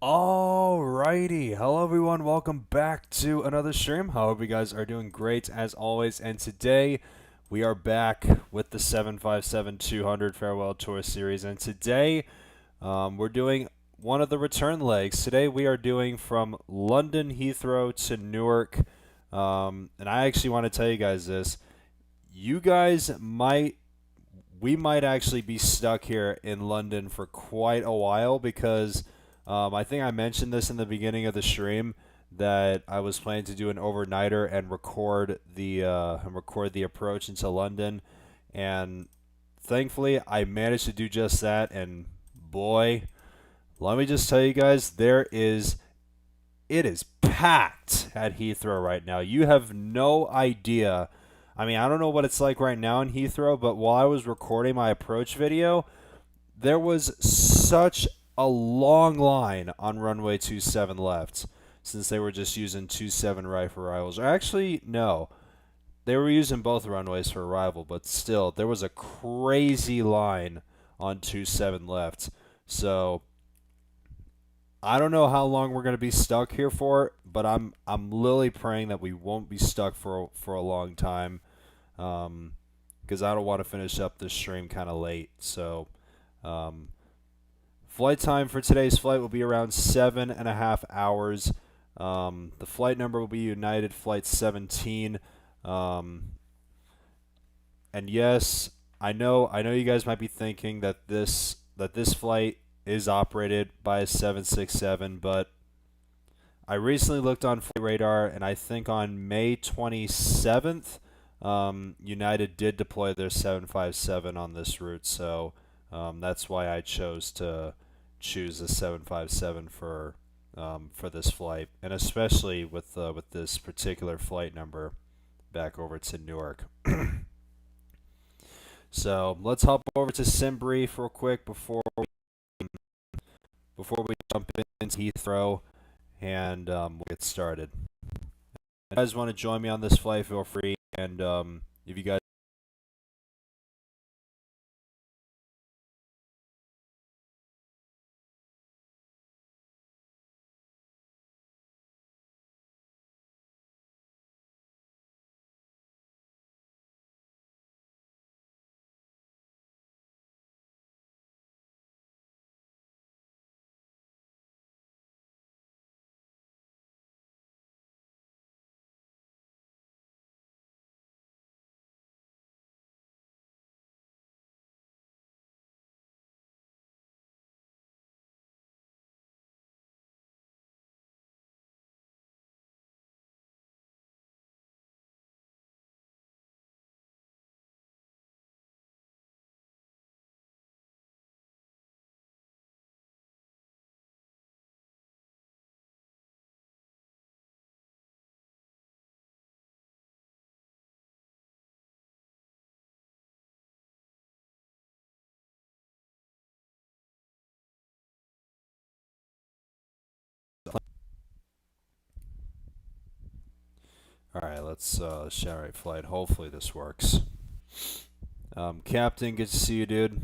Alrighty, hello everyone, welcome back to another stream. Hope you guys are doing great as always, and today we are back with the 757-200 Farewell Tour Series, and today we're doing one of the return legs. Today we are doing from London Heathrow to Newark, and I actually want to tell you guys this. You guys we might actually be stuck here in London for quite a while because I think I mentioned this in the beginning of the stream that I was planning to do an overnighter and record the approach into London, and thankfully I managed to do just that. And boy, let me just tell you guys, it is packed at Heathrow right now. You have no idea. I mean, I don't know what it's like right now in Heathrow, but while I was recording my approach video, there was such a long line on runway 27 left since they were just using 27 right for arrivals. Or actually, no. They were using both runways for arrival, but still, there was a crazy line on 27 left. So, I don't know how long we're going to be stuck here for, but I'm literally praying that we won't be stuck for a long time, because I don't want to finish up this stream kind of late. So, flight time for today's flight will be around 7.5 hours. The flight number will be United Flight 17. And yes, I know you guys might be thinking that this flight is operated by a 767, but I recently looked on Flight Radar, and I think on May 27th, United did deploy their 757 on this route, so that's why I chose to choose the 757 for this flight, and especially with this particular flight number back over to Newark. So let's hop over to SimBrief real quick before we jump into Heathrow, and we'll get started. If you guys want to join me on this flight, feel free. And if you guys All right, let's generate flight. Hopefully this works. Captain, good to see you, dude.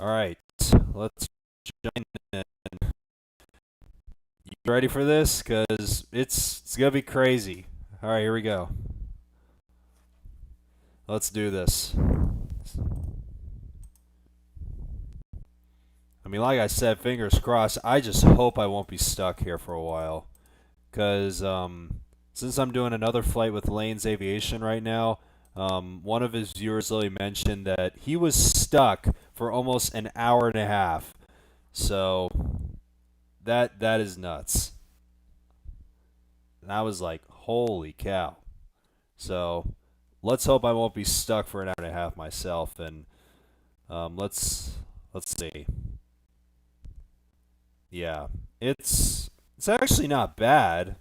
All right, let's join in. You ready for this? Cause it's gonna be crazy. All right, here we go. Let's do this. I mean, like I said, fingers crossed. I just hope I won't be stuck here for a while. Because since I'm doing another flight with Lanes Aviation right now, one of his viewers literally mentioned that he was stuck for almost an hour and a half. So that is nuts. And I was like, holy cow. So let's hope I won't be stuck for an hour and a half myself. And let's see. Yeah, it's actually not bad.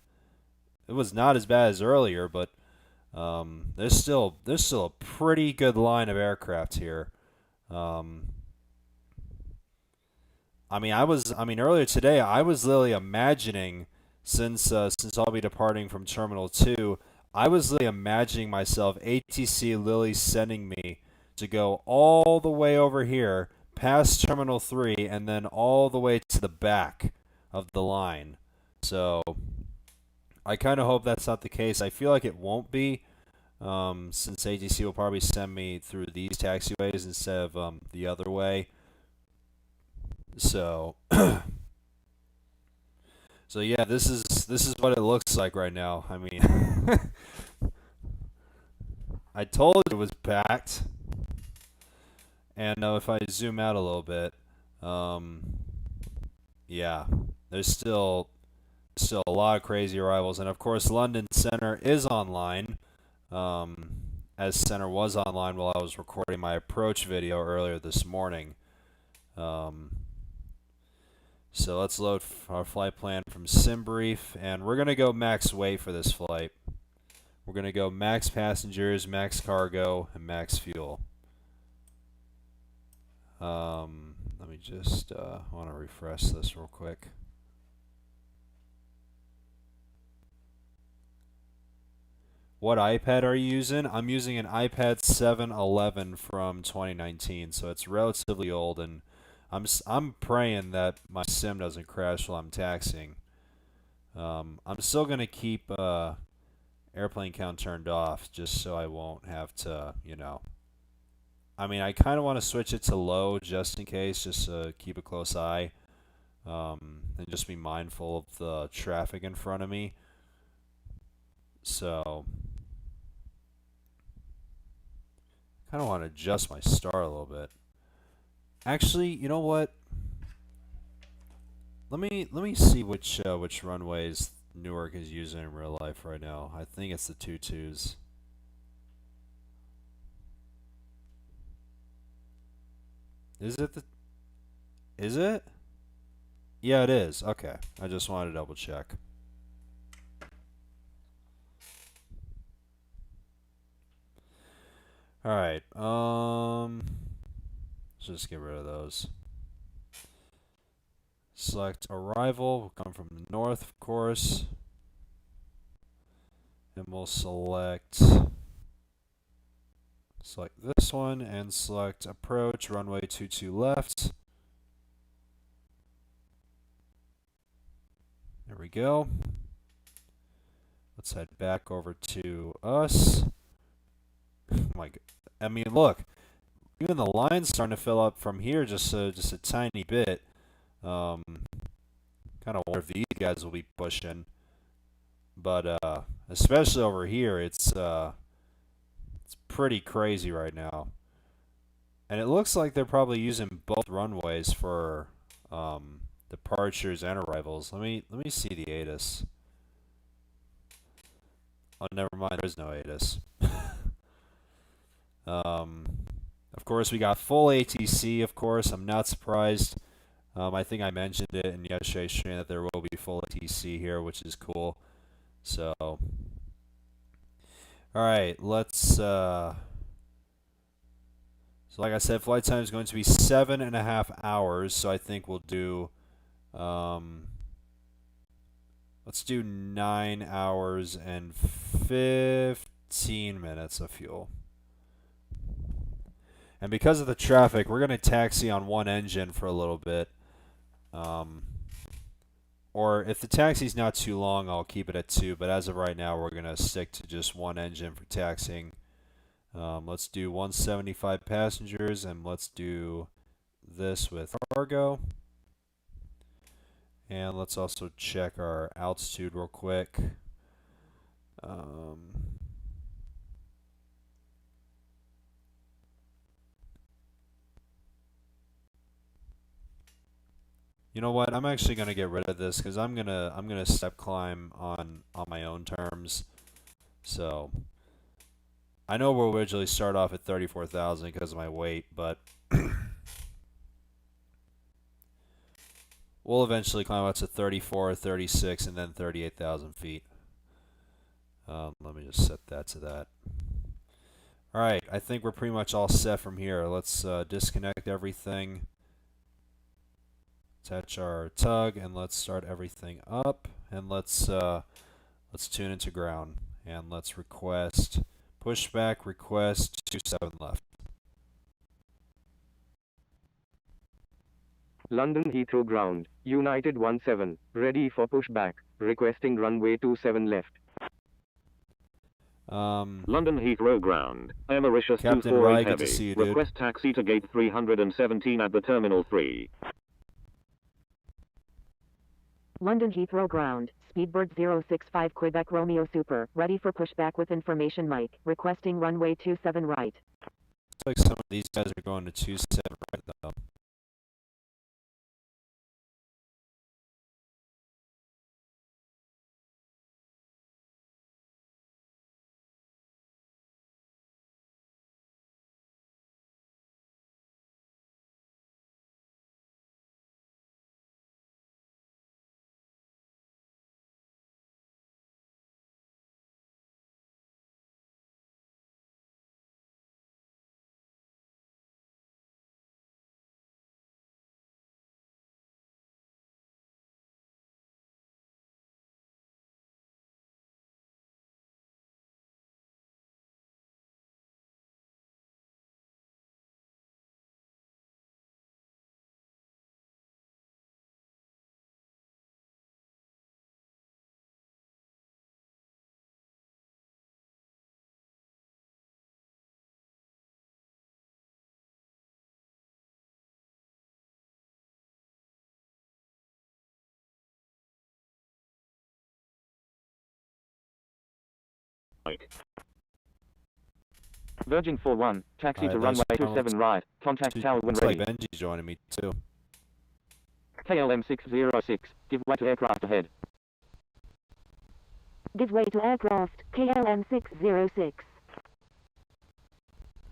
It was not as bad as earlier, but there's still a pretty good line of aircraft here. Um, I mean earlier today I was literally imagining, since I'll be departing from Terminal 2, I was literally imagining myself ATC Lily sending me to go all the way over here past Terminal 3 and then all the way to the back of the line. So I kind of hope that's not the case. I feel like it won't be, since ATC will probably send me through these taxiways instead of the other way. So, so yeah, this is what it looks like right now. I mean, I told you it was packed, and if I zoom out a little bit, yeah, there's still a lot of crazy arrivals, and of course London Center is online, as Center was online while I was recording my approach video earlier this morning. So let's load our flight plan from SimBrief, and we're going to go max weight for this flight. We're going to go max passengers, max cargo, and max fuel. Let me just want to refresh this real quick. What iPad are you using? I'm using an iPad 711 from 2019, so it's relatively old, and I'm praying that my sim doesn't crash while I'm taxiing. I'm still gonna keep airplane count turned off just so I won't have to, I mean, I kind of want to switch it to low just in case, just to keep a close eye, and just be mindful of the traffic in front of me. So, kind of want to adjust my star a little bit. Actually, you know what? Let me see which runways Newark is using in real life right now. I think it's the 22s. Is it? Yeah, it is. Okay. I just wanted to double check. Alright, let's just get rid of those. Select arrival, we'll come from the north, of course. And we'll select this one and select approach, runway 22 left. There we go. Let's head back over to us. My God. I mean, look, even the line's starting to fill up from here just a tiny bit. Kind of wonder if these guys will be pushing, but especially over here, it's pretty crazy right now. And it looks like they're probably using both runways for departures and arrivals. Let me see the ATIS. Oh, never mind. There's no ATIS. Of course, we got full ATC. Of course, I'm not surprised. I think I mentioned it in yesterday's stream that there will be full ATC here, which is cool. So, all right, let's. So, like I said, flight time is going to be 7.5 hours. So I think we'll do. Let's do 9 hours and 15 minutes of fuel. And because of the traffic, we're going to taxi on one engine for a little bit. Or if the taxi's not too long, I'll keep it at 2. But as of right now, we're going to stick to just one engine for taxiing. Let's do 175 passengers, and let's do this with cargo. And let's also check our altitude real quick. You know what? I'm actually gonna get rid of this because I'm gonna step climb on my own terms. So I know we'll originally start off at 34,000 because of my weight, but we'll eventually climb up to 34, 36, and then 38,000 feet. Let me just set that to that. All right, I think we're pretty much all set from here. Let's disconnect everything. Attach our tug, and let's start everything up, and let's tune into ground, and let's request pushback request 27 left. London Heathrow ground, United 17, ready for pushback, requesting runway 27 left. London Heathrow ground, Air Mauritius Captain 248 Rye, good Heavy, to see you, dude. request taxi to gate 317 at the Terminal 3. London Heathrow ground, Speedbird 065 Quebec Romeo Super, ready for pushback with information Mike, requesting runway 27 right. Looks like some of these guys are going to 27 right though. Virgin 41, taxi Alright, to runway nice. 27 right, contact tower when Looks ready. like Benji's joining me too. KLM 606, give way to aircraft ahead. Give way to aircraft, KLM 606.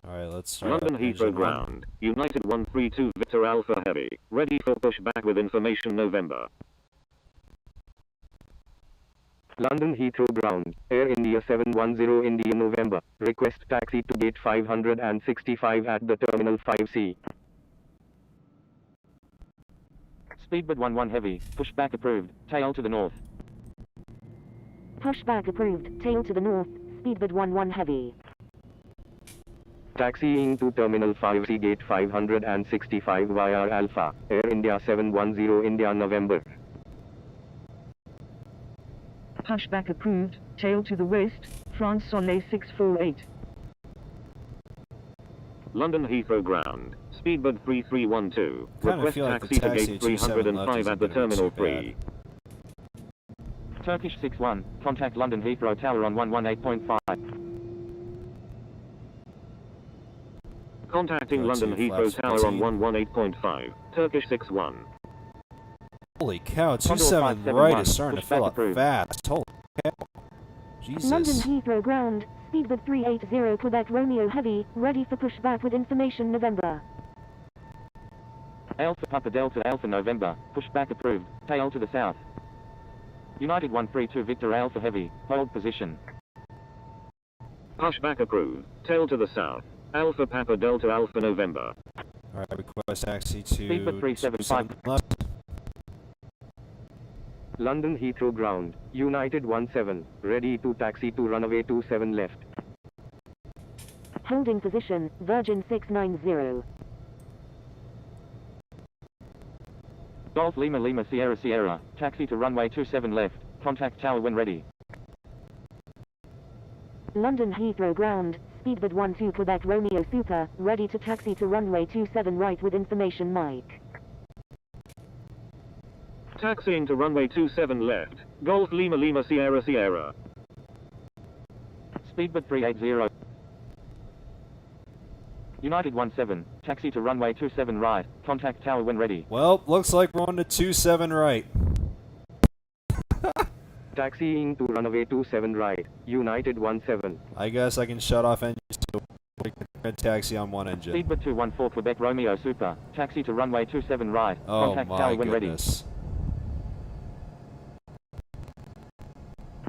Alright, let's start. London Heathrow ground, United 132 Victor Alpha Heavy, ready for pushback with information November. London Heathrow ground, Air India 710 India November, request taxi to gate 565 at the Terminal 5C. Speedbird 11 Heavy, pushback approved, tail to the north. Pushback approved, tail to the north, Speedbird 11 Heavy. Taxiing to Terminal 5C gate 565 via Alpha, Air India 710 India November. Pushback approved, tail to the west, France Soleil 648. London Heathrow ground, Speedbird 3312, request feel like taxi the to taxi gate at 27 left 305 isn't at the gonna be Terminal too 3. Turkish 61, contact London Heathrow Tower on 118.5. Contacting Go London to Heathrow flaps Tower 14. on 118.5, Turkish 61. Holy cow, Condor 27 right 571, is starting to pushback fill up approved. fast. Holy cow. London Jesus. Heathrow ground, Speedbird 380 Quebec Romeo Heavy, ready for pushback with information November. Alpha Papa Delta Alpha November, pushback approved, tail to the south. United 132 Victor Alpha Heavy, hold position. Pushback approved, tail to the south. Alpha Papa Delta Alpha November. Alright, request taxi to Speedbird 375. 27 left. London Heathrow ground, United 17, ready to taxi to runway 27 left. Holding position, Virgin 690. Golf Lima Lima Sierra Sierra, taxi to runway 27 left, contact tower when ready. London Heathrow ground, Speedbird 12 Quebec Romeo Super, ready to taxi to runway 27 right with information Mike. Taxiing to runway 27 left, Golf Lima Lima Sierra Sierra. Speedbird 380. United 17, taxi to runway 27 right, contact tower when ready. Well, looks like we're on to 27 right. Taxiing to runway 27 right, United 17. I guess I can shut off engines too. We can taxi on one engine. Speedbird 214 Quebec Romeo Super, taxi to runway 27 right, Oh contact my tower when ready. goodness.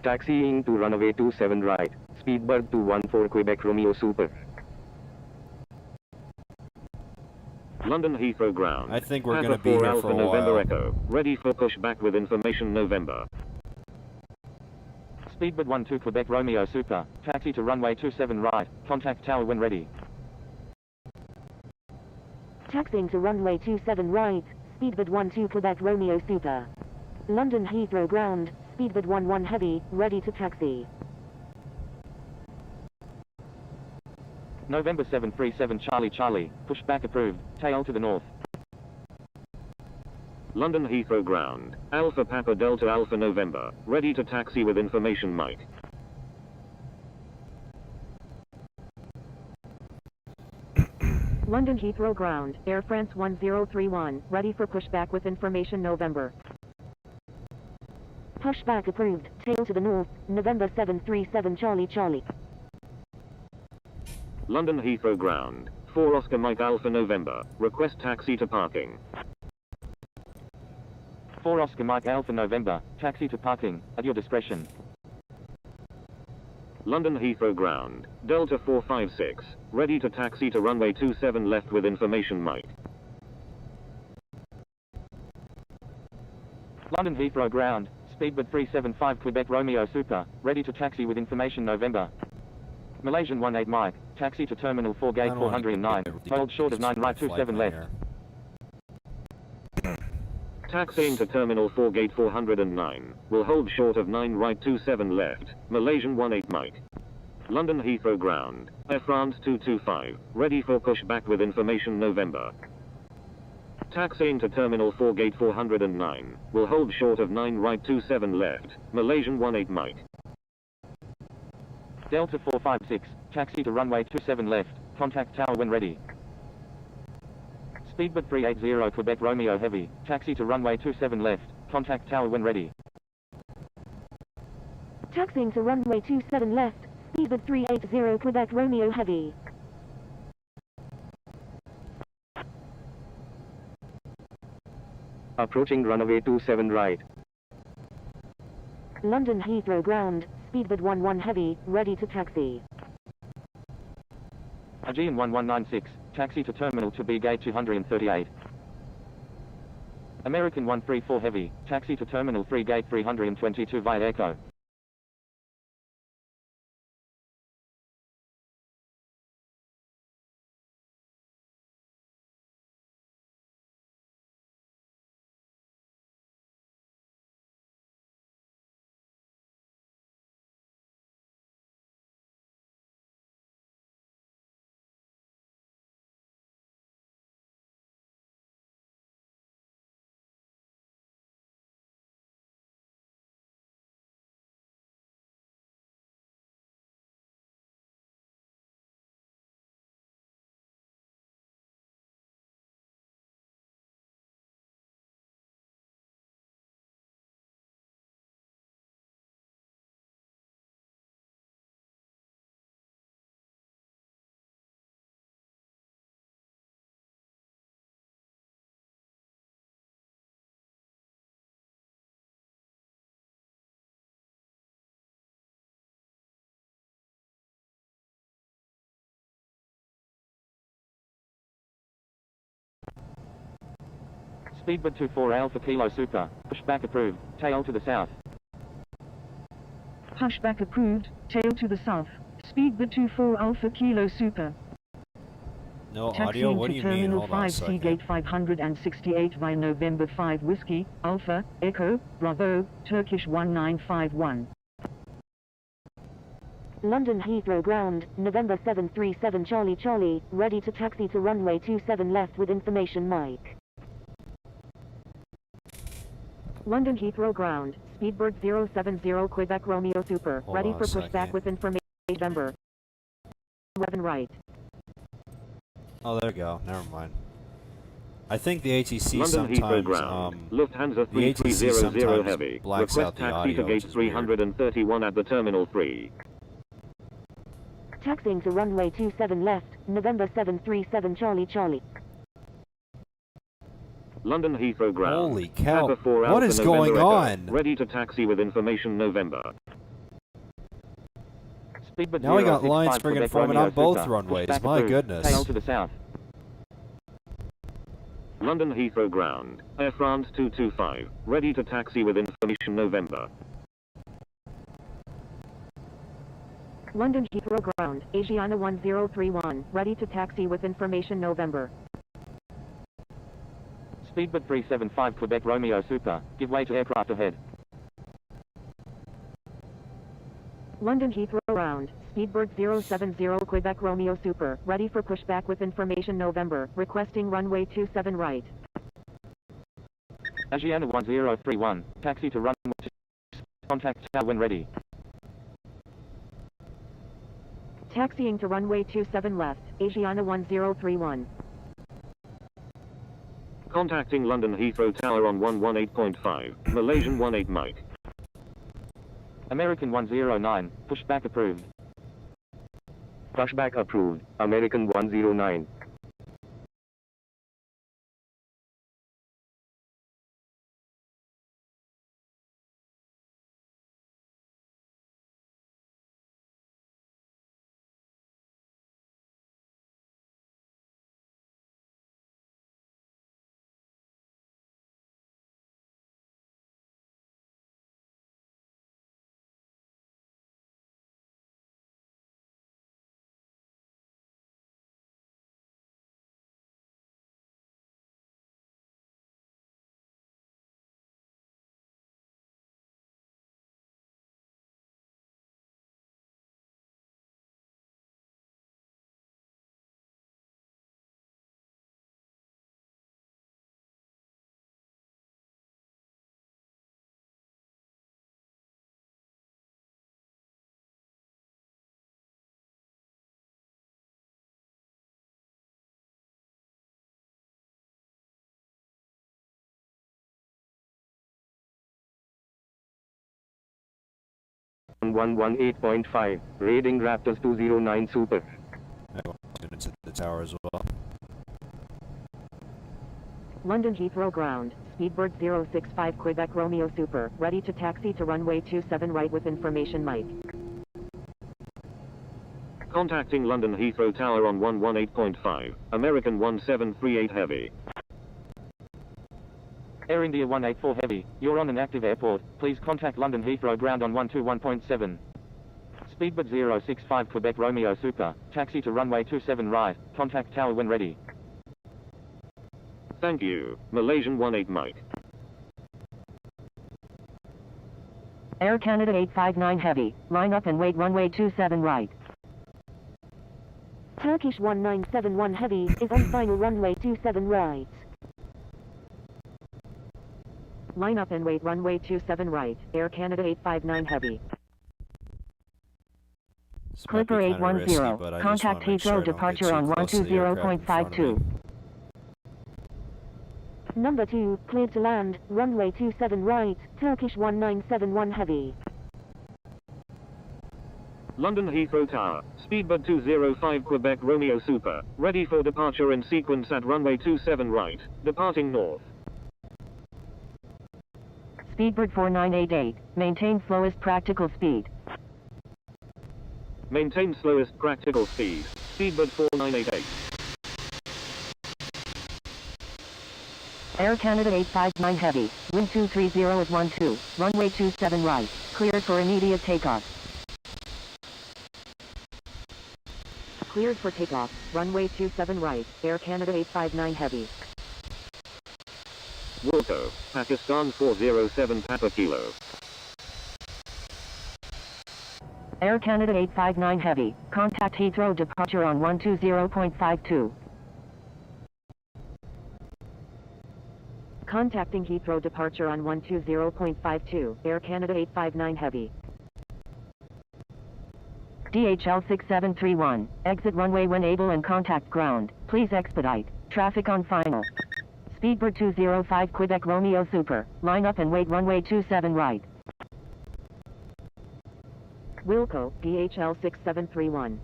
Taxiing to runway 27 right, Speedbird 214 Quebec Romeo Super. London Heathrow ground. I think we're Papa going to be 4 here Alpha for a November while. Echo, ready for pushback with information November. Speedbird 12 Quebec Romeo Super, taxi to runway 27 right, contact tower when ready. Taxiing to runway 27 right, Speedbird 12 Quebec Romeo Super. London Heathrow Ground, Speedbird 11 Heavy, ready to taxi. November 737 Charlie Charlie, pushback approved, tail to the north. London Heathrow Ground, Alpha Papa Delta Alpha November, ready to taxi with information Mike. London Heathrow Ground, Air France 1031, ready for pushback with information November. Pushback approved, tail to the north, November 737 Charlie Charlie. London Heathrow Ground, 4 Oscar Mike Alpha November, request taxi to parking. 4 Oscar Mike Alpha November, taxi to parking, at your discretion. London Heathrow Ground, Delta 456, ready to taxi to runway 27 left with information Mike. London Heathrow Ground, Speedbird 375 Quebec Romeo Super, ready to taxi with information November. Malaysian 18 Mike, taxi to Terminal 4 Gate 409, hold short of 9 right 27 left. Taxiing to Terminal 4 Gate 409, will hold short of 9 right 27 left, Malaysian 18 Mike. London Heathrow Ground, Air France 225, ready for pushback with information November. Taxiing to Terminal 4 Gate 409, will hold short of 9 right 27 left, Malaysian 18 Mike. Delta 456, taxi to runway 27 left, contact tower when ready. Speedbird 380 Quebec Romeo Heavy, taxi to runway 27 left, contact tower when ready. Taxiing to runway 27 left, Speedbird 380 Quebec Romeo Heavy. Approaching runway 27 right. London Heathrow Ground, Speedbird 11 Heavy, ready to taxi. Aegean 1196, taxi to Terminal 2B Gate 238. American 134 Heavy, taxi to Terminal 3 Gate 322 via Echo. Speedbird 24 Alpha Kilo Super, pushback approved, tail to the south. Pushback approved, tail to the south. Speedbird 24 Alpha Kilo Super. No audio? Taxiing What to do you mean? Terminal Hold on a 5 second. Seagate 568 via November 5 Whiskey, Alpha, Echo, Bravo, Turkish 1951. London Heathrow Ground, November 737 Charlie Charlie, ready to taxi to runway 27 left with information Mike. London Heathrow Ground, Speedbird 070 Quebec Romeo Super, Hold ready on for a pushback second. with information November. 11 right. Oh, there we go. Never mind. I think the ATC London Heathrow sometimes, Ground, Lufthansa the ATC 3300 sometimes Heavy, blacks out request the taxi audio, to which Gate is weird. 331 at the Terminal 3. Taxiing to runway 27 left, November 737 Charlie Charlie. London Heathrow Ground. Holy cow. Papa 4 What Alpha is November going Echo, on? ready to taxi with information November. Speedbird Now we got 065 lines friggin' Quebec forming Romeo on both Super, runways. pushback My approved, goodness. tail to the south. London Heathrow Ground, Air France 225, ready to taxi with information November. London Heathrow Ground, Asiana 1031, ready to taxi with information November. Speedbird 375 Quebec Romeo Super, give way to aircraft ahead. London Heathrow ground, Speedbird 070 Quebec Romeo Super, ready for pushback with information November, requesting runway 27 right. Asiana 1031, taxi to runway 2, contact tower when ready. Taxiing to runway 27 left, Asiana 1031. Contacting London Heathrow Tower on 118.5, Malaysian 18 Mike. American 109, pushback approved. Pushback approved, American 109. On 118.5, raiding Raptors 209 Super. I want to tune into the tower as well. London Heathrow ground, Speedbird 065 Quebec Romeo Super, ready to taxi to runway 27 right with information Mike. Contacting London Heathrow Tower on 118.5, American 1738 Heavy. Air India 184 Heavy, you're on an active airport, please contact London Heathrow ground on 121.7. Speedbird 065 Quebec Romeo Super, taxi to runway 27 right, contact tower when ready. Thank you, Malaysian 18 Mike. Air Canada 859 Heavy, line up and wait runway 27 right. Turkish 1971 Heavy is on final runway 27 right. Line up and wait runway 27 right, Air Canada 859 Heavy. This might Clipper be kinda risky, 810, but I just contact wanna make sure I Heathrow don't get departure too on close to the aircraft in front of me. 120.52. Number 2, cleared to land, runway 27 right, Turkish 1971 Heavy. London Heathrow Tower, Speedbird 205 Quebec Romeo Super, ready for departure in sequence at runway 27 right, departing north. Speedbird 4988, maintain slowest practical speed. Maintain slowest practical speed, Speedbird 4988. Air Canada 859 Heavy, wind 230 is 12, runway 27 right, cleared for immediate takeoff. Cleared for takeoff, runway 27 right, Air Canada 859 Heavy. Wilco, Pakistan 407 Papa Kilo. Air Canada 859 Heavy, contact Heathrow departure on 120.52. Contacting Heathrow departure on 120.52, Air Canada 859 Heavy. DHL 6731, exit runway when able and contact ground, please expedite, traffic on final. Speedbird 205 Quebec Romeo Super, line up and wait runway 27 right. Wilco, DHL 6731.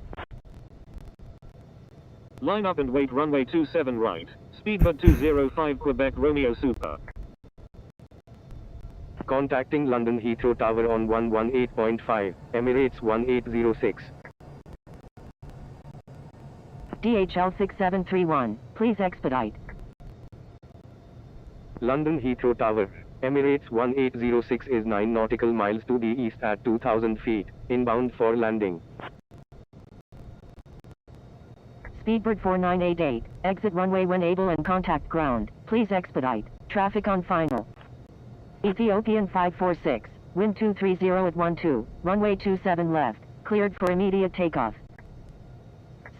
Line up and wait runway 27 right, Speedbird 205 Quebec Romeo Super. Contacting London Heathrow Tower on 118.5, Emirates 1806. DHL 6731, please expedite. London Heathrow Tower, Emirates 1806 is 9 nautical miles to the east at 2000 feet, inbound for landing. Speedbird 4988, exit runway when able and contact ground. Please expedite. Traffic on final. Ethiopian 546, wind 230 at 12, runway 27 left, cleared for immediate takeoff.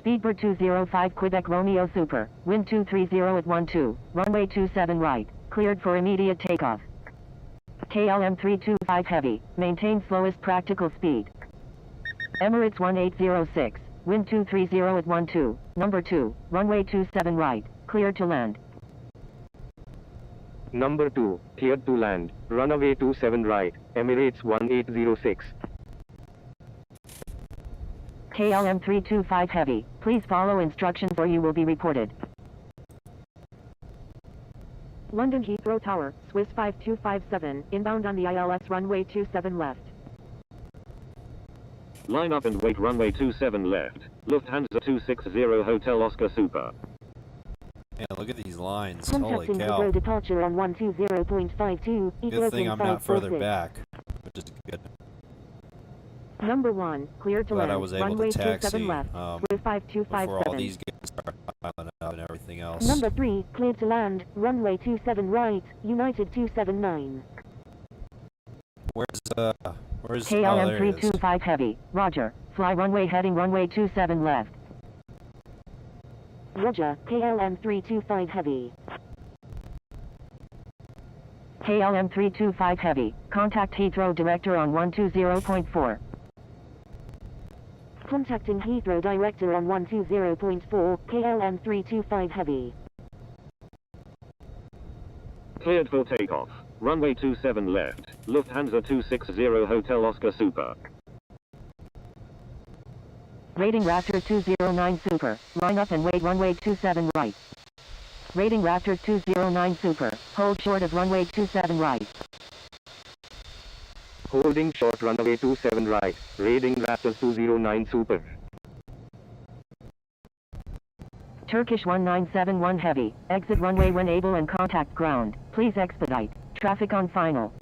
Speedbird 205 Quebec Romeo Super, wind 230 at 12, runway 27 right, cleared for immediate takeoff. KLM 325 Heavy, maintain slowest practical speed. Emirates 1806, wind 230 at 12, number 2, runway 27 right, cleared to land. Number 2, cleared to land, runway 27 right, Emirates 1806. KLM 325 Heavy, please follow instructions or you will be reported. London Heathrow Tower, Swiss 5257, inbound on the ILS runway 27 left. Line up and wait runway 27 left. Lufthansa 260 Hotel Oscar Super. Yeah, look at these lines. Holy Contacting cow. Heathrow departure on 120.52, Good thing I'm not further back, which is good. Number 1, clear to Glad land, I was able runway to 27 taxi left, before Swiss all 5257. these guys start piling up and everything else. Number 3, cleared to land, runway 27 right, United 279. Where's oh, KLM there it is. 325 Heavy, roger, fly runway heading runway 27 left. Roger, KLM 325 Heavy. KLM 325 Heavy, contact Heathrow Director on 120.4. Contacting Heathrow Director on 120.4, KLM 325 Heavy. Cleared for takeoff. Runway 27 left. Lufthansa 260 Hotel Oscar Super. Rating Raptor 209 Super, line up and wait runway 27 right. Rating Raptor 209 Super, hold short of runway 27 right. Holding short runway 27 right, rating Raptor 209 Super. Turkish 1971 Heavy, exit runway when able and contact ground. Please expedite. Traffic on final.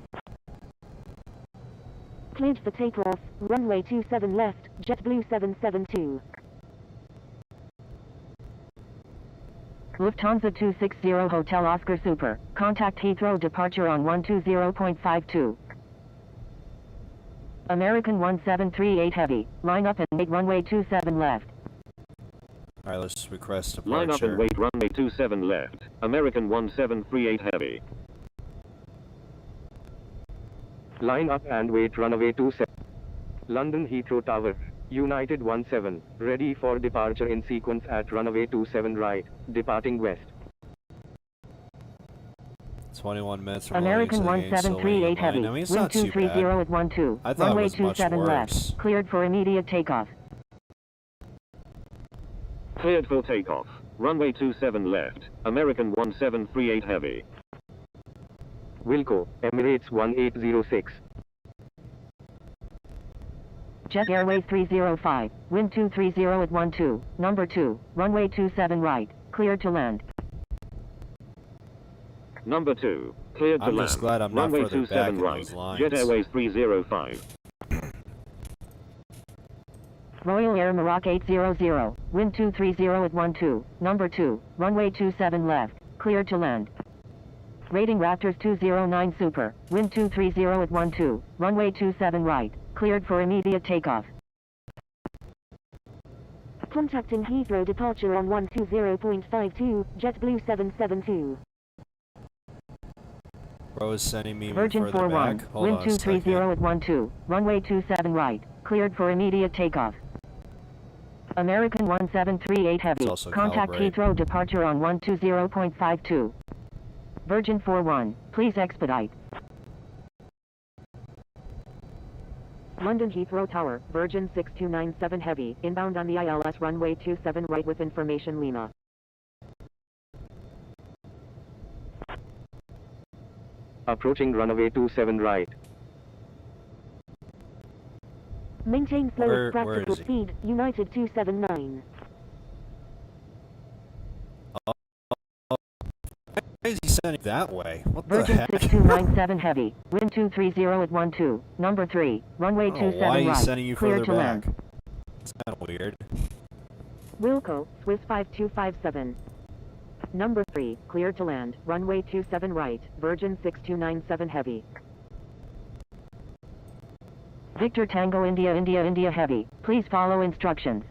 Cleared for takeoff, runway 27 left, JetBlue 772. Lufthansa 260 Hotel Oscar Super, contact Heathrow departure on 120.52. American 1738 Heavy, line up and wait runway 27 left. Alright, let's request departure. Line up and wait runway 27 left. American 1738 Heavy. Line up and wait runway 27. London Heathrow Tower, United 17, ready for departure in sequence at runway 27 right, departing west. 21 minutes from American loading, so the game's still 1738 Heavy, I mean, it's wind not too 230 bad. at 12, I thought it runway was much 27 worse. left, cleared for immediate takeoff. Cleared for takeoff. Runway 27 left. American 1738 Heavy. Wilco, Emirates 1806. Jet Airways 305, wind 230 at 12, number 2, runway 27 right, cleared to land. Number 2. Cleared to I'm land. just glad I'm not runway further back 27 in right. those lines. Jet Airways 305. Royal Air Maroc 800, wind 230 at 12, number 2, runway 27 left, cleared to land. Rating Raptors 209 Super, wind 230 at 12, runway 27 right, cleared for immediate takeoff. Contacting Heathrow departure on 120.52, JetBlue 772. Bro is sending me Virgin further 41, back. Hold wind on a 230 second. at 12, runway 27 right, cleared for immediate takeoff. American 1738 Heavy, It's also contact calibrate. Heathrow departure on 120.52. Virgin 41, please expedite. London Heathrow Tower, Virgin 6297 Heavy, inbound on the ILS runway 27 right with information Lima. Approaching runway 27 right. Maintain slowest Where practical is he? speed, United 279. Why is he sending that way? What the Virgin heck? 6297 Heavy, wind 230 at 12, number 3, runway I don't know 27 why he's right, sending you clear further to back. land. It's kind of weird. Wilco, Swiss 5257. Number 3, cleared to land, runway 27 right, Virgin 6297 heavy. Victor Tango India India India Heavy, please follow instructions.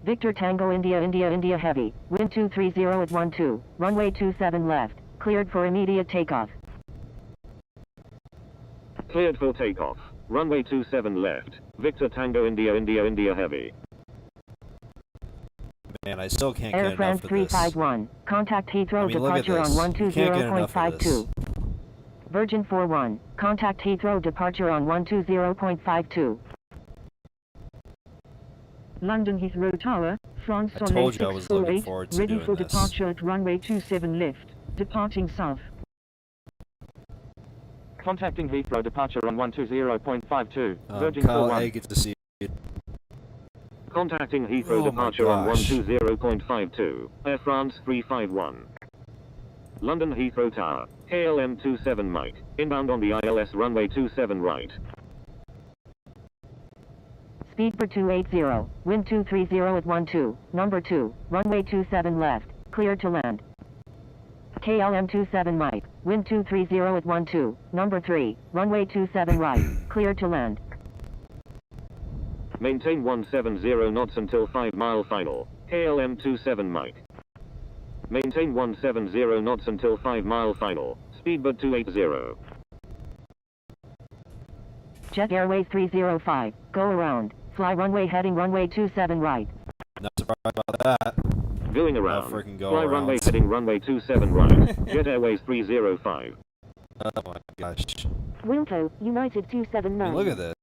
Victor Tango India India India Heavy, wind 230 at 12, runway 27 left, cleared for immediate takeoff. Cleared for takeoff. Runway 27 left. Victor Tango India India India Heavy. Man, I still can't Air get France enough of this. 351, contact Heathrow I mean, look at departure on this. You can't get enough of this. 120.52. Virgin 41, contact Heathrow departure on 120.52. London Heathrow Tower, France I Soleil told you I was looking 648, forward to ready doing for this. departure at runway 27 left, departing south. Contacting Heathrow departure on 120.52. Virgin Kyle 41. A, good to see you. Contacting Heathrow Oh my departure on gosh. 120.52. Air France 351. London Heathrow Tower. KLM 27 Mike. Inbound on the ILS runway 27 right. Speed for 280, wind 230 at 12, number 2, runway 27 left, cleared to land. KLM 27 Mike, wind 230 at 12, number 3, runway 27 right, cleared to land. Maintain 170 knots until 5 mile final. KLM 27 Mike. Maintain 170 knots until 5 mile final. Speedbird 280. Jet Airways 305, go around, fly runway heading runway 27 right. Not surprised about that. Going around. freaking go Fly around. runway heading runway 27 right. Jet Airways 305. Oh my gosh. Wilco, United I 279. mean, look at this.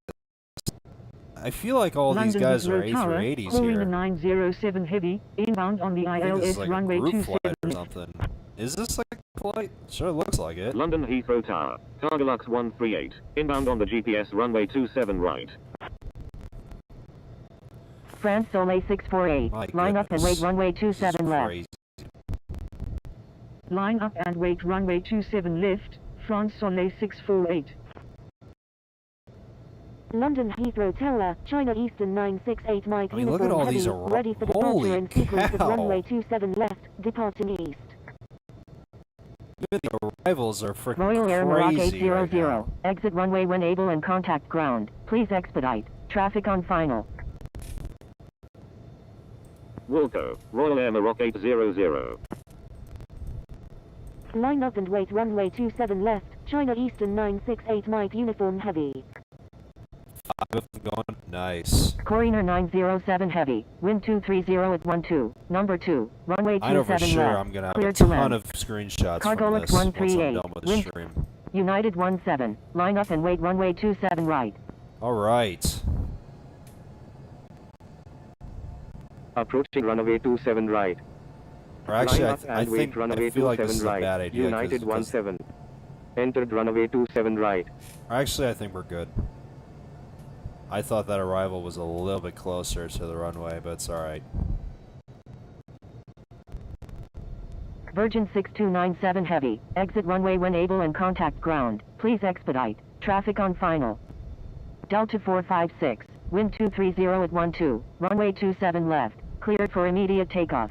I feel like all these London guys are Heathrow Tower, A380s Corina here. 907 heavy, inbound on the I think this ILS is like a runway group 27 flight or left. something. Is this like a flight? Sure looks like it. London Heathrow Tower. Cargolux 138. Inbound on the GPS runway 27 right. France Soleil 648, My line up and wait goodness. runway This is 27 left. crazy. Line up and wait runway 27 left, France Soleil 648. London Heathrow Tower, China Eastern 968 Mike I mean, look at uniform all these heavy, ready for departure holy in sequence of cow. runway 27 left, departing east. Even the arrivals are freaking Royal Air Maroc crazy 800, right now. exit runway when able and contact ground, please expedite, traffic on final. Wilco. Royal Air Maroc 800. Line up and wait runway 27 left, China Eastern 968 Mike uniform heavy. 5 of them going. Nice. Corina 907 heavy, wind 230 at 12, number 2, runway 27 I know for sure left, I'm going to have clear a to ton land. of screenshots from Cargolux this once I'm 138, done with the wind stream. United 17, line up and wait runway 27 right. Alright. Approaching runway 27 right. Or actually, Line I, up I and wait think runway I feel like this 27 is a right. bad idea. United 'cause- 17. Entered runway 27 right. Actually, I think we're good. I thought that arrival was a little bit closer to the runway, but it's alright. Virgin 6297 heavy, exit runway when able and contact ground, please expedite, traffic on final. Delta 456, wind 230 at 12, runway 27 left, cleared for immediate takeoff.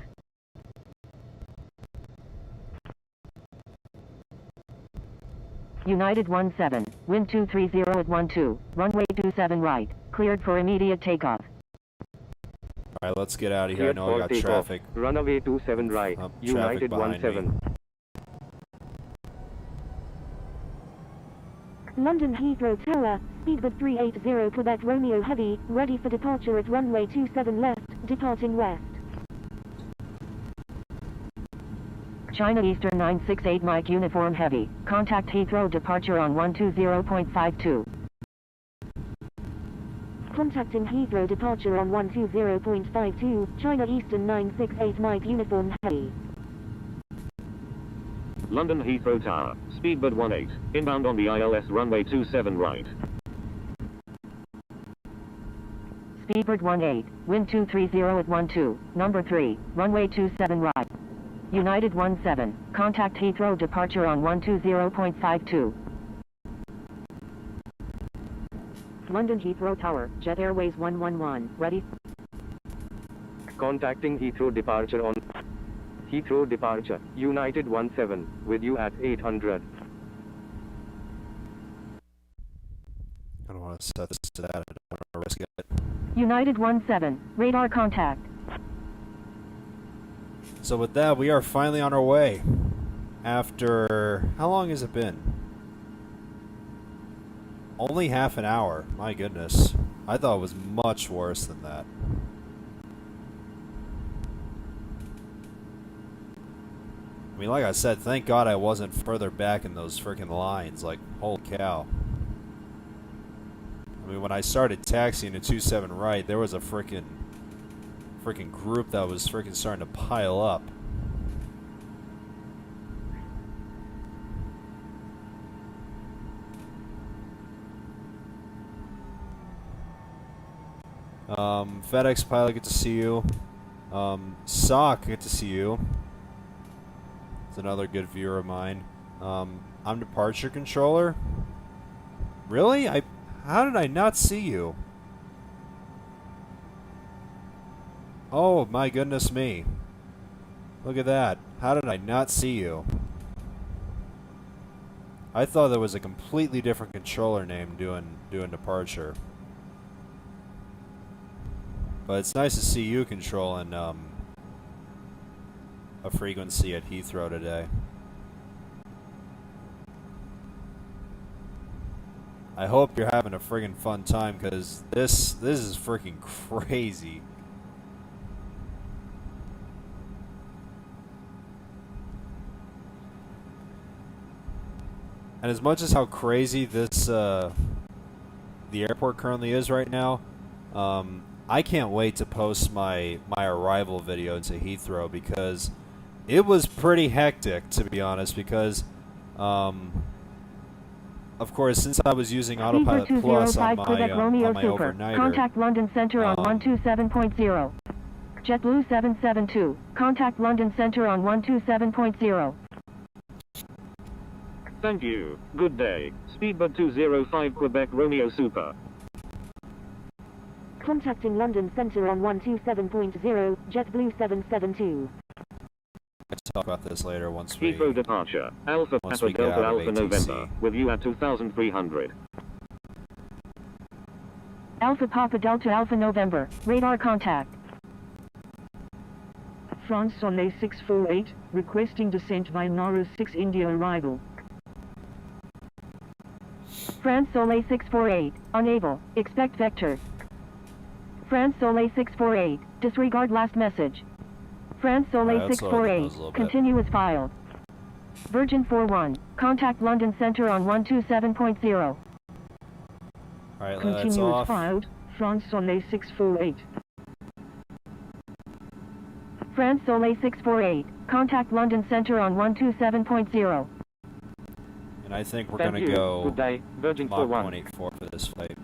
United 17, wind 230 at 12, runway 27 right, cleared for immediate takeoff. Alright, let's get out of here. I Cleared know I for got takeoff. traffic. Runway 27 right. Traffic United behind me. 17. London Heathrow Tower, Speedbird 380 Quebec Romeo Heavy, ready for departure at runway 27 left, departing west. China Eastern 968 Mike uniform heavy, contact Heathrow departure on 120.52. Contacting Heathrow departure on 120.52, China Eastern 968 Mike uniform heavy. London Heathrow Tower. Speedbird 18. Inbound on the ILS runway 27 right. Speedbird 18, wind 230 at 12, number 3, runway 27 right. United 17, contact Heathrow departure on 120.52. London Heathrow Tower, Jet Airways 111, ready. Contacting Heathrow departure on Heathrow departure, United 17, with you at 800. I don't want to set this to that. I don't want to risk it. United 17, radar contact. So with that, we are finally on our way. After, how long has it been? Only half an hour. My goodness. I thought it was much worse than that. I mean, like I said, thank God I wasn't further back in those freaking lines. Like, holy cow. I mean, when I started taxiing to 27 right, there was a freaking group that was freaking starting to pile up. FedEx pilot, good to see you. Sock, good to see you. It's another good viewer of mine. I'm departure controller. Really? How did I not see you? Oh my goodness me. Look at that. How did I not see you? I thought there was a completely different controller name doing departure. But it's nice to see you controlling a frequency at Heathrow today. I hope you're having a friggin' fun time, because this is freaking crazy. And as much as how crazy this the airport currently is right now, I can't wait to post my arrival video into Heathrow, because it was pretty hectic, to be honest, because of course, since I was using Autopilot Plus on my overnighter, contact London Center on 127.0. JetBlue 772, contact London Center on 127.0. Thank you. Good day. Speedbird 205 Quebec Romeo Super. Contacting London Center on 127.0, JetBlue 772. Let's talk about this later once we... Heathrow departure. Alpha once Papa we get Delta out of Alpha ATC. November. With you at 2300. Alpha Papa Delta Alpha November, radar contact. France Soleil 648, requesting descent via Nara 6 India arrival. France Soleil 648, unable, expect vector. France Soleil 648, disregard last message. France Soleil 648, continue as filed. Virgin 41, contact London Center on 127.0. Alright, that's Continue as off. filed, France Soleil 648. France Soleil 648, contact London Center on 127.0. And I think we're Thank going to you. go Good day, Virgin Mach 41. 184 for this flight.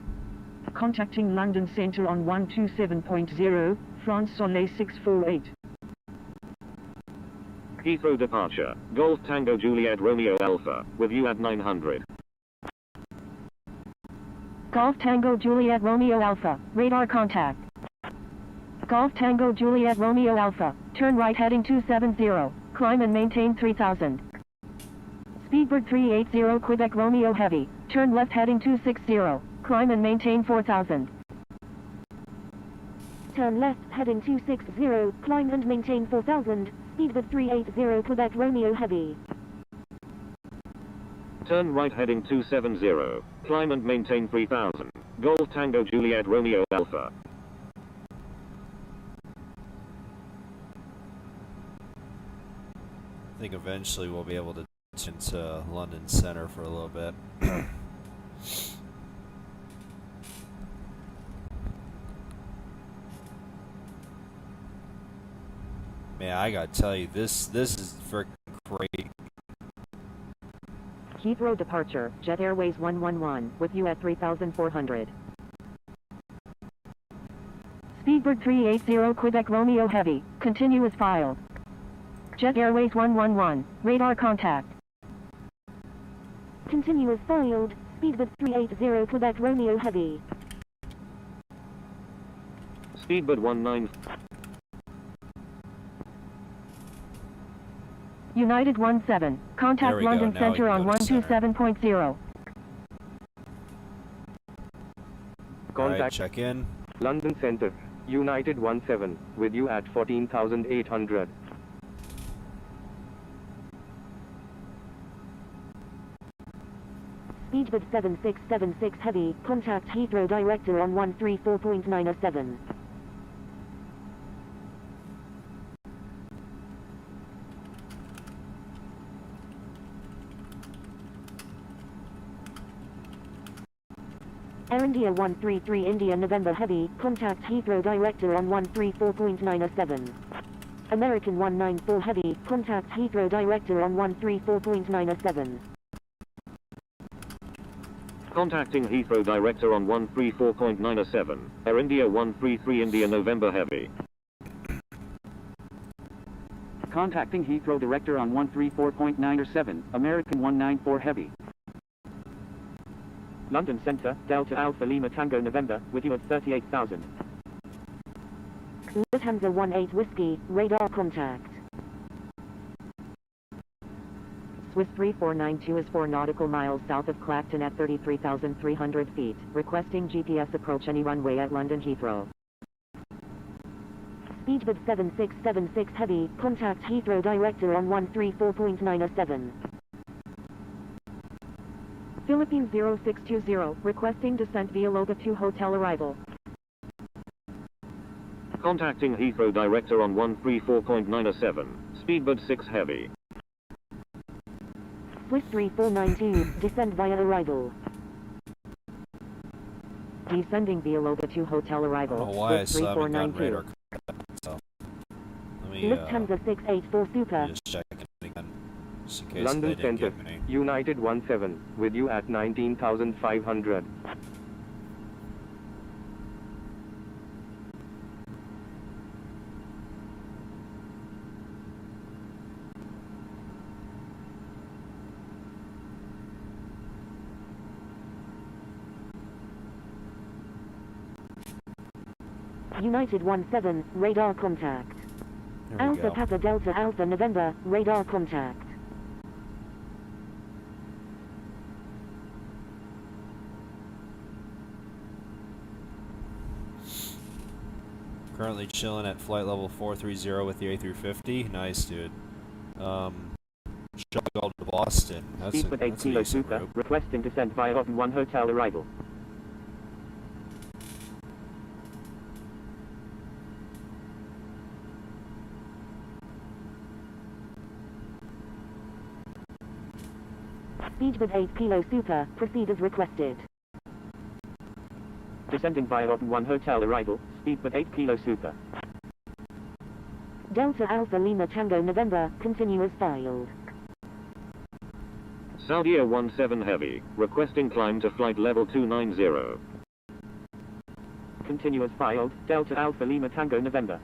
Contacting London Center on 127.0, France Soleil 648. Heathrow departure. Golf Tango Juliet Romeo Alpha. With you at 900. Golf Tango Juliet Romeo Alpha, radar contact. Golf Tango Juliet Romeo Alpha, turn right heading 270, climb and maintain 3000. Speedbird 380 Quebec Romeo Heavy, turn left heading 260, climb and maintain 4000. Turn left, heading 260, climb and maintain 4000, Speedbird 380 Quebec Romeo Heavy. Turn right heading 270. Climb and maintain 3000. Golf Tango Juliet Romeo Alpha. I think eventually we'll be able to get into London Center for a little bit. Man, I gotta tell you, this is freaking great. Heathrow departure, Jet Airways 111, with you at 3,400. Speedbird 380 Quebec Romeo Heavy, continue as filed. Jet Airways 111, radar contact. Continue as filed, Speedbird 380 Quebec Romeo Heavy. Speedbird 19. United 17. Contact There we go. London Now we Center can on go to center. 127.0. All right, Contact check in. London Center, United 17, with you at 14,800. Speedbird 7676 Heavy, contact Heathrow Director on 134.907. Air India 133 India November Heavy, contact Heathrow Director on 134.907. American 194 Heavy, contact Heathrow Director on 134.907. Contacting Heathrow Director on 134.907. Air India 133 India November Heavy. Contacting Heathrow Director on 134.907, American 194 Heavy. London Centre, Delta Alpha Lima Tango November, with you at 38,000. Lufthansa 18 Whiskey, radar contact. Swiss 3492 is 4 nautical miles south of Clacton at 33,300 feet, requesting GPS approach any runway at London Heathrow. Speedbird 7676 Heavy, contact Heathrow Director on 134.907. Philippines 0620, requesting descent via Loga 2 hotel arrival. Contacting Heathrow Director on 134.907. Speedbird 6 Heavy. Swiss 3492, descend via arrival. Descending via Loga 2 hotel I arrival. don't know why I Swiss still haven't gotten 3492. radar. So let me Lufthansa 684 Super. just check it again, just in case they London didn't Center, give me. United 17, with you at 19,500. United 17, radar contact. There we Alpha go. Papa Delta Alpha November, radar contact. Currently chilling at flight level 430 with the A350. Nice, dude. Shuttle to Boston. That's a, Speedbird 8 that's a Kilo decent Super, route. requesting descent via Otten 1 hotel arrival. Speedbird 8 Kilo Super, proceed as requested. Descending via Otten 1 hotel arrival, Speedbird 8 Kilo Super. Delta Alpha Lima Tango November, continue as filed. Saudi Air 17 Heavy, requesting climb to flight level 290. Continue as filed, Delta Alpha Lima Tango November.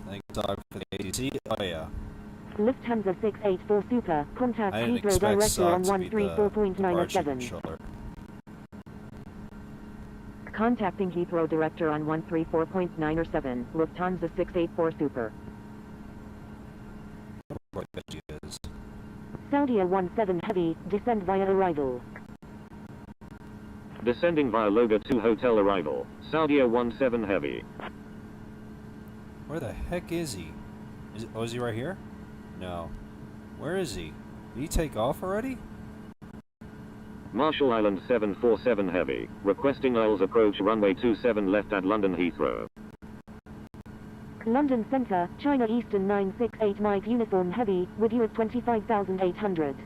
Thank Doug for the ATC. Oh yeah. Lufthansa 684 Super, contact I didn't Heathrow expect Director on SOC to be the departure 134.907. controller. Contacting Heathrow Director on 134.907, Lufthansa 684 Super. What I bet you is. Saudi Air 17 Heavy, descend via arrival. Descending via Loga 2 hotel arrival. Saudi Air 17 Heavy. Where the heck is he? Is he right here? No. Where is he? Did he take off already? Marshall Island 747 Heavy, requesting Isles approach runway 27 left at London Heathrow. London Center, China Eastern 968 Mike Uniform Heavy, with you at 25,800.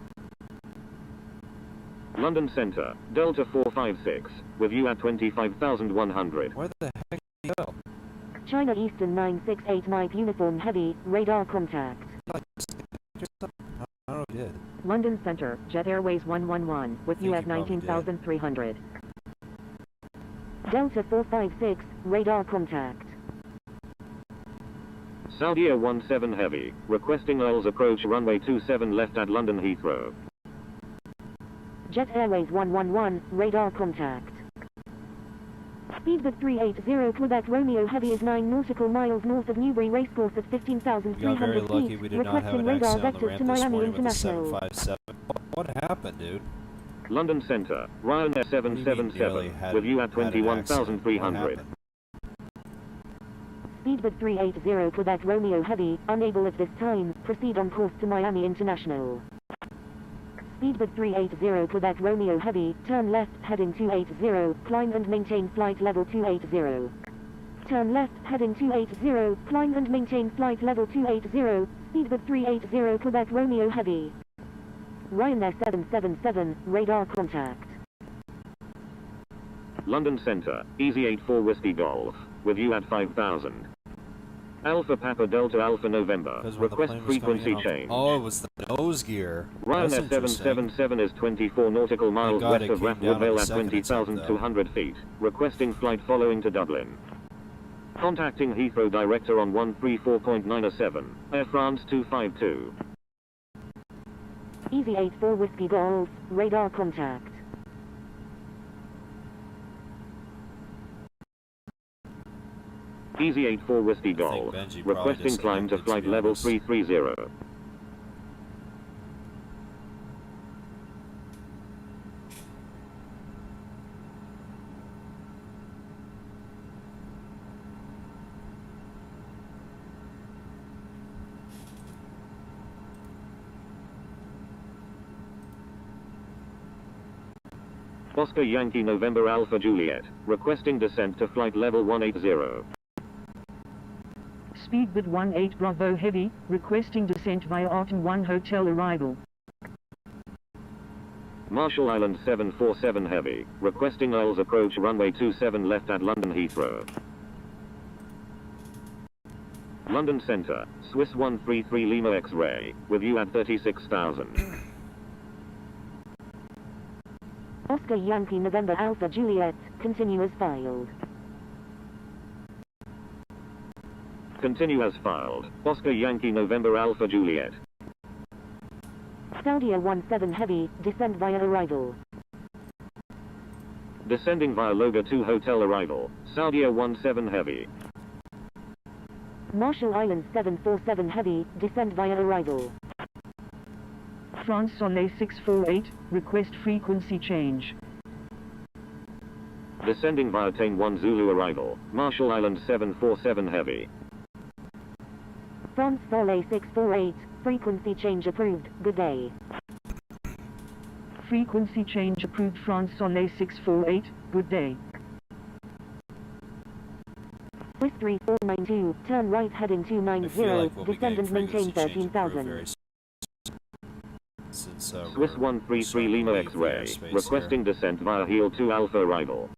London Center, Delta 456, with you at 25,100. Where the heck did he go? China Eastern 968 Mike Uniform Heavy, radar contact. I don't know if he did. London Center, Jet Airways 111, with you Think at you probably 19,300. Delta 456, radar contact. Saudia 17 Heavy, requesting Earls approach runway 27 left at London Heathrow. Jet Airways 111, radar contact. Speedbird 380 Quebec Romeo Heavy is 9 nautical miles north of Newbury Racecourse at We got very 15,300 lucky feet, we did not have requesting an radar accident on the vectors ramp to this Miami morning with the International. 757. What happened, dude? London Center, Ryanair What do you mean nearly 777, had- with you at had an accident? What 21,300. happened? Speedbird 380 Quebec Romeo Heavy, unable at this time, proceed on course to Miami International. Speedbird 380 Quebec Romeo Heavy, turn left, heading 280, climb and maintain flight level 280. Turn left, heading 280, climb and maintain flight level 280, Speedbird 380 Quebec Romeo Heavy. Ryanair 777, radar contact. London Center, Easy 84 Whiskey Golf, with you at 5,000. Alpha Papa Delta Alpha November, 'Cause when the request plane was coming frequency in off- change. Oh, it was the nose gear. That's Ryanair interesting. 777 is 24 nautical miles God west it of came down on Rathwood the at second attempt, 20,200 feet, requesting flight following to Dublin. Contacting Heathrow Director on 134.97, Air France 252. Easy 84 Whiskey Golf, radar contact. Easy 84 Whiskey Golf, Benji probably requesting climb to disconnected, flight be level honest. 330. Oscar Yankee November Alpha Juliet, requesting descent to flight level 180. Speedbird 18 Bravo Heavy, requesting descent via Arton 1 Hotel arrival. Marshall Island 747 Heavy, requesting Earls approach runway 27 left at London Heathrow. London Center, Swiss 133 Lima X-Ray, with you at 36,000. Oscar Yankee November Alpha Juliet, continue as filed. Continue as filed. Oscar Yankee November Alpha Juliet. Saudia 17 Heavy, descend via arrival. Descending via Loga 2 Hotel arrival. Saudia 17 Heavy. Marshall Islands 747 Heavy, descend via arrival. France Soleil 648, request frequency change. Descending via Tane 1 Zulu arrival. Marshall Islands 747 Heavy. France Soleil 648, frequency change approved, good day. Frequency change approved France Soleil 648, good day. Swiss 3492, turn right heading I feel 290, like we'll be descend getting and maintain frequency change approved 13,000. very soon. Since, Swiss we're 133 starting to Lima leave the X-Ray, airspace requesting descent via Heel 2 Alpha arrival.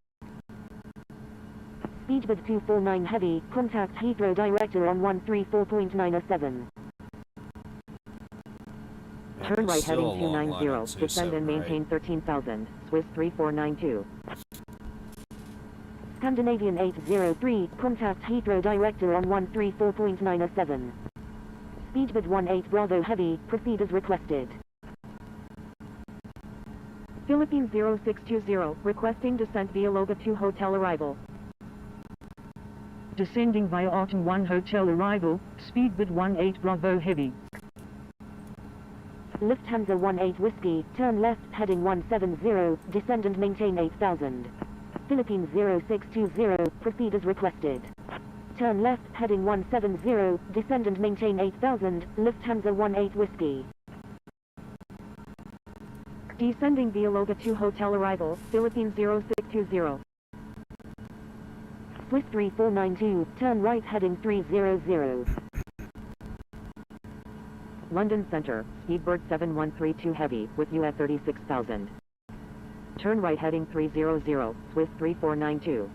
Speedbird 249 Heavy, contact Heathrow Director on 134.907. here. Turn right There's still heading a long line on 290, descend 27, and maintain right? 13,000, Swiss 3492. Scandinavian 803, contact Heathrow Director on 134.907. Speedbird 18 Bravo Heavy, proceed as requested. Philippines 0620, requesting descent via Loga 2 Hotel arrival. Descending via Arton 1 Hotel arrival, Speedbird 18 Bravo Heavy. Lufthansa 18 Whiskey, turn left, heading 170, descend and maintain 8,000. Philippines 0620, proceed as requested. Turn left, heading 170, descend and maintain 8,000, Lufthansa 18 Whiskey. Descending via Loga 2 Hotel arrival, Philippines 0620. Swiss 3492, turn right heading 300. London Center, Speedbird 7132 Heavy, with you at 36,000. Turn right heading 300, Swiss 3492.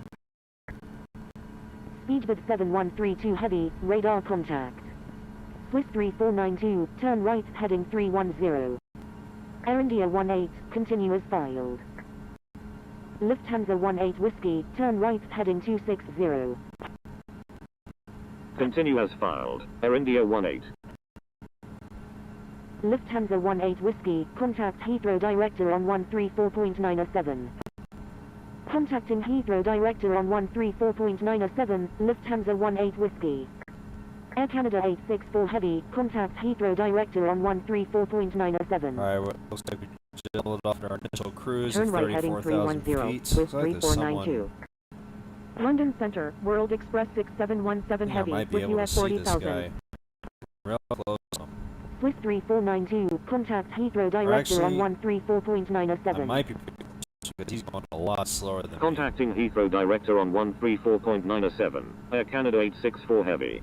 Speedbird 7132 Heavy, radar contact. Swiss 3492, turn right heading 310. Air India 18, continue as filed. Lufthansa 18 Whiskey, turn right, heading 260. Continue as filed. Air India 18. Lufthansa 18 Whiskey, contact Heathrow Director on 134.907. Contacting Heathrow Director on 134.907, Lufthansa 18 Whiskey. Air Canada 864 Heavy, contact Heathrow Director on 134.907. Alright, looks like we chilled off our initial cruise Turn of right heading 34,000 310, feet. with Looks like there's someone 3492. London Center, World Express 6717 I Heavy, might be with able you to at see this 40,000. guy real close. Swiss 3492, contact Heathrow Director on actually, I 134.907. might be because he's going a lot slower than me. Contacting Heathrow Director on 134.907. Air Canada 864 Heavy.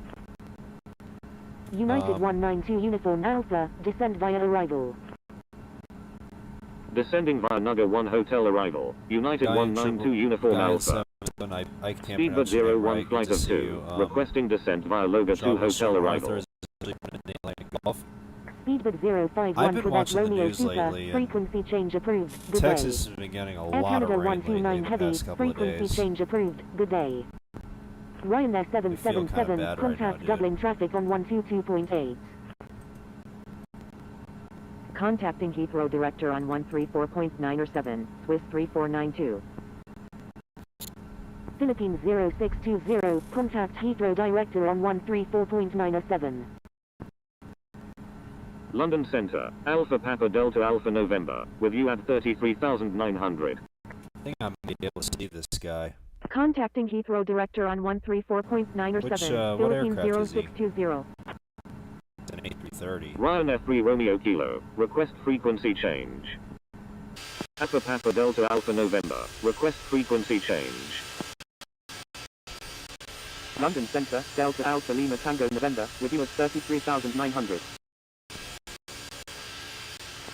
United 192 Uniform Alpha, descend via arrival. Descending via Nugget 1 Hotel arrival. United Guy in 192 triple- Uniform guy in Alpha. 7, I can't Speedbird pronounce your name 01 right. flight Good to of see 2. you. Requesting descent via Loga 2 Travel Hotel Short arrival. Arthur is usually in the Atlantic Gulf. Speedbird I've 051 been Quebec watching the Romeo news Super, lately, and frequency change approved, good Texas day. has been getting a Air lot of Canada rain lately 129 the Heavy, past couple of frequency days. change approved, good day. Ryanair We feel kinda 777, bad right contact now, dude. doubling traffic on 122.8. Contacting Heathrow Director on 134.907, Swiss 3492. Philippines 0620, contact Heathrow Director on 134.907. London Centre. Alpha Papa Delta Alpha November. With you at 33,900. I think I may be able to see this guy. Contacting Heathrow Director on 134.907, Which, what Philippines aircraft is he? 0620. It's an A330. Ryanair 3 Romeo Kilo. Request frequency change. Alpha Papa Delta Alpha November. Request frequency change. London Centre, Delta Alpha Lima Tango November, with you at 33,900.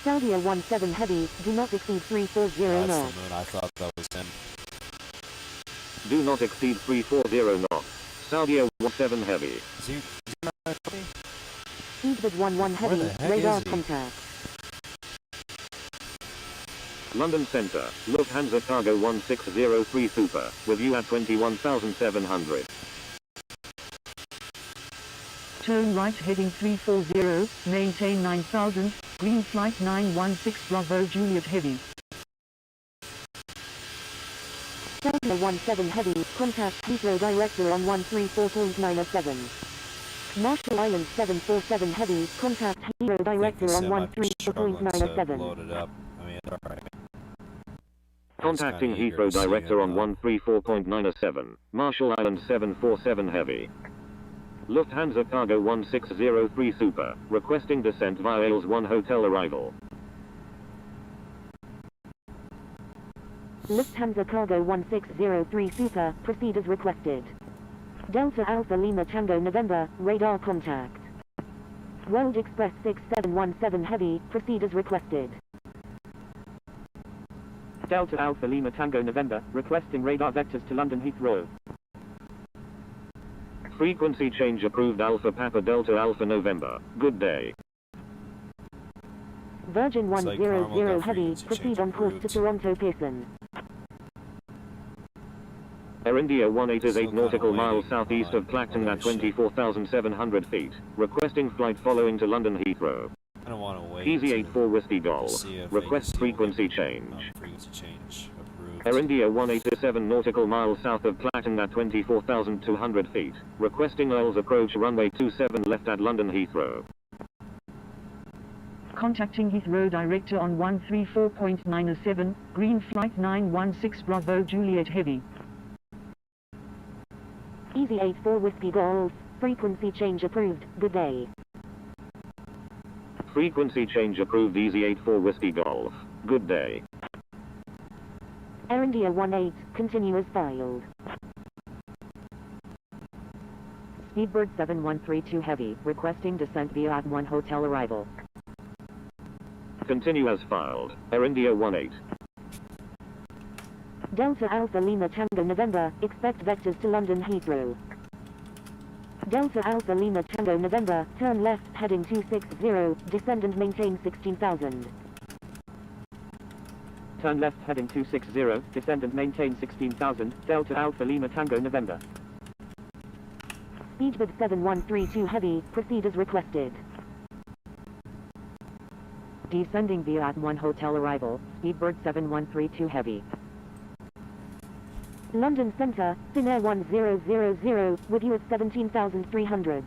Saudia 17 Heavy, do not exceed 340 That's knots. the moon. I thought that was him. Do not exceed 340 knots. Saudia 17 Heavy. Is he not heavy? Speedbird 11 Where Heavy, the heck radar is he? contact. London Centre. Lufthansa Cargo 1603 Super. With you at 21,700. Turn right heading 340, maintain 9000, green flight 916 Bravo Juliet Heavy. Saudia 17 Heavy, contact Heathrow Director on 134.907. Marshall Islands 747 Heavy, contact Heathrow I think Director the on sim might be struggling to 134.907. load it up. I mean, it's alright. Contacting kinda eager Heathrow to see Director him, on 134.907. Marshall Islands 747 Heavy. Lufthansa Cargo 1603 Super. Requesting descent via Ailes 1 Hotel arrival. Lufthansa Cargo 1603 Super, proceed as requested. Delta Alpha Lima Tango November, radar contact. World Express 6717 Heavy, proceed as requested. Delta Alpha Lima Tango November, requesting radar vectors to London Heathrow. Frequency change approved Alpha Papa Delta Alpha November. Good day. Virgin It's like Carmel 100 got Heavy, frequency proceed change on course to approved. Toronto Pearson. Air India 18 is Still 8 kinda nautical miles waiting southeast on of Clacton at other shit. 24,700 feet. Requesting flight following to London Heathrow. I don't want to wait. Easy to- 84 Whiskey to Golf. see if Request AEC will frequency get, change. frequency change approved. Air India 187 nautical miles south of Clacton at 24,200 feet. Requesting Earls approach runway 27 left at London Heathrow. Contacting Heathrow Director on 134.907, green flight 916 Bravo Juliet Heavy. Easy 84 Whiskey Golf, frequency change approved, good day. Frequency change approved Easy 84 Whiskey Golf. Good day. Air India 18, continue as filed. Speedbird 7132 Heavy, requesting descent via at 1 Hotel arrival. Continue as filed. Air India 18. Delta Alpha Lima Tango November, expect vectors to London Heathrow. Delta Alpha Lima Tango November, turn left, heading 260, descend and maintain 16,000. turn left heading 260, descend and maintain 16,000, Delta Alpha Lima Tango November. Speedbird 7132 heavy, proceed as requested. Descending via at 1 hotel arrival, Speedbird 7132 heavy. London Centre, Finnair 1000, with you at 17,300.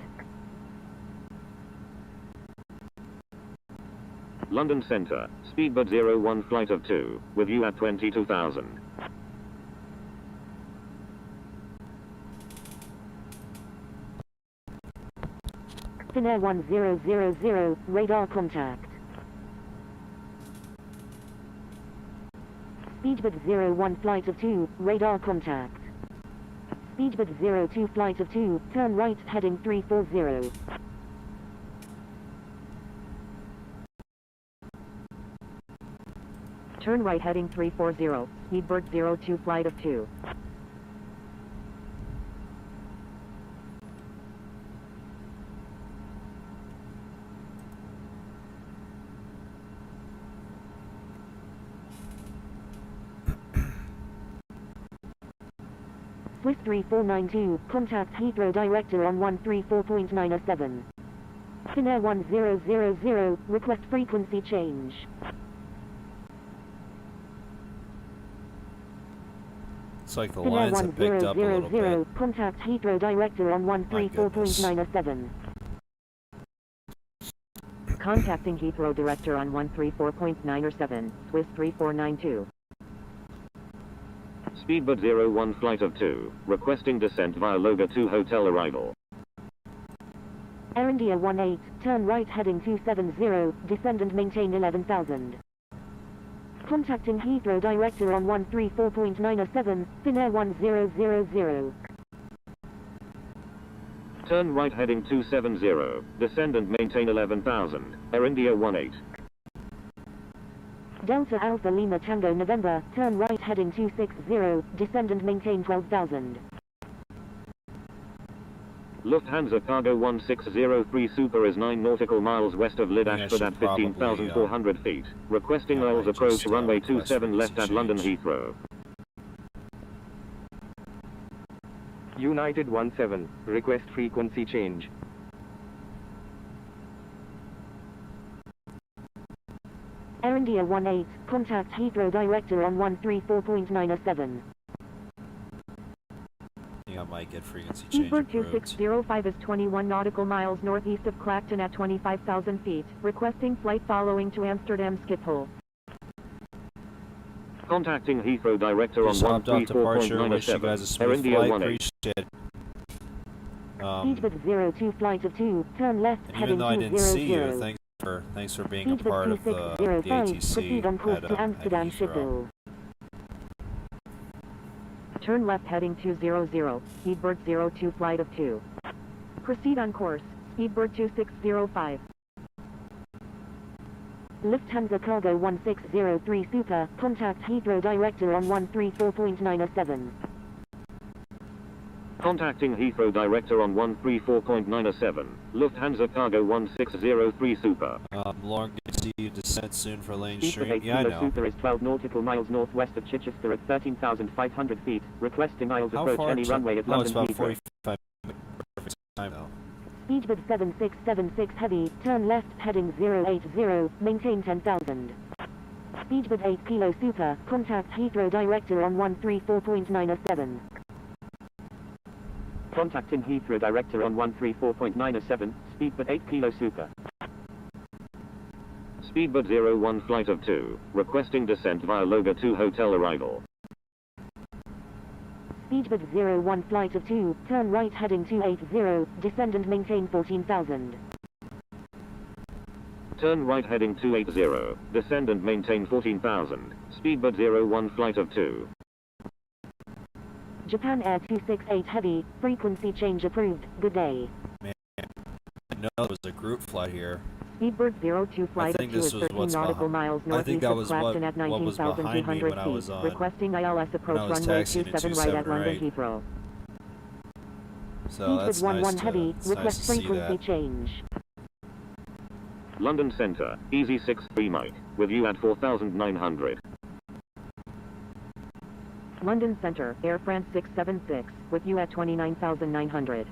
London Centre, Speedbird 01 flight of 2, with you at 22,000. Finnair 1000, radar contact. Speedbird 01 flight of 2, radar contact. Speedbird 02 flight of 2, turn right heading 340. Turn right heading 340, Speedbird 02 flight of 2. Swiss 3492, contact Heathrow director on 134.907. Finnair 1000, request frequency change. It's like the Finnair lines have picked up a little 1000, bit. contact Heathrow director on 134.907. Contacting Heathrow director on 134.907, Swiss 3492. Speedbird 01 flight of 2, requesting descent via Loga 2 hotel arrival. Air India 18, turn right heading 270, descend and maintain 11,000. Contacting Heathrow director on 134.907, Finnair 1000. Turn right heading 270, descend and maintain 11,000, Air India 18. Delta Alpha Lima Tango November, turn right heading 260, descend and maintain 12,000. Lufthansa Cargo 1603 Super is 9 nautical miles west of Lid Ashford at 15,400 feet, requesting aisles approach runway 27 left at London Heathrow. United 17, request frequency change. Air India 18, contact Heathrow director on 134.907. I think I might get frequency change Speedbird approved. 2605 is 21 nautical miles northeast of Clacton at 25,000 feet, requesting flight following to Amsterdam Schiphol. Contacting Heathrow director on Just hopped off departure. Wish you guys a 134.907, Air smooth India flight. 18. Appreciate it. Speedbird 02 flight of 2, turn left And heading even though I didn't see you, 200. thanks for being a part Speedbird of the 2605, ATC proceed on course at to Amsterdam Heathrow. Schiphol. Turn left heading 200, Speedbird 02 flight of 2. Proceed on course, Speedbird 2605. Lufthansa Cargo 1603 Super, contact Heathrow director on 134.907. Contacting Heathrow director on 134.907, Lufthansa Cargo 1603 Super. Lauren, good to see you. Descent soon for Lane Speedbird Street. 8 Yeah, I Kilo know. Super is 12 nautical miles northwest of Chichester at 13,500 feet, requesting aisles How approach far any to- runway at Oh, it's London about Heathrow. 45 minutes. Perfect time though. Speedbird 7676 heavy, turn left heading 080, maintain 10,000. Speedbird 8 Kilo Super, contact Heathrow director on 134.907. Contacting Heathrow director on 134.907, Speedbird 8 Kilo Super. Speedbird 01 flight of 2, requesting descent via Loga 2 hotel arrival. Speedbird 01 flight of 2, turn right heading 280, descend and maintain 14,000. Turn right heading 280, descend and maintain 14,000, Speedbird 01 flight of 2. Japan Air 268 heavy, frequency change approved, good day. Man, I know there was a group flight here. Speedbird 02 flight of think 2 this is was 13 what's nautical behind- miles I think northeast that of was Clacton what at was behind me 19,200 when I was feet, on- requesting ILS approach I was runway taxiing to 27 right at 27, London right? Heathrow. So Speedbird that's 11 nice to, heavy, it's nice request to see frequency that. change. London Centre, Easy 63 Mike, with you at 4,900. London Center, Air France 676, with you at 29,900.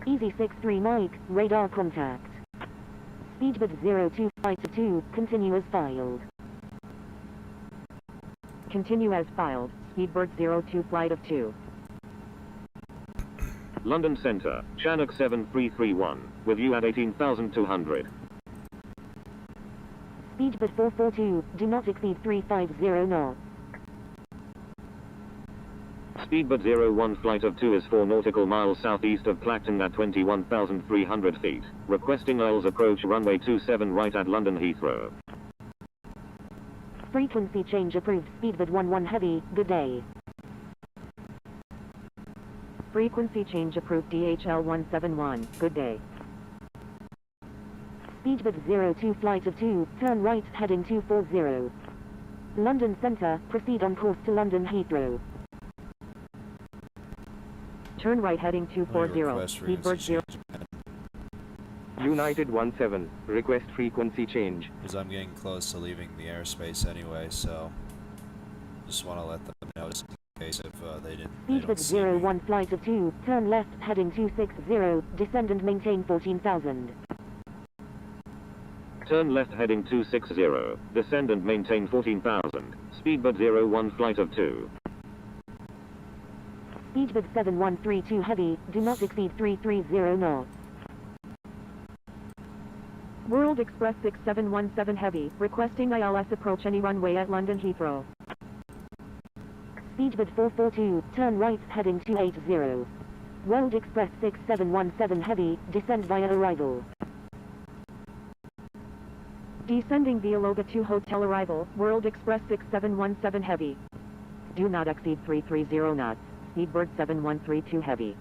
Easy 63 Mike, radar contact. Speedbird 02 flight of 2, continue as filed. Continue as filed, Speedbird 02 flight of 2. London Center, Chinook 7331, with you at 18,200. Speedbird 442, do not exceed 350 knots. Speedbird 01 flight of 2 is 4 nautical miles southeast of Clacton at 21,300 feet. Requesting IELTS approach runway 27 right at London Heathrow. Frequency change approved. Speedbird 11 heavy, good day. Frequency change approved DHL 171, good day. Speedbird 02 flight of 2, turn right heading 240. London Center, proceed on course to London Heathrow. Turn right heading 240, Speedbird 0. United 17, request frequency change. Because I'm getting close to leaving the airspace anyway, so just want to let them know just in case if they don't see me. Speedbird 01 flight of 2, turn left heading 260, descend and maintain 14,000. Turn left heading 260, descend and maintain 14,000. Speedbird 01 flight of 2. Speedbird 7132 heavy, do not exceed 330 knots. World Express 6717 heavy, requesting ILS approach any runway at London Heathrow. Speedbird 442, turn right heading 280. World Express 6717 heavy, descend via arrival. Descending via Loga 2 hotel arrival, World Express 6717 heavy. Do not exceed 330 knots. Speedbird 7132 heavy.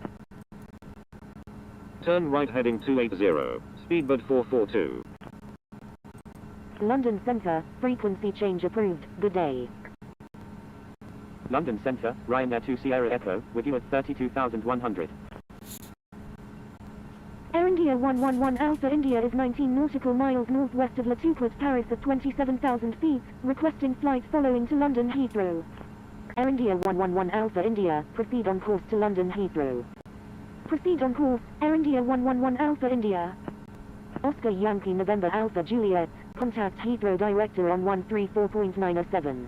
Turn right heading 280. Speedbird 442. London Center, frequency change approved, good day. London Center, Ryanair 2 Sierra Echo, with you at 32,100. Air India 111 Alpha India is 19 nautical miles northwest of Latouquet, Paris at 27,000 feet, requesting flight following to London Heathrow. Air India 111 Alpha India, proceed on course to London Heathrow. Proceed on course, Air India 111 Alpha India. Oscar Yankee November Alpha Juliet, contact Heathrow Director on 134.907.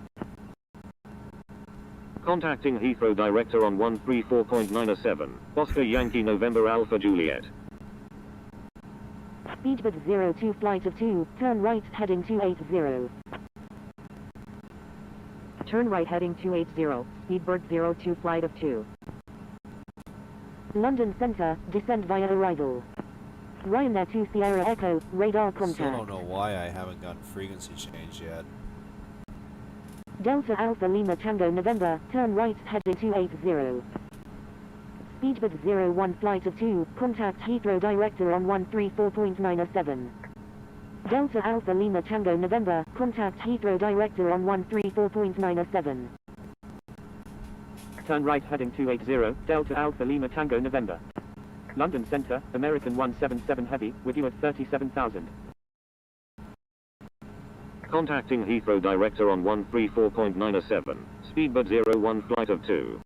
Contacting Heathrow Director on 134.907. Oscar Yankee November Alpha Juliet. Speedbird 02 flight of 2, turn right heading 280. Turn right heading 280, Speedbird 02 flight of 2. London Center, descend via arrival. Ryanair 2 Sierra Echo, radar Still contact. don't know why I haven't gotten frequency change yet. Delta Alpha Lima Tango November, turn right heading 280. Speedbird 01 flight of 2, contact Heathrow Director on 134.907. Delta Alpha Lima Tango November, contact Heathrow Director on 134.907. Turn right heading 280, Delta Alpha Lima Tango November. London Center, American 177 heavy, with you at 37,000. Contacting Heathrow Director on 134.907. Speedbird 01 flight of 2.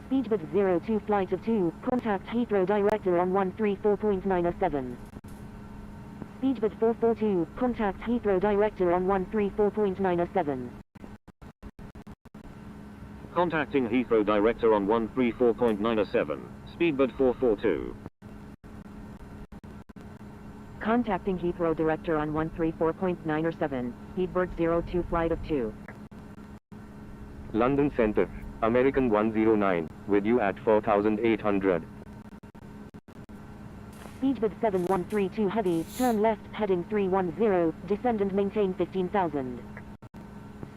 Speedbird 02 flight of 2, contact Heathrow Director on 134.907. Speedbird 442, contact Heathrow Director on 134.907. Contacting Heathrow Director on 134.907. Speedbird 442. Contacting Heathrow Director on 134.907, Speedbird 02 flight of 2. London Center, American 109, with you at 4,800. Speedbird 7132 heavy, turn left heading 310, descend and maintain 15,000.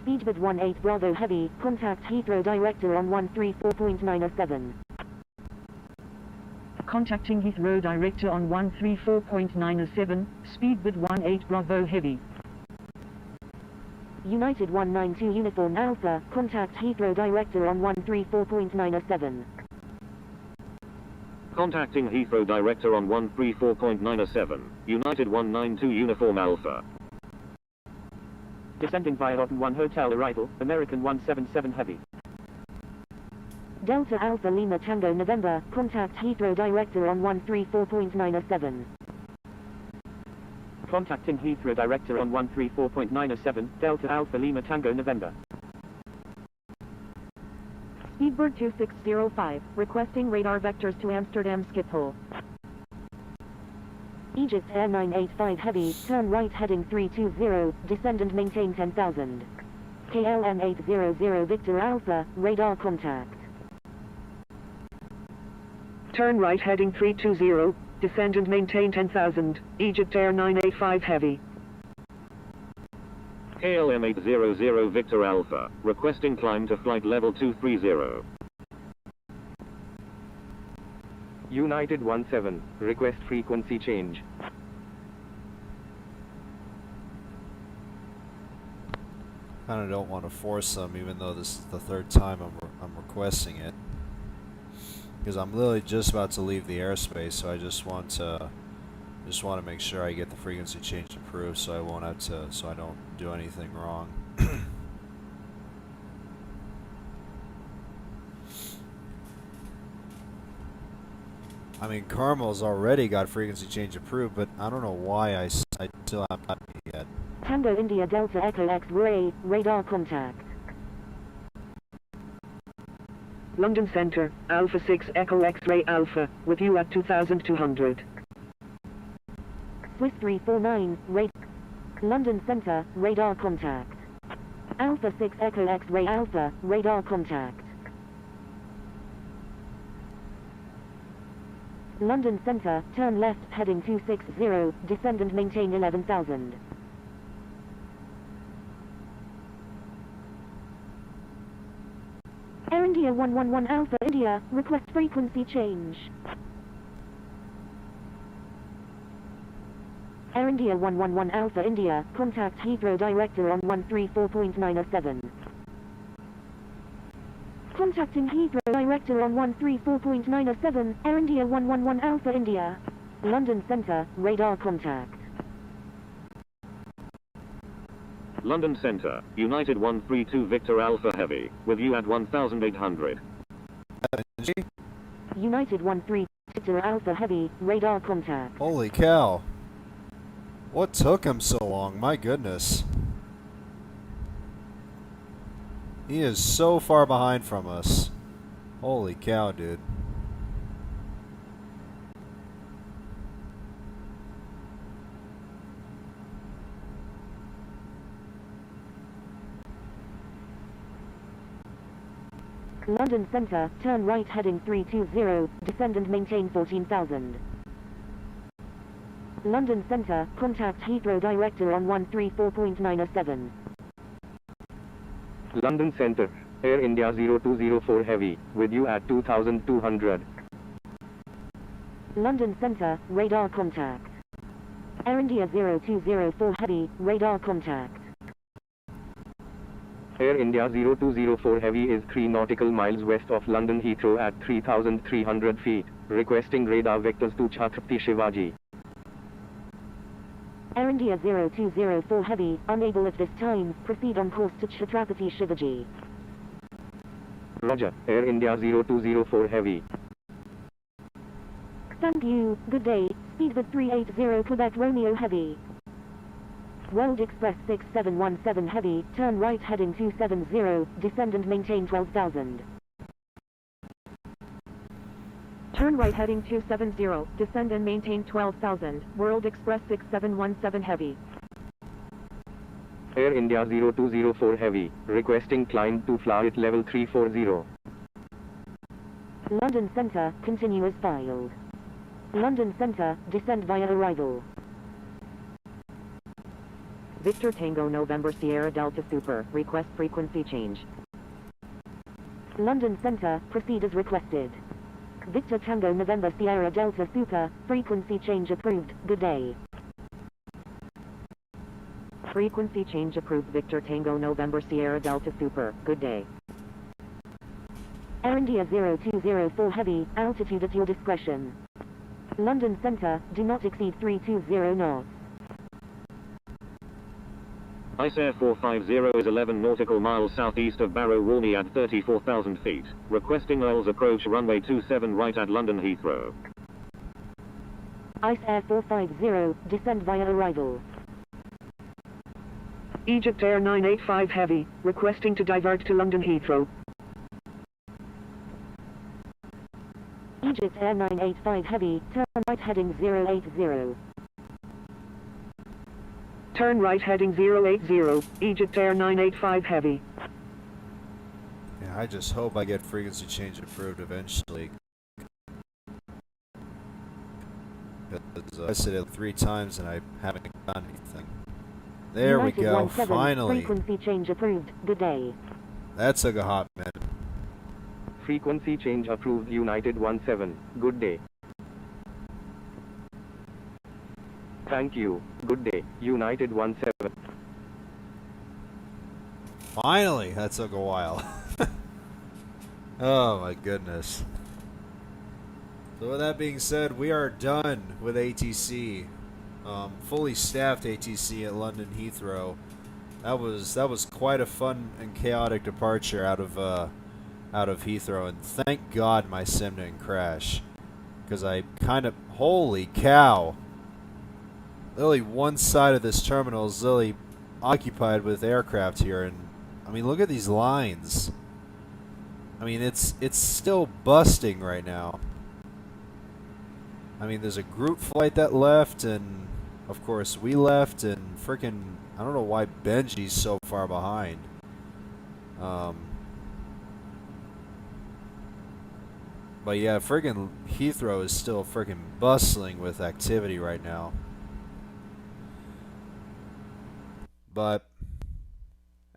Speedbird 18 Bravo heavy, contact Heathrow Director on 134.907. Contacting Heathrow Director on 134.907, Speedbird 18 Bravo Heavy. United 192 Uniform Alpha, contact Heathrow Director on 134.907. Contacting Heathrow Director on 134.907. United 192 Uniform Alpha. Descending via Otten 1 Hotel arrival, American 177 Heavy. Delta Alpha Lima Tango November, contact Heathrow Director on 134.907. Contacting Heathrow Director on 134.907, Delta Alpha Lima Tango November. Speedbird 2605, requesting radar vectors to Amsterdam Schiphol. Egypt Air 985 Heavy, turn right heading 320, descend and maintain 10,000. KLM 800 Victor Alpha, radar contact. Turn right heading 320, descend and maintain 10,000, Egypt Air 985 Heavy. KLM 800 Victor Alpha, requesting climb to flight level 230. United 17, request frequency change. Kinda don't want to force them, even though this is the third time I'm requesting it. Because I'm literally just about to leave the airspace, so I just want to make sure I get the frequency change approved, so I won't have to, so I don't do anything wrong. I mean, Carmel's already got frequency change approved, but I don't know why I still haven't got it yet. Tango India Delta Echo X-ray, radar contact. London Centre, Alpha 6 Echo X-ray Alpha, with you at 2200. Swiss 349, London Centre, radar contact. Alpha 6 Echo X-ray Alpha, radar contact. London Centre, turn left heading 260, descend and maintain 11,000. Air India 111 Alpha India, request frequency change. Air India 111 Alpha India, contact Heathrow Director on 134.907. Contacting Heathrow Director on 134.907, Air India 111 Alpha India. London Centre, radar contact. London Centre, United 132 Victor Alpha Heavy, with you at 1800. United 13 Victor Alpha Heavy, radar contact. Holy cow. What took him so long? My goodness. He is so far behind from us. Holy cow, dude. London Centre, turn right heading 320, descend and maintain 14,000. London Centre, contact Heathrow Director on 134.907. London Centre, Air India 0204 Heavy, with you at 2200. London Centre, radar contact. Air India 0204 Heavy, radar contact. Air India 0204 Heavy is 3 nautical miles west of London Heathrow at 3,300 feet, requesting radar vectors to Chhatrapati Shivaji. Air India 0204 Heavy, unable at this time, proceed on course to Chhatrapati Shivaji. Roger, Air India 0204 Heavy. Thank you, good day, Speedbird 380 Quebec Romeo Heavy. World Express 6717 Heavy, turn right heading 270, descend and maintain 12,000. Turn right heading 270, descend and maintain 12,000, World Express 6717 Heavy. Air India 0204 Heavy, requesting climb to flight level 340. London Centre, continue as filed. London Centre, descend via arrival. Victor Tango November Sierra Delta Super, request frequency change. London Centre, proceed as requested. Victor Tango November Sierra Delta Super, frequency change approved, good day. Frequency change approved Victor Tango November Sierra Delta Super, good day. Air India 0204 Heavy, altitude at your discretion. London Centre, do not exceed 320 knots. Ice Air 450 is 11 nautical miles southeast of Barrow Warney at 34,000 feet. Requesting oils approach runway 27 right at London Heathrow. Ice Air 450, descend via arrival. Egypt Air 985 Heavy, requesting to divert to London Heathrow. Egypt Air 985 Heavy, turn right heading 080. Turn right heading 080, Egypt Air 985 Heavy. Yeah, I just hope I get frequency change approved eventually. Because I said it 3 times and I haven't done anything. There we United go, 17, finally. frequency change approved, good day. That took a hot minute. Frequency change approved United 17. Good day. Thank you. Good day. United 17. Finally, that took a while. Oh my goodness. So with that being said, we are done with ATC. Fully staffed ATC at London Heathrow. That was quite a fun and chaotic departure out of Heathrow, and thank God my sim didn't crash, because I kind of, holy cow, literally one side of this terminal is literally occupied with aircraft here, and I mean, look at these lines. I mean, it's still busting right now. I mean, there's a group flight that left, and of course we left, and freaking, I don't know why Benji's so far behind. But yeah, friggin' Heathrow is still friggin' bustling with activity right now. But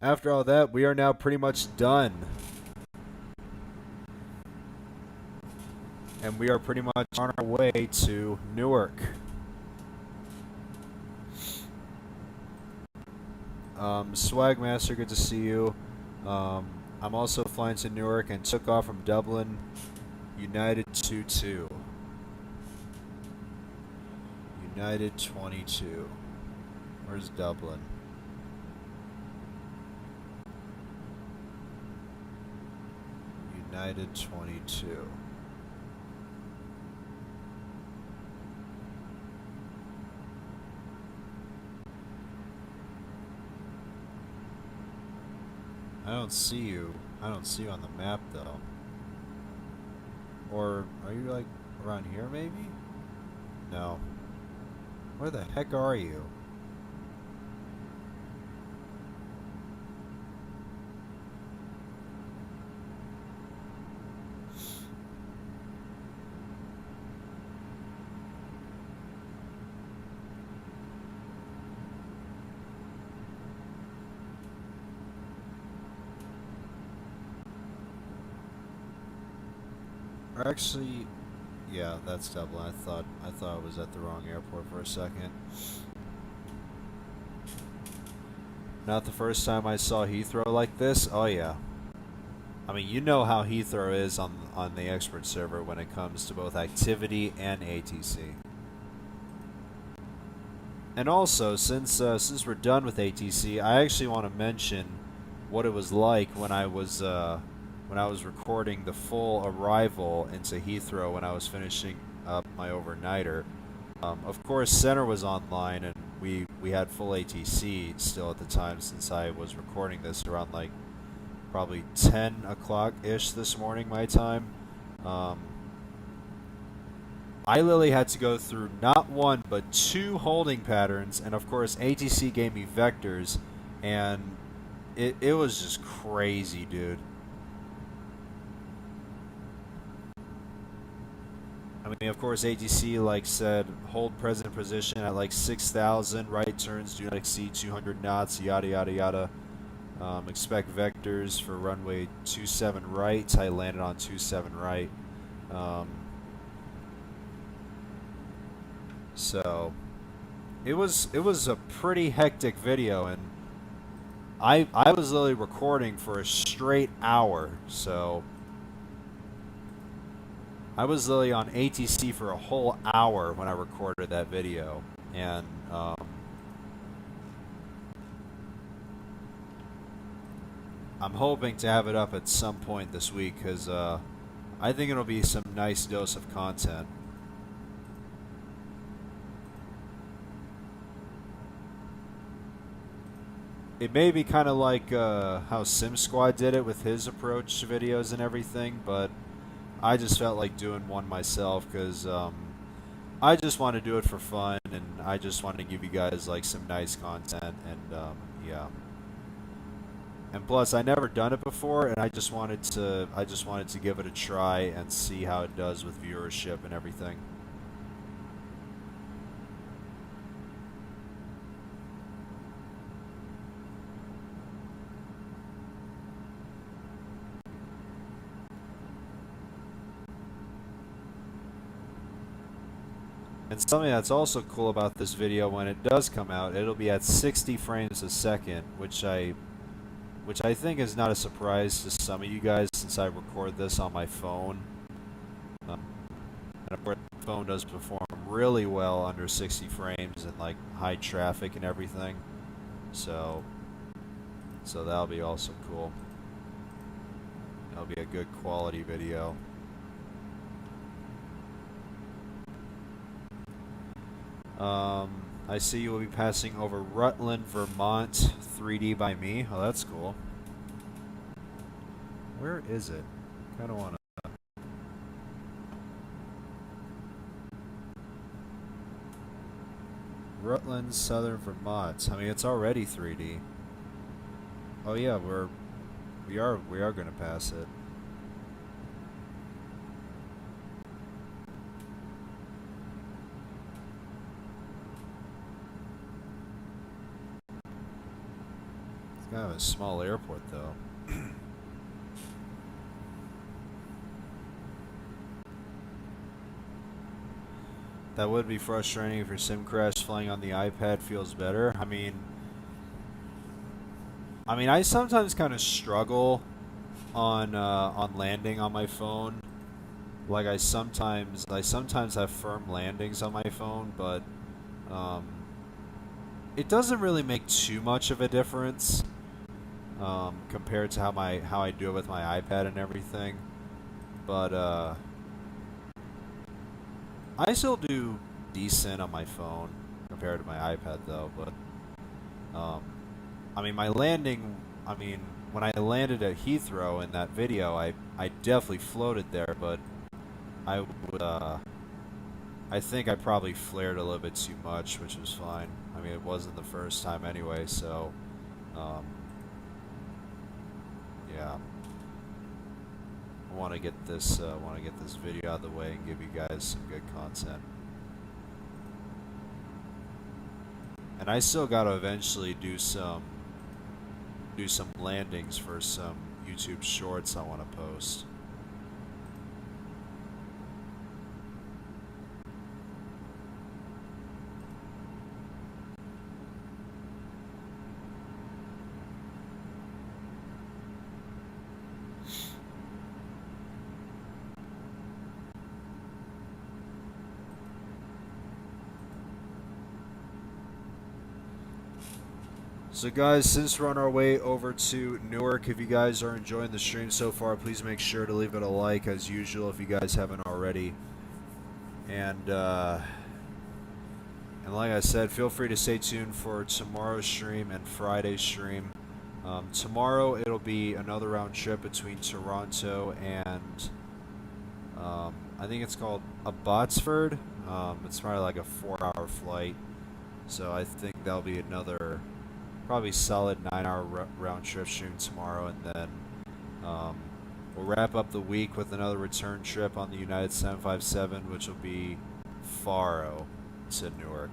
after all that, we are now pretty much done. And we are pretty much on our way to Newark. Swagmaster, good to see you. I'm also flying to Newark and took off from Dublin. United 22. United 22. Where's Dublin? United 22. I don't see you. I don't see you on the map though. Or are you like around here maybe? No. Where the heck are you? Or actually, yeah, that's Dublin. I thought I was at the wrong airport for a second. Not the first time I saw Heathrow like this. Oh yeah. I mean, you know how Heathrow is on the expert server when it comes to both activity and ATC. And also, since we're done with ATC, I actually want to mention what it was like when I was recording the full arrival into Heathrow when I was finishing up my overnighter. Of course, Center was online, and we had full ATC still at the time, since I was recording this around like probably 10 o'clock-ish this morning my time. I literally had to go through not one but 2 holding patterns, and of course ATC gave me vectors, and it was just crazy, dude. I mean, of course, ATC like said, hold present position at like 6,000, right turns do not exceed 200 knots, yada yada yada. Expect vectors for runway 27 right. I landed on 27 right. So it was a pretty hectic video, and I was literally recording for a straight hour, so I was literally on ATC for a whole hour when I recorded that video, and I'm hoping to have it up at some point this week because I think it'll be some nice dose of content. It may be kind of like how Sim Squad did it with his approach to videos and everything, but I just felt like doing one myself because I just want to do it for fun, and I just want to give you guys like some nice content, and yeah. And plus, I never done it before, and I just wanted to give it a try and see how it does with viewership and everything. And something that's also cool about this video, when it does come out, it'll be at 60 frames a second, which I think is not a surprise to some of you guys since I record this on my phone. And of course, the phone does perform really well under 60 frames and like high traffic and everything. So that'll be also cool. That'll be a good quality video. I see you will be passing over Rutland, Vermont, 3D by me. Oh, that's cool. Where is it? Kind of want to... Rutland, Southern Vermont. I mean, it's already 3D. Oh yeah, we are going to pass it. It's kind of a small airport, though. That would be frustrating if your sim crash. Flying on the iPad feels better. I mean, I sometimes kind of struggle on landing on my phone. Like I sometimes have firm landings on my phone, but it doesn't really make too much of a difference compared to how I do it with my iPad and everything. But I still do decent on my phone compared to my iPad, though. But I mean, my landing. I mean, when I landed at Heathrow in that video, I definitely floated there, but I would. I think I probably flared a little bit too much, which was fine. I mean, it wasn't the first time anyway, so yeah. I want to get this video out of the way and give you guys some good content. And I still got to eventually do some landings for some YouTube shorts I want to post. So guys, since we're on our way over to Newark, if you guys are enjoying the stream so far, please make sure to leave it a like as usual if you guys haven't already. And like I said, feel free to stay tuned for tomorrow's stream and Friday's stream. Tomorrow it'll be another round trip between Toronto and I think it's called Abbotsford. It's probably like a 4-hour flight. So I think that'll be another probably solid 9-hour round trip stream tomorrow, and then we'll wrap up the week with another return trip on the United 757, which will be Faro to Newark.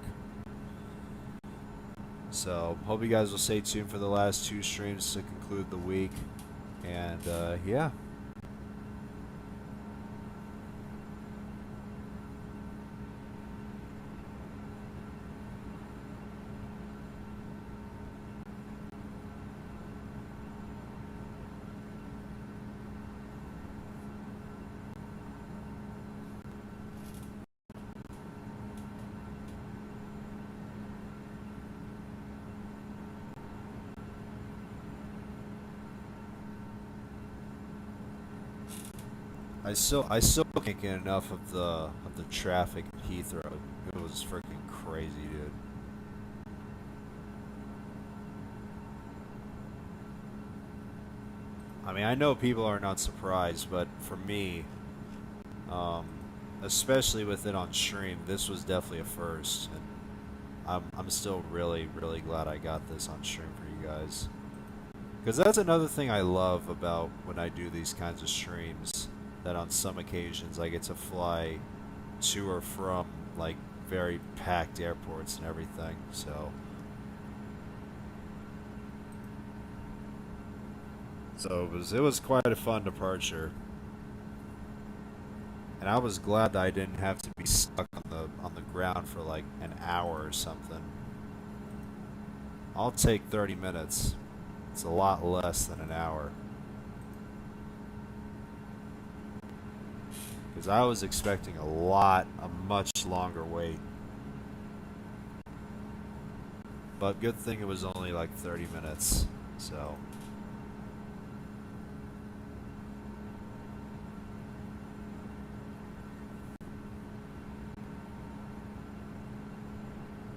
So hope you guys will stay tuned for the last 2 streams to conclude the week, and yeah. I still can't get enough of the traffic at Heathrow. It was freaking crazy, dude. I mean, I know people are not surprised, but for me, um, especially with it on stream, this was definitely a first, and I'm still really really glad I got this on stream for you guys. Because that's another thing I love about when I do these kinds of streams, that on some occasions I get to fly to or from like very packed airports and everything. So it was quite a fun departure. And I was glad that I didn't have to be stuck on the ground for like an hour or something. I'll take 30 minutes. It's a lot less than an hour. Because I was expecting a much longer wait. But good thing it was only like 30 minutes. So.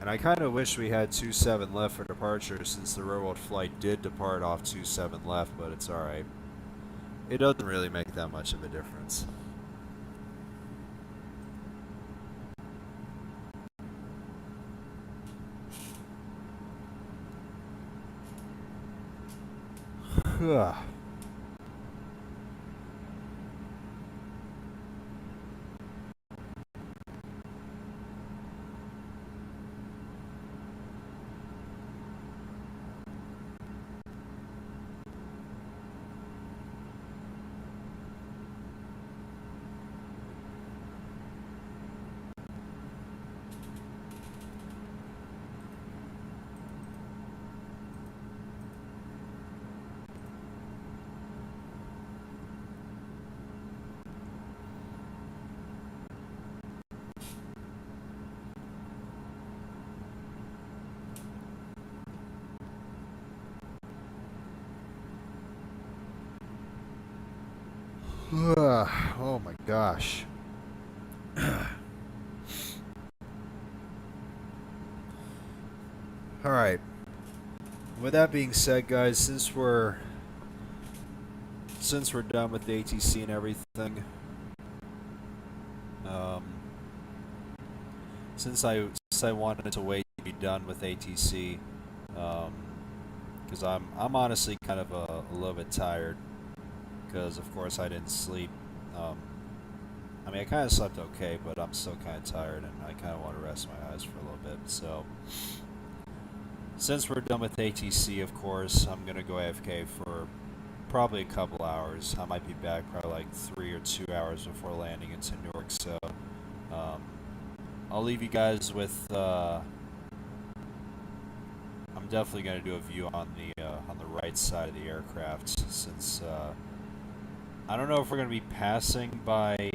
And I kind of wish we had 27 left for departure, since the railroad flight did depart off 27 left, but it's alright. It doesn't really make that much of a difference. Oh my gosh. Alright. With that being said, guys, since we're done with the ATC and everything, um, since I wanted to wait to be done with ATC, because I'm honestly kind of a little bit tired, because of course I didn't sleep. Um, I mean, I kind of slept okay, but I'm still kind of tired, and I kind of want to rest my eyes for a little bit. So, since we're done with ATC, of course, I'm gonna go AFK for probably a couple hours. I might be back probably like 3 or 2 hours before landing into Newark. So, um, I'll leave you guys with. I'm definitely gonna do a view on the right side of the aircraft, since I don't know if we're gonna be passing by.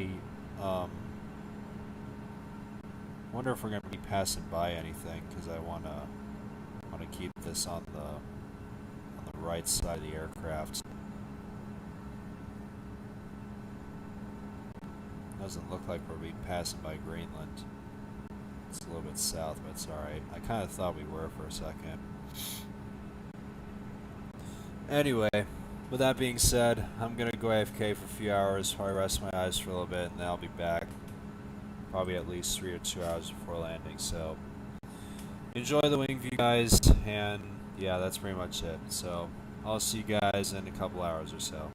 Wonder if we're gonna be passing by anything, because I wanna keep this on the right side of the aircraft. Doesn't look like we'll be passing by Greenland. It's a little bit south, but it's alright. I kind of thought we were for a second. Anyway, with that being said, I'm gonna go AFK for a few hours, probably rest my eyes for a little bit, and then I'll be back. Probably at least 3 or 2 hours before landing, so enjoy the wing view, guys, and yeah, that's pretty much it. So I'll see you guys in a couple hours or so.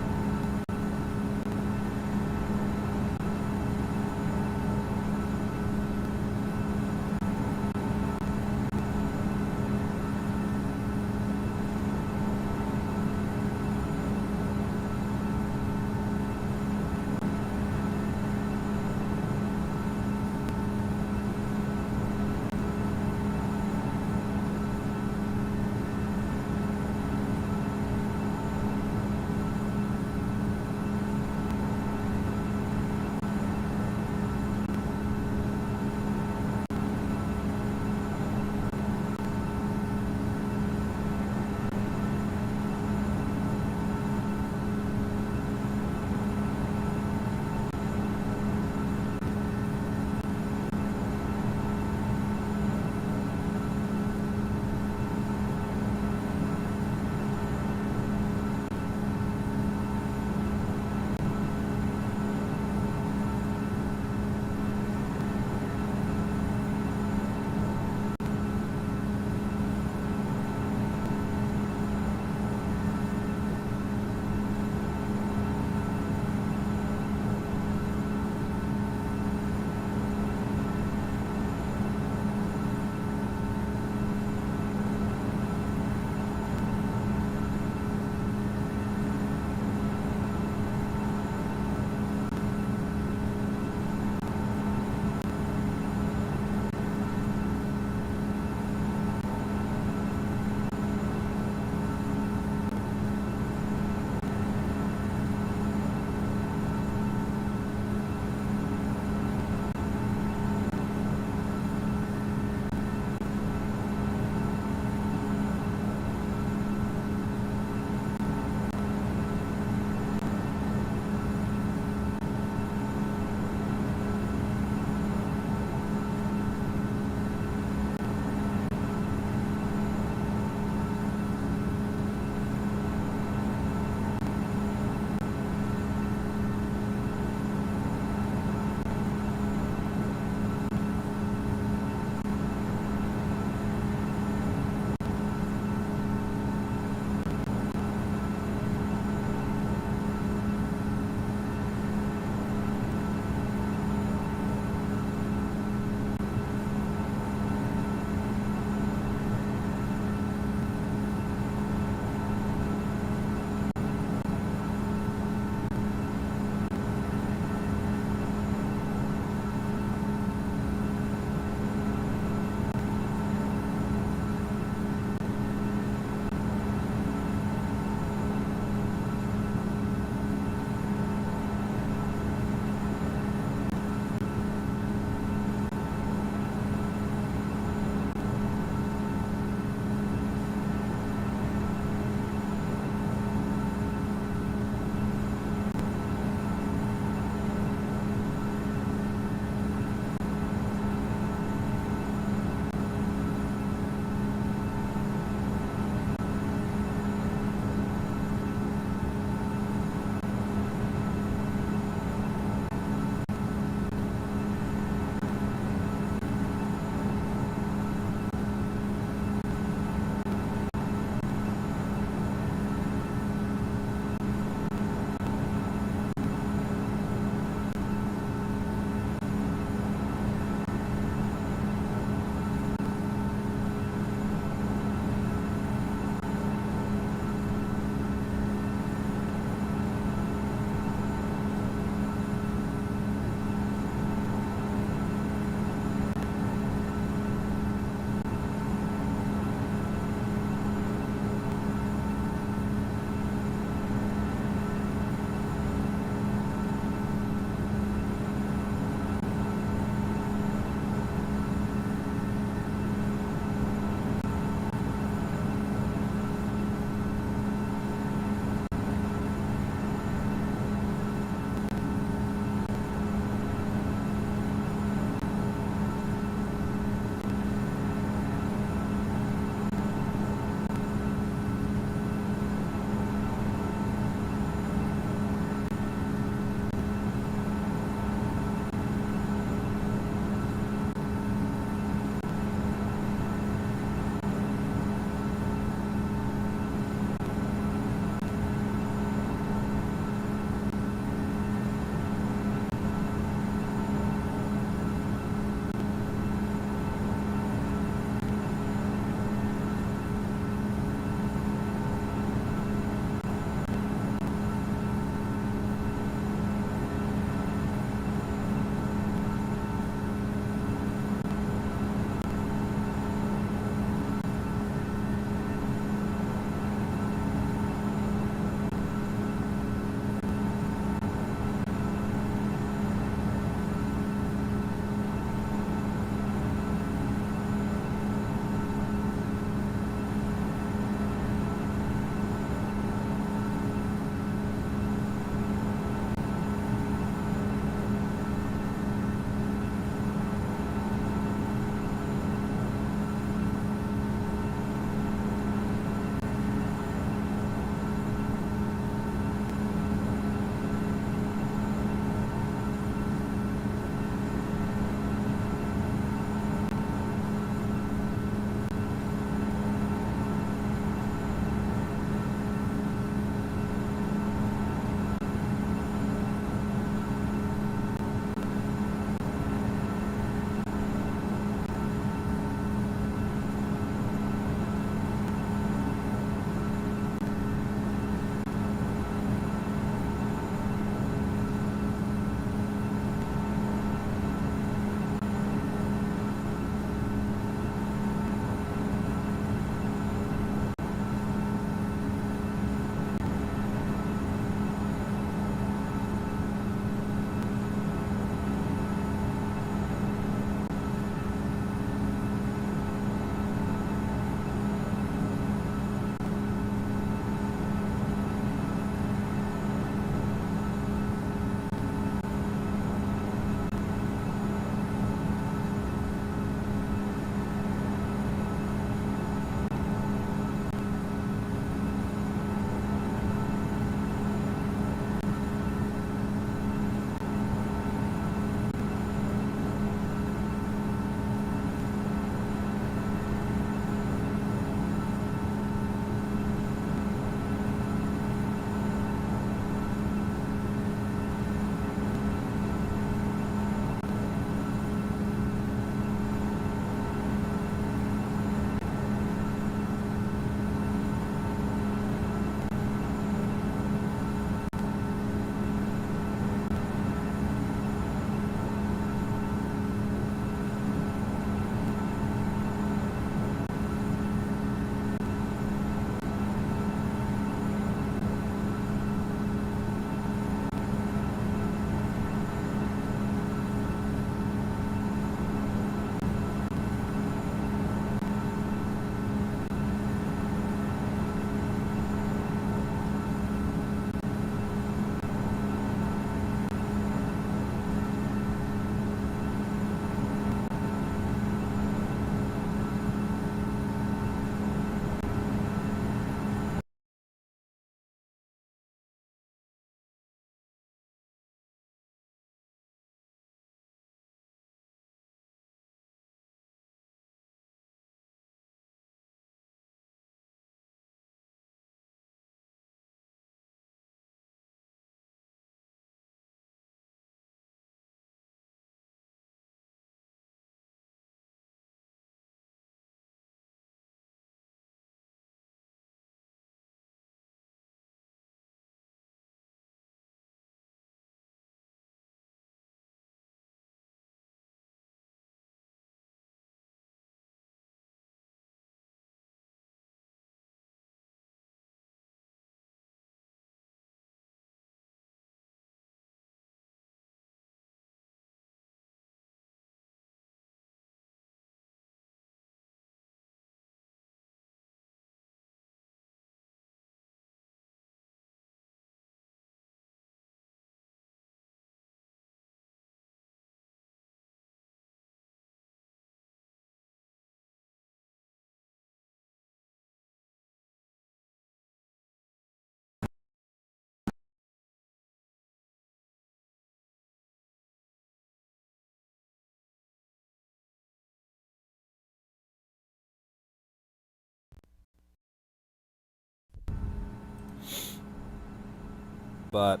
But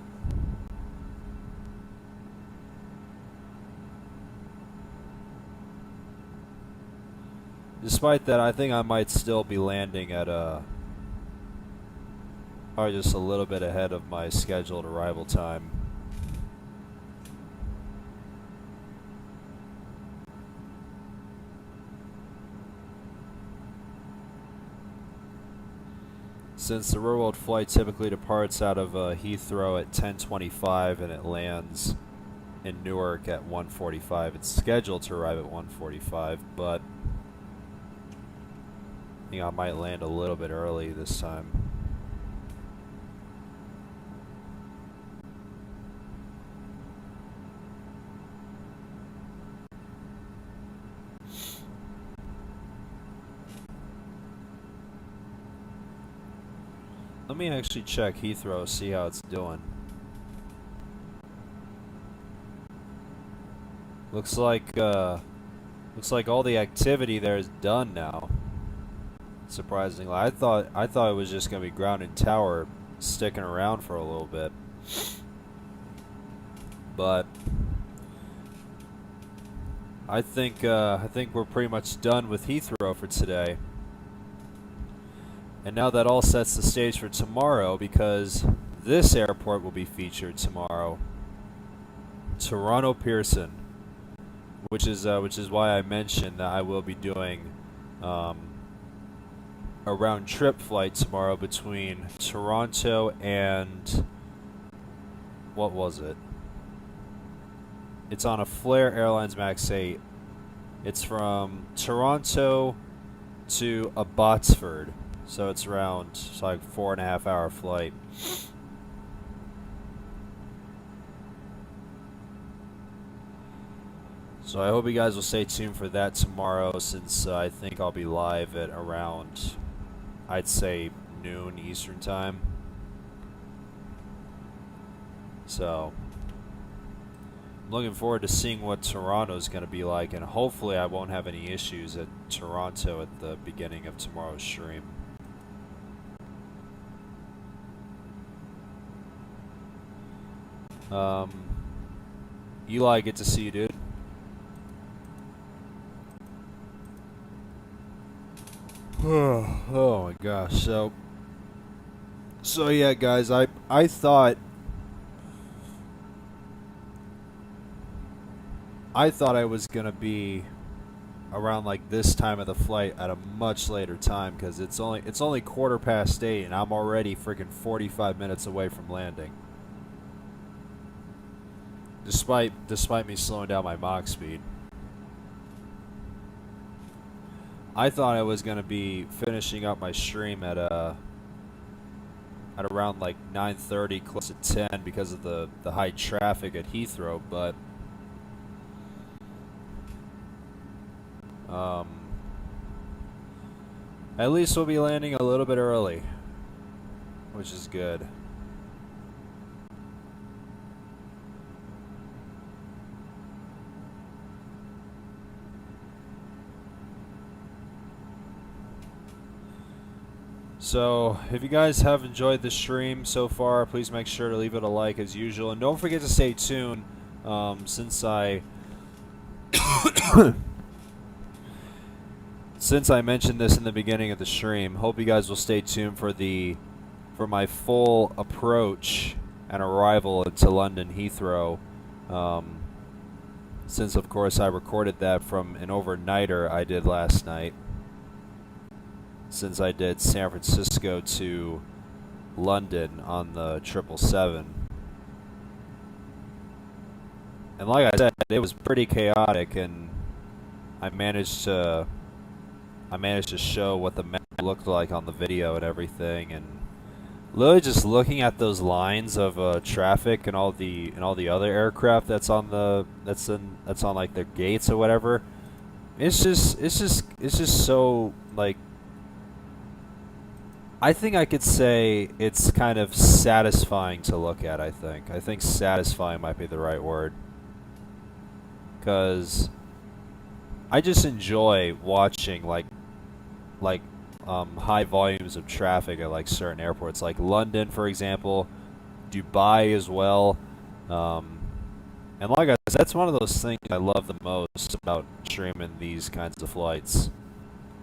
despite that, I think I might still be landing at probably just a little bit ahead of my scheduled arrival time. Since the real-world flight typically departs out of Heathrow at 10:25 and it lands in Newark at 1:45, it's scheduled to arrive at 1:45, but I think I might land a little bit early this time. Let me actually check Heathrow, see how it's doing. Looks like all the activity there is done now. Surprisingly, I thought it was just gonna be ground and tower sticking around for a little bit, but I think we're pretty much done with Heathrow for today. And now that all sets the stage for tomorrow, because this airport will be featured tomorrow. Toronto Pearson, which is why I mentioned that I will be doing a round trip flight tomorrow between Toronto and what was it? It's on a Flair Airlines Max 8. It's from Toronto to Abbotsford. So it's like 4.5 hour flight. So I hope you guys will stay tuned for that tomorrow, since I think I'll be live at around, I'd say, noon Eastern time. So I'm looking forward to seeing what Toronto's going to be like, and hopefully I won't have any issues at Toronto at the beginning of tomorrow's stream. Eli, good to see you, dude. Oh my gosh. So yeah, guys, I thought I was gonna be around like this time of the flight at a much later time, because it's only 8:15 and I'm already freaking 45 minutes away from landing. Despite me slowing down my Mach speed. I thought I was gonna be finishing up my stream at around like 9:30, close to 10, because of the high traffic at Heathrow, but at least we'll be landing a little bit early, which is good. So, if you guys have enjoyed the stream so far, please make sure to leave it a like as usual. And don't forget to stay tuned, since I mentioned this in the beginning of the stream. Hope you guys will stay tuned for my full approach and arrival into London Heathrow. Since, of course, I recorded that from an overnighter I did last night. Since I did San Francisco to London on the 777. And like I said, it was pretty chaotic, and I managed to show what the map looked like on the video and everything, and literally just looking at those lines of traffic and all the other aircraft that's on like their gates or whatever. It's just so, like, I think I could say it's kind of satisfying to look at. I think satisfying might be the right word, because I just enjoy watching like high volumes of traffic at like certain airports, like London, for example. Dubai as well. And like I said, that's one of those things I love the most about streaming these kinds of flights.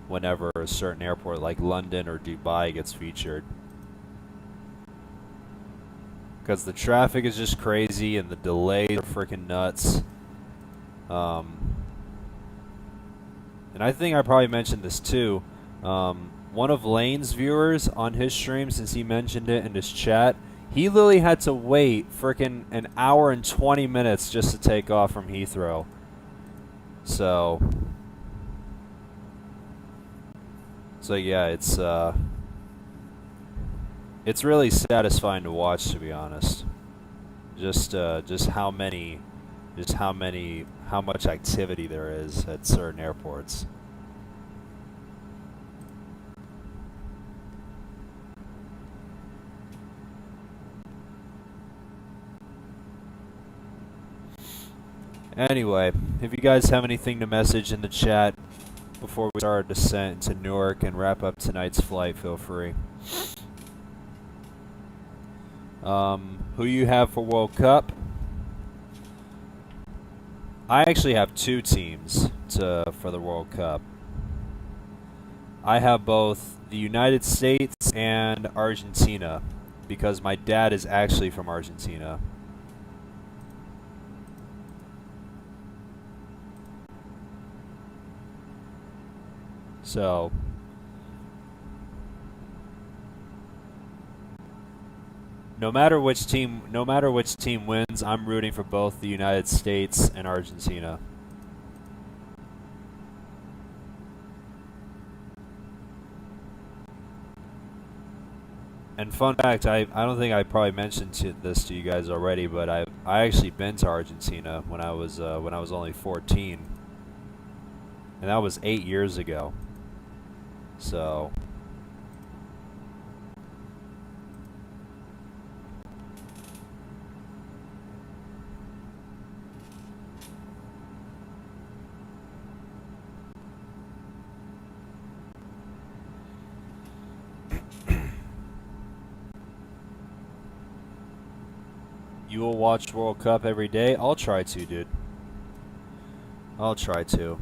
Whenever a certain airport like London or Dubai gets featured. Because the traffic is just crazy and the delays are freaking nuts. And I think I probably mentioned this too. One of Lane's viewers on his stream, since he mentioned it in his chat, he literally had to wait freaking an hour and 20 minutes just to take off from Heathrow. So yeah, it's really satisfying to watch, to be honest. Just how much activity there is at certain airports. Anyway, if you guys have anything to message in the chat before we start our descent into Newark and wrap up tonight's flight, feel free. Who you have for World Cup? I actually have two teams for the World Cup. I have both the United States and Argentina, because my dad is actually from Argentina. So no matter which team wins, I'm rooting for both the United States and Argentina. And fun fact, I don't think I probably mentioned this to you guys already, but I actually been to Argentina when I was only 14, and that was 8 years ago. So you will watch World Cup every day? I'll try to, dude. I'll try to.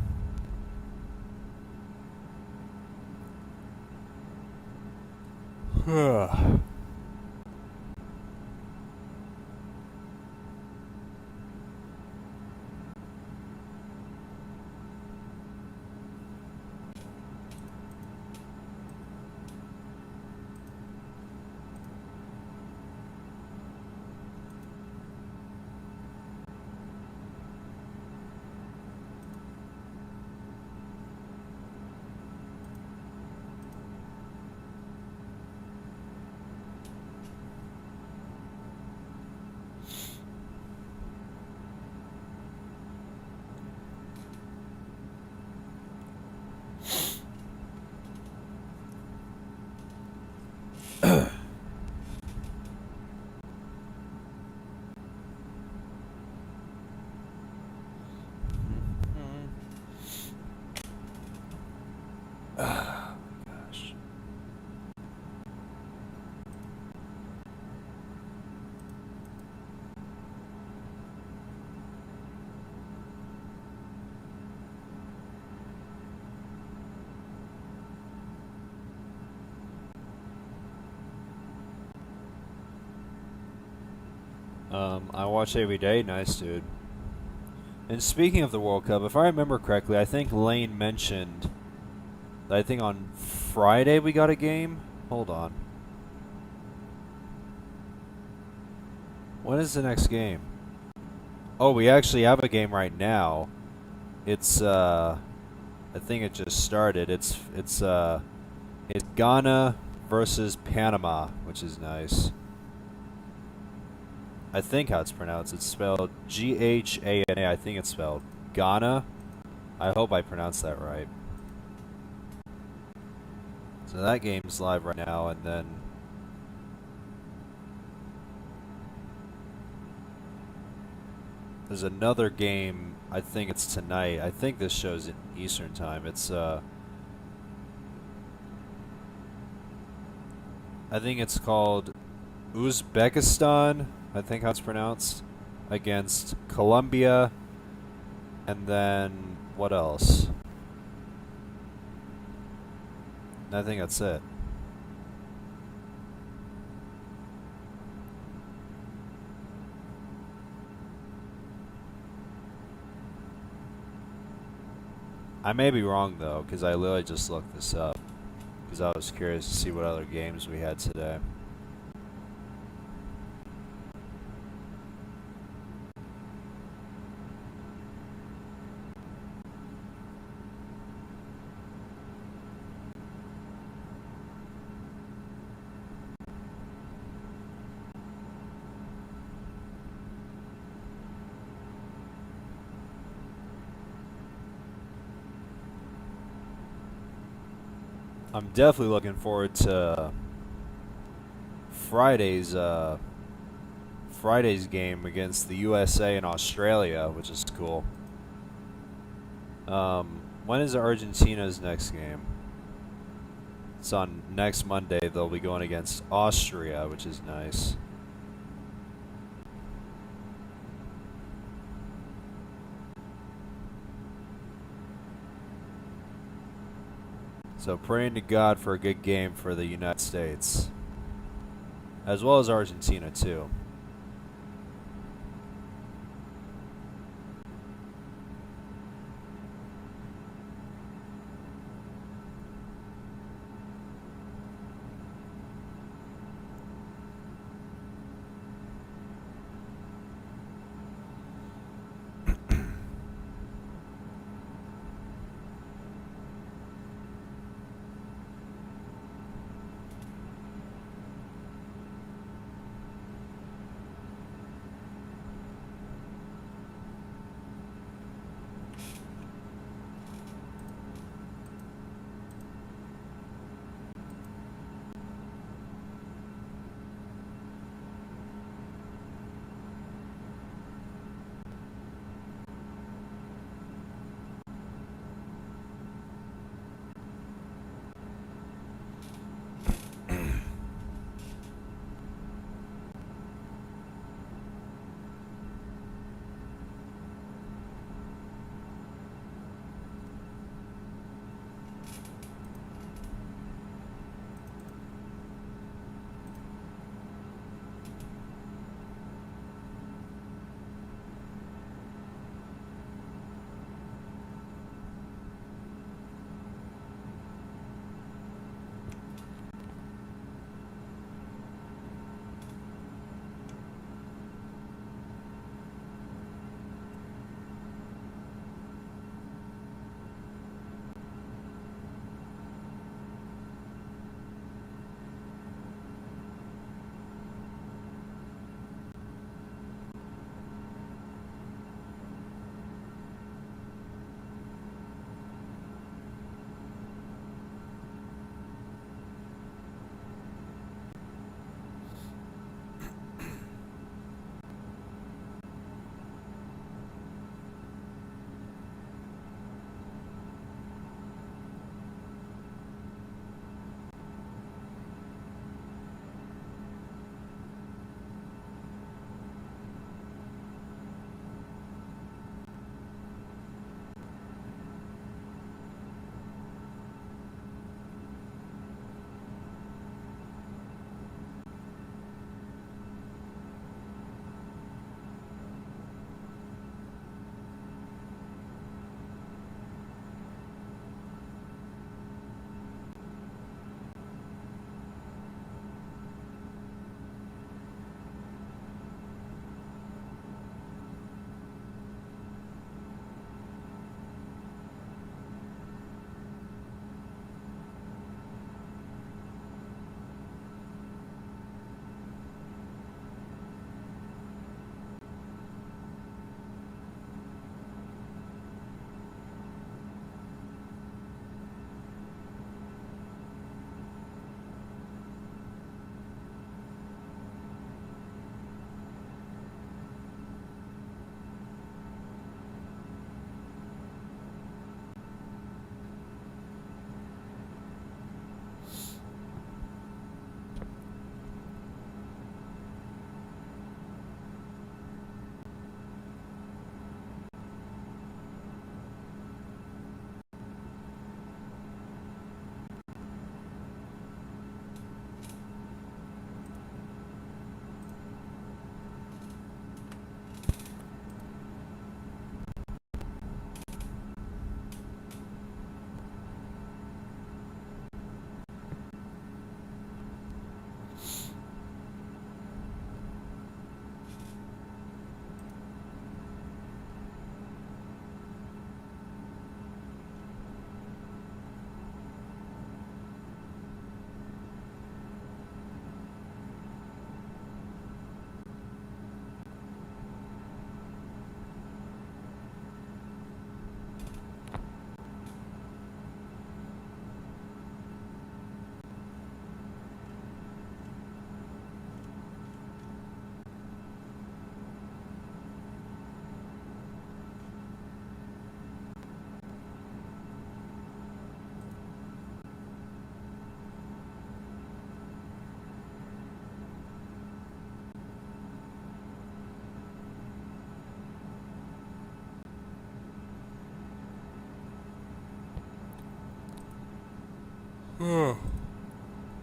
I watch every day. Nice, dude. And speaking of the World Cup, if I remember correctly, I think Lane mentioned that I think on Friday we got a game. Hold on. When is the next game? Oh, we actually have a game right now. It's I think it just started. It's Ghana versus Panama, which is nice. I think how it's pronounced. It's spelled Ghana. I think it's spelled Ghana. I hope I pronounced that right. So that game's live right now, and then there's another game. I think it's tonight. I think this show's in Eastern time. It's I think it's called Uzbekistan, I think how it's pronounced, against Colombia, and then what else? I think that's it. I may be wrong though, because I literally just looked this up, because I was curious to see what other games we had today. I'm definitely looking forward to Friday's game against the USA and Australia, which is cool. When is Argentina's next game? It's on next Monday. They'll be going against Austria, which is nice. So praying to God for a good game for the United States, as well as Argentina too.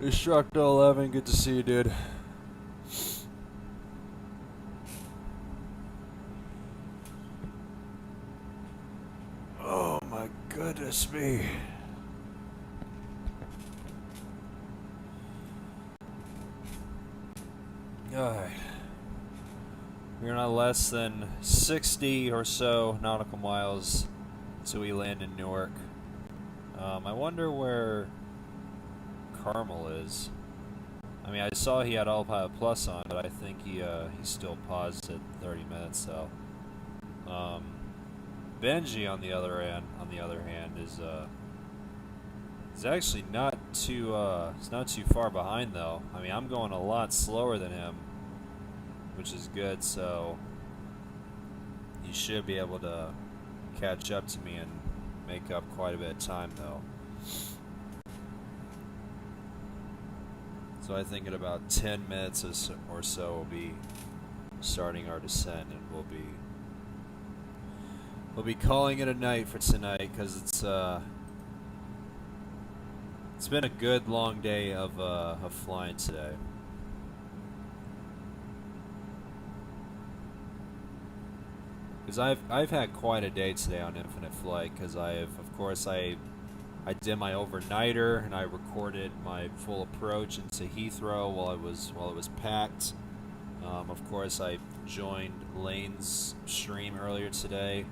Instructor 11, good to see you, dude. Oh my goodness me. Alright. We're not less than 60 or so nautical miles until we land in Newark. I wonder where Carmel is. I mean, I saw he had Autopilot Plus on, but I think he still paused at 30 minutes. So, Benji on the other hand is actually not too far behind though. I mean, I'm going a lot slower than him, which is good. So he should be able to catch up to me and make up quite a bit of time though. So I think in about 10 minutes or so we'll be starting our descent, and we'll be calling it a night for tonight, because it's been a good long day of flying today. Because I've had quite a day today on Infinite Flight, because I did my overnighter and I recorded my full approach into Heathrow while it was packed. Of course, I joined Lane's stream earlier today,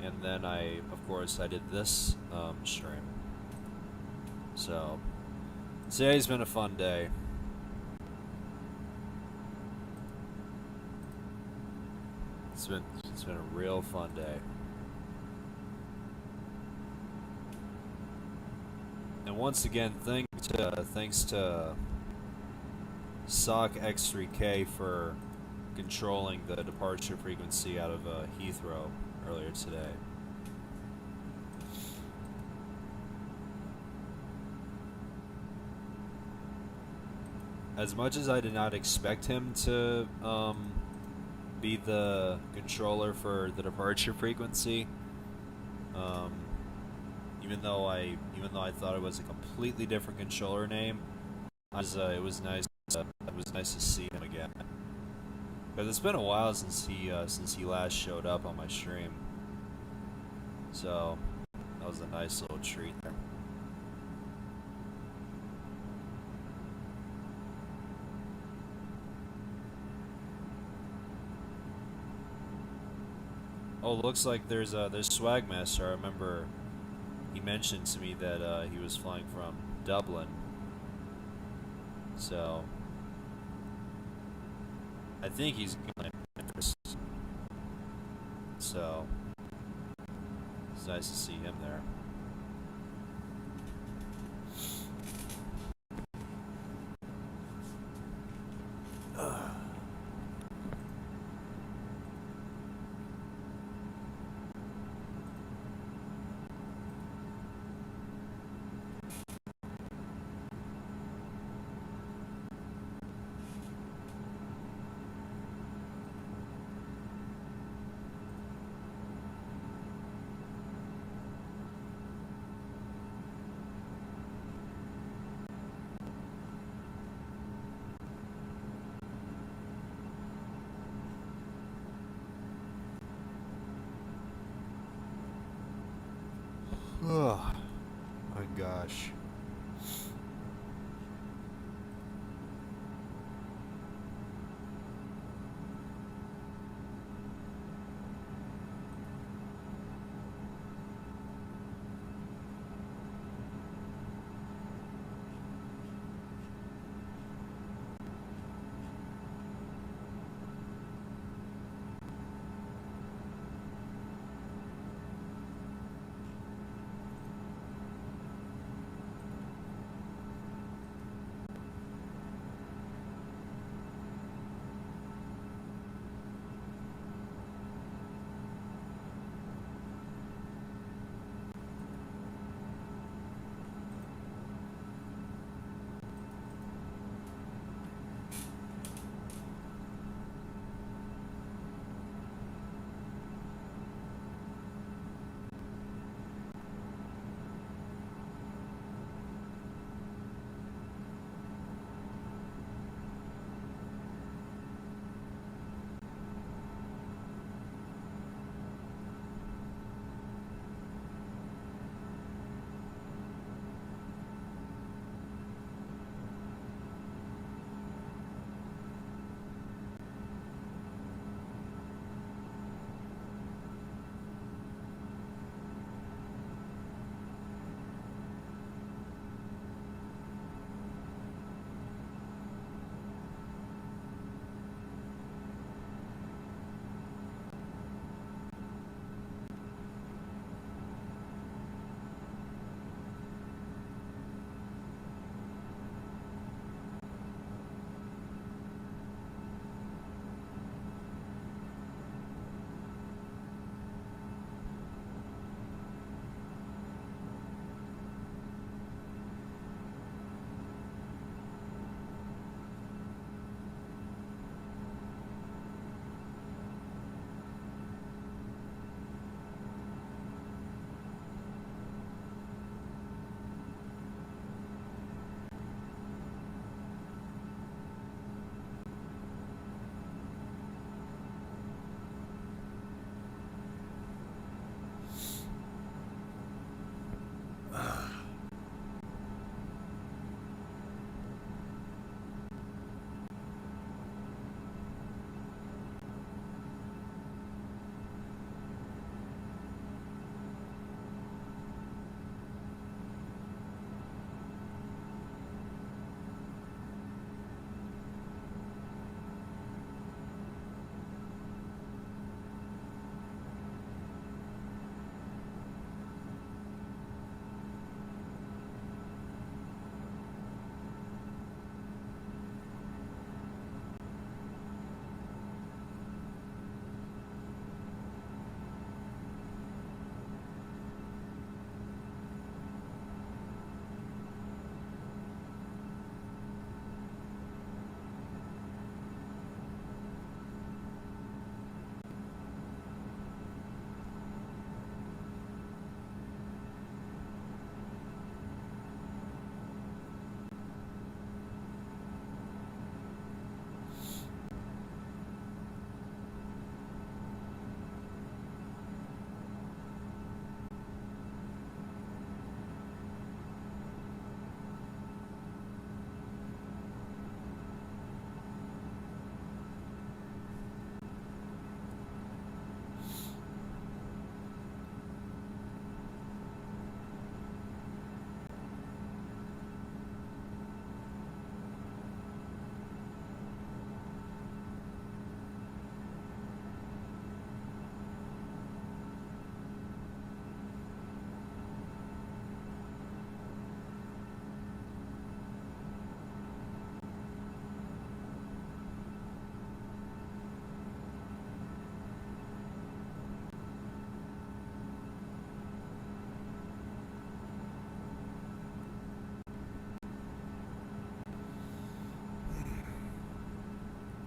and then I did this stream. So today's been a fun day. It's been a real fun day. And once again, thanks to SOC X3K for controlling the departure frequency out of Heathrow earlier today. As much as I did not expect him to be the controller for the departure frequency, even though I thought it was a completely different controller name, it was nice to see him again. Because it's been a while since he last showed up on my stream, so that was a nice little treat there. Oh, looks like there's Swagmaster. I remember he mentioned to me that he was flying from Dublin. So I think he's going to. So it's nice to see him there.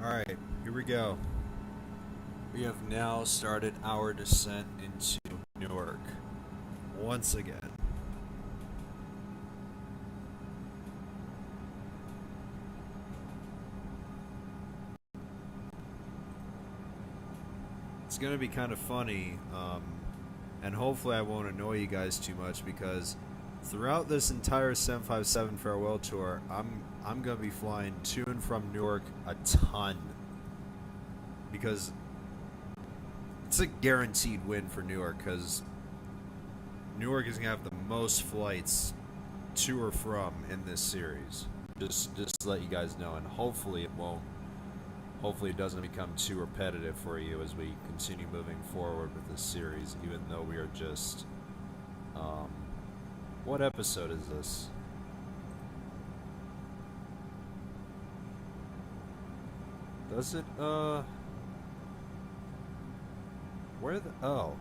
Alright, here we go. We have now started our descent into Newark. Once again. It's going to be kind of funny, and hopefully I won't annoy you guys too much, because throughout this entire 757 farewell tour, I'm going to be flying to and from Newark a ton, because it's a guaranteed win for Newark, because Newark is going to have the most flights to or from in this series. Just to let you guys know, and hopefully it won't. Hopefully it doesn't become too repetitive for you as we continue moving forward with this series, even though we are just... what episode is this? Does it, where the... oh.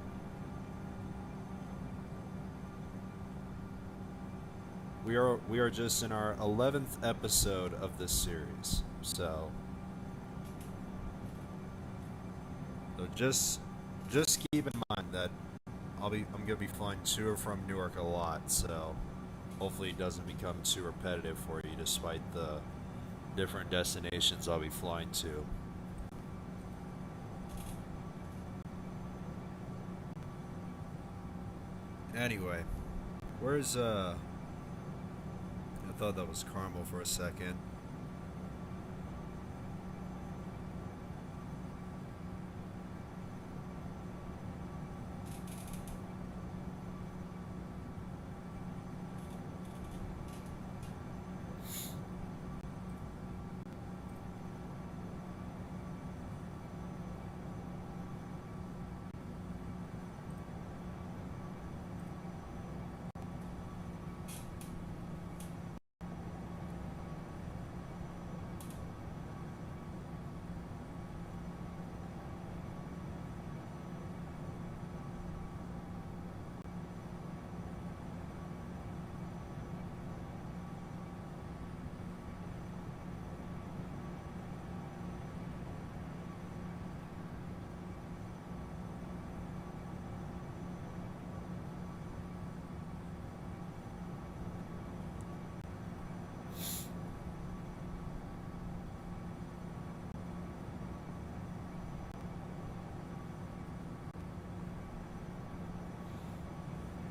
We are just in our 11th episode of this series, so just keep in mind that I'm gonna be flying to or from Newark a lot, so hopefully it doesn't become too repetitive for you, despite the different destinations I'll be flying to. Anyway, where's I thought that was Carmel for a second.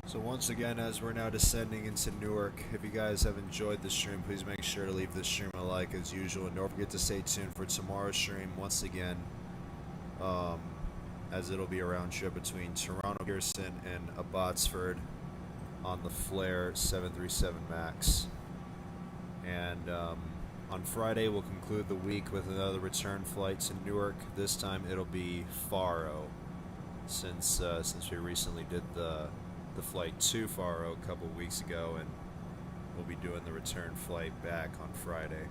So once again, as we're now descending into Newark, if you guys have enjoyed this stream, please make sure to leave this stream a like as usual, and don't forget to stay tuned for tomorrow's stream once again, as it'll be a round trip between Toronto Pearson and Abbotsford on the Flair 737 MAX. And on Friday, we'll conclude the week with another return flight to Newark. This time it'll be Faro, since we recently did the flight to Faro a couple weeks ago, and we'll be doing the return flight back on Friday.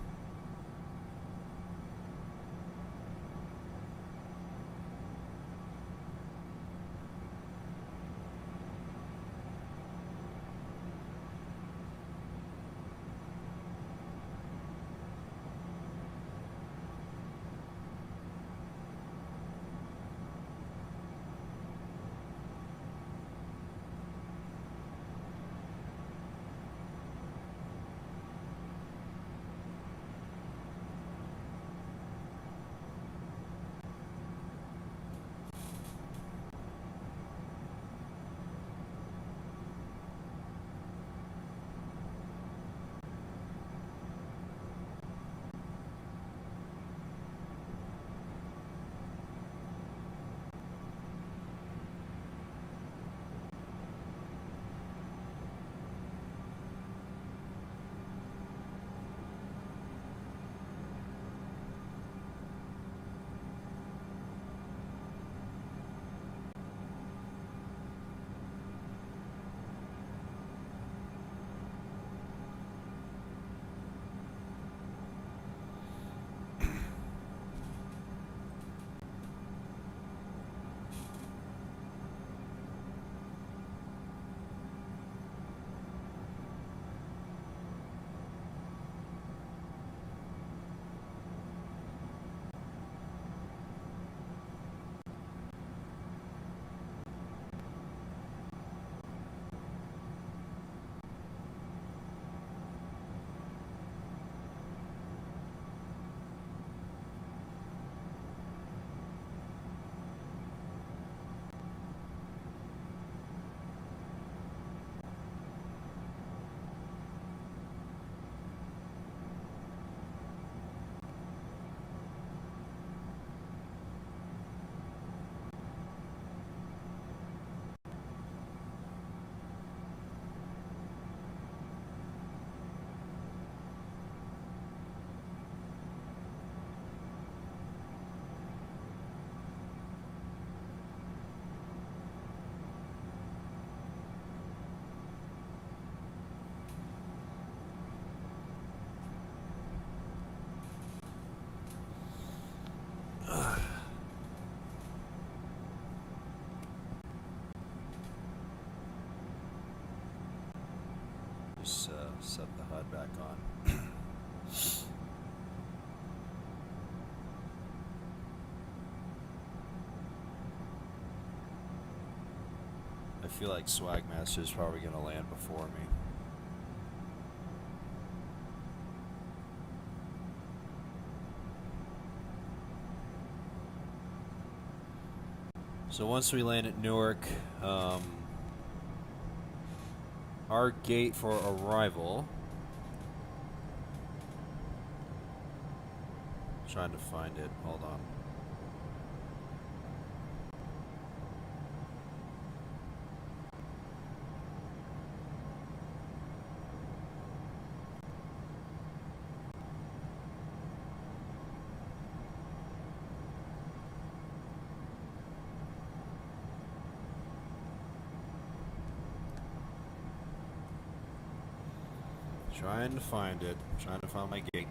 feel like Swagmaster's probably going to land before me. So once we land at Newark, our gate for arrival. Trying to find it. Hold on. Trying to find it. Trying to find my gate.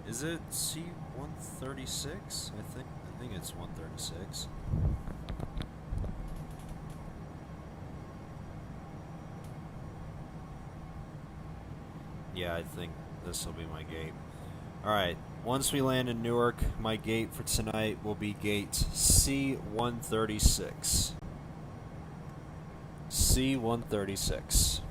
Is it C-136? I think it's 136. Yeah, I think this will be my gate. Alright, once we land in Newark, my gate for tonight will be gate C-136. C-136.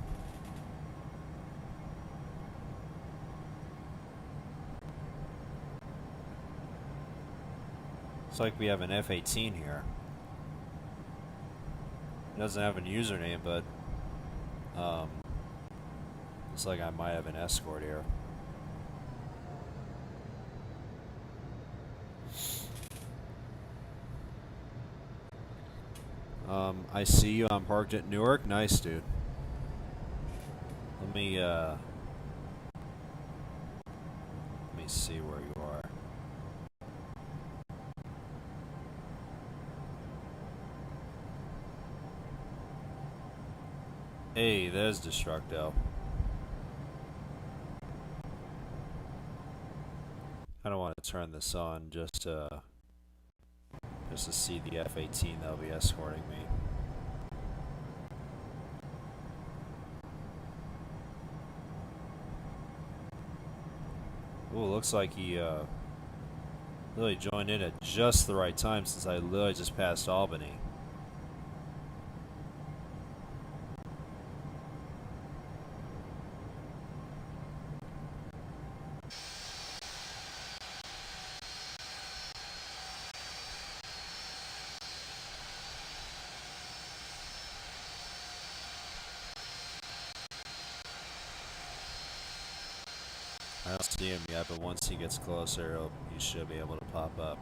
Looks like we have an F-18 here. It doesn't have a username, but looks like I might have an escort here. I see you. I'm parked at Newark. Nice, dude. Let me see where you are. Hey, there's Destructo. I don't want to turn this on just to see the F-18 that'll be escorting me. Ooh, looks like he really joined in at just the right time since I literally just passed Albany. I don't see him yet, but once he gets closer, he should be able to pop up.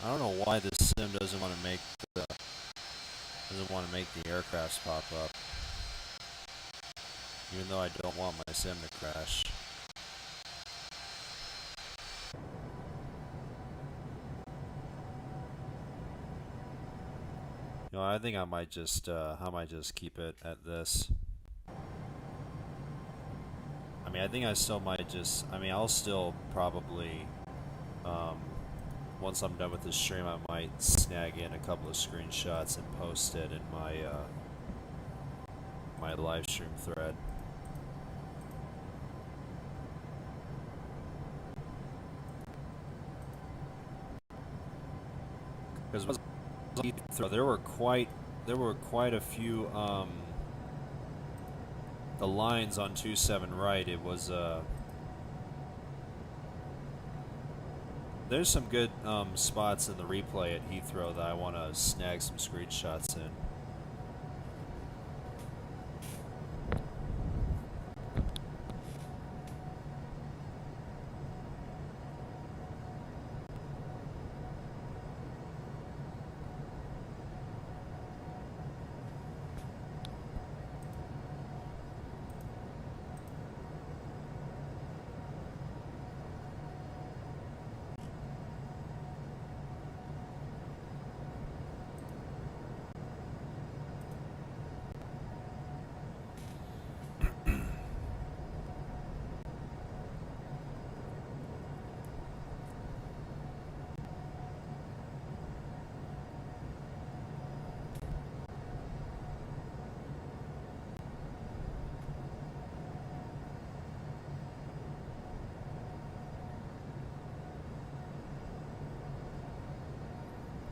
I don't know why this sim doesn't want to make the aircrafts pop up, even though I don't want my sim to crash. You know, I think I might just keep it at this. I mean, I think I still might just. I mean, I'll still probably. Once I'm done with this stream, I might snag in a couple of screenshots and post it in my my live stream thread. Because there were quite a few the lines on 27 right. It was there's some good spots in the replay at Heathrow that I want to snag some screenshots in.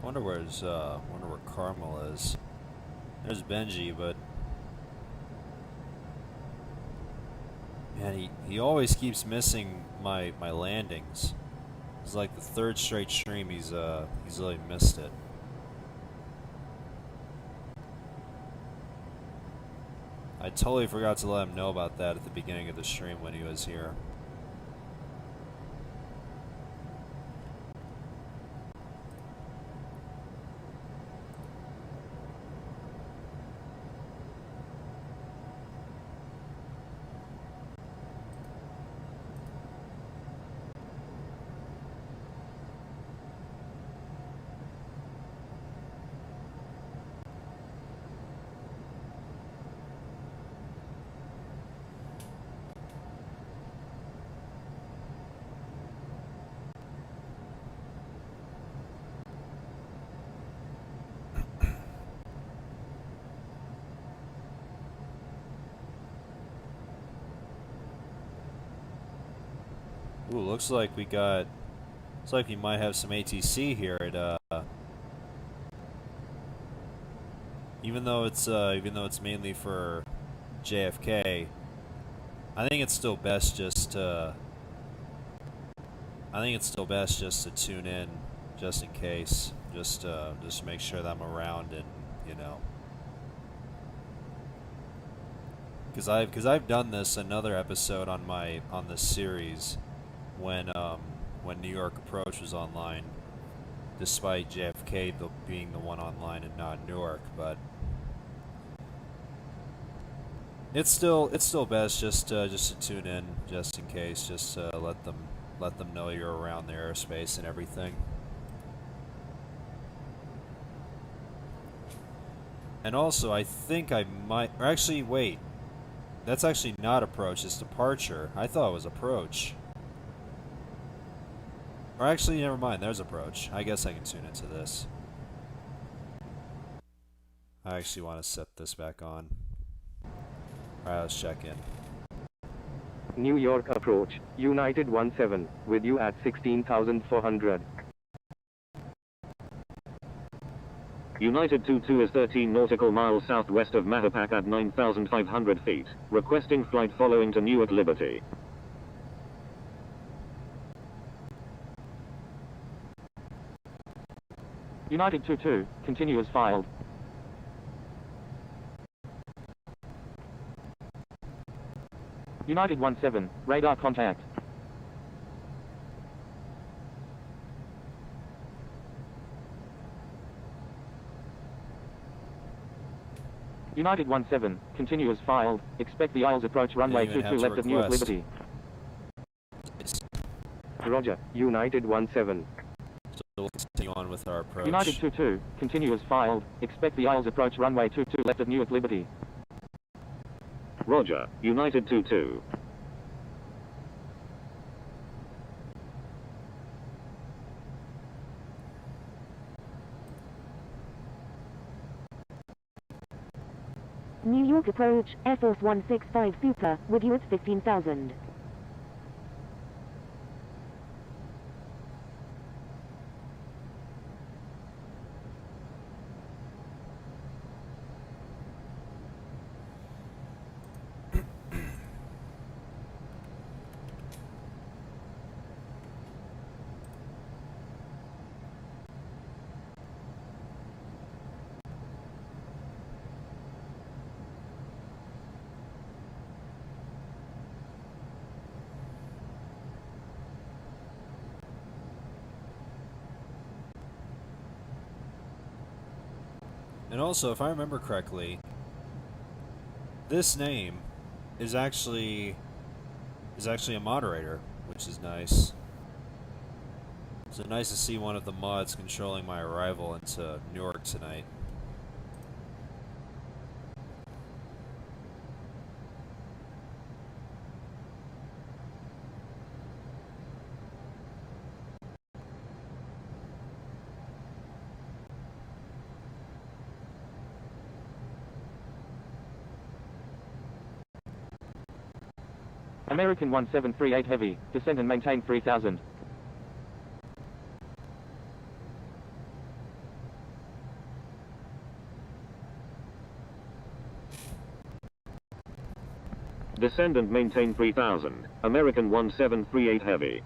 Wonder where Carmel is. There's Benji, but man, he always keeps missing my landings. It's like the third straight stream he's really missed it. I totally forgot to let him know about that at the beginning of the stream when he was here. Ooh, looks like we might have some ATC here at even though it's mainly for JFK, I think it's still best just to tune in just in case, just to make sure that I'm around, and you know, because I've done this another episode on this series when New York Approach was online, despite JFK being the one online and not Newark, but it's still best just to tune in just in case, just to let them know you're around the airspace and everything. And also, I think I might, or actually, wait, that's actually not approach, it's departure. I thought it was approach. Or actually, never mind, there's approach. I guess I can tune into this. I actually want to set this back on. Alright, let's check in. New York approach, United 17, with you at 16,400. United 22 is 13 nautical miles southwest of Mahopac at 9,500 feet, requesting flight following to Newark Liberty. United 22, continue as filed. United 17, radar contact. United 17, continue as filed. Expect the Isles approach runway 22 left of Newark Liberty. Roger, United 17. So we'll continue on with our approach. United 22, continue as filed. Expect the Isles approach runway 22 left of Newark Liberty. Roger, United 22. New York approach, Air Force 165 Super, with you at 15,000. And also, if I remember correctly, this name is actually a moderator, which is nice. So nice to see one of the mods controlling my arrival into Newark tonight. American 1738 Heavy, descend and maintain 3000. Descend and maintain 3000. American 1738 Heavy.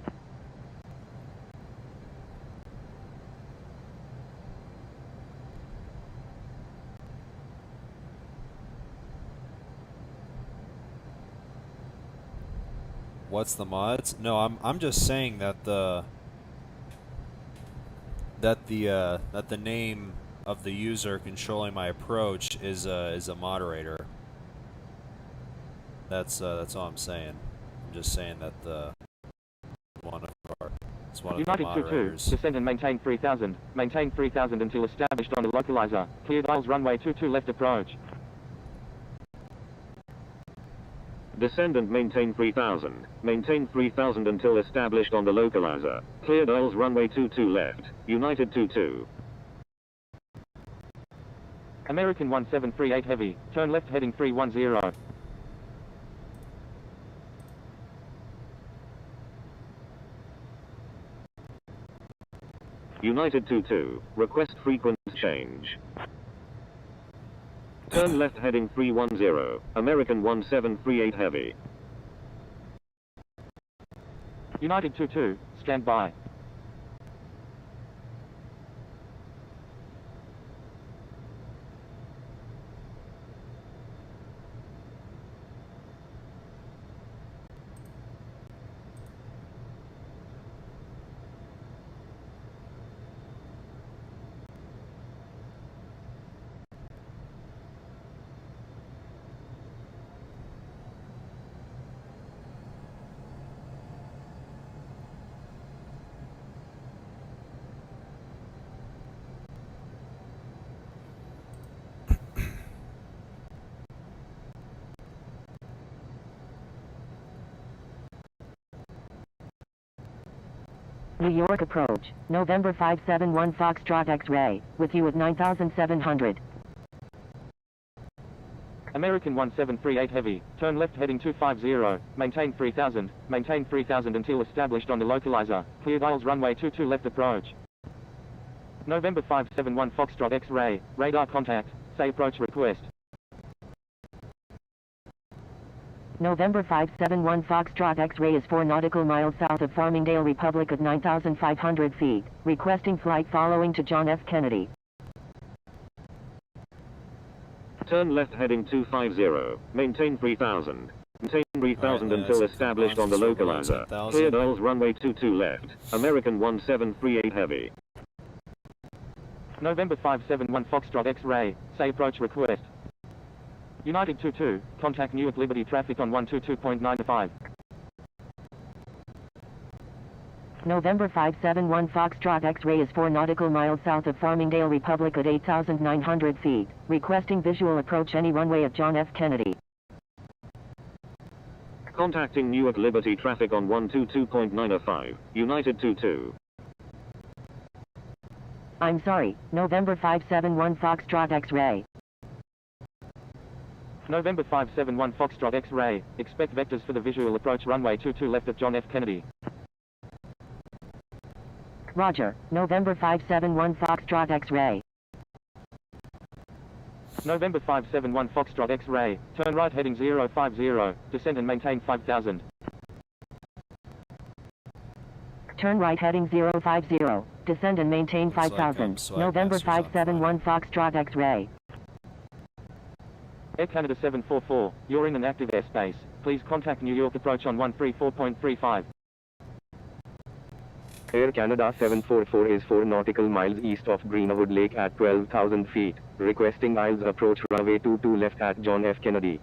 What's the mods? No, I'm just saying that the name of the user controlling my approach is a moderator. That's all I'm saying. I'm just saying that it's one of the United 22, moderators. descend and maintain 3000. Maintain 3000 until established on the localizer. Clear dials runway 22 left approach. Descend and maintain 3000. Maintain 3000 until established on the localizer. Clear dials runway 22 left. United 22. American 1738 Heavy, turn left heading 310. United 22. Request frequency change. Turn left heading 310. American 1738 Heavy. United 22, stand by. New York approach, November 571 Foxtrot X-ray, with you at 9700. American 1738 Heavy, turn left heading 250, maintain 3000 until established on the localizer, clear dials runway 22 left approach. November 571 Foxtrot X-ray, radar contact, say approach request. November 571 Foxtrot X-ray is 4 nautical miles south of Farmingdale Republic at 9,500 feet, requesting flight following to John F. Kennedy. Turn left heading 250. Maintain 3000. Maintain 3000 until established on the localizer. Clear dials runway 22 left. American 1738 Heavy. November 571 Foxtrot X-ray, say approach request. United 22, contact Newark Liberty traffic on 122.95. November 571 Foxtrot X-ray is 4 nautical miles south of Farmingdale Republic at 8,900 feet, requesting visual approach any runway at John F. Kennedy. Contacting Newark Liberty traffic on 122.95. United 22. I'm sorry, November 571 Foxtrot X-ray. November 571 Foxtrot X-ray, expect vectors for the visual approach runway 22 left at John F. Kennedy. Roger, November 571 Foxtrot X-ray. November 571 Foxtrot X-ray, turn right heading 050, descend and maintain 5000. Turn right heading 050, descend and maintain 5,000. November 571 Foxtrot X-ray. Air Canada 744, you're in an active airspace. Please contact New York approach on 134.35. Air Canada 744 is 4 nautical miles east of Greenwood Lake at 12,000 feet, requesting aisles approach runway 22 left at John F. Kennedy.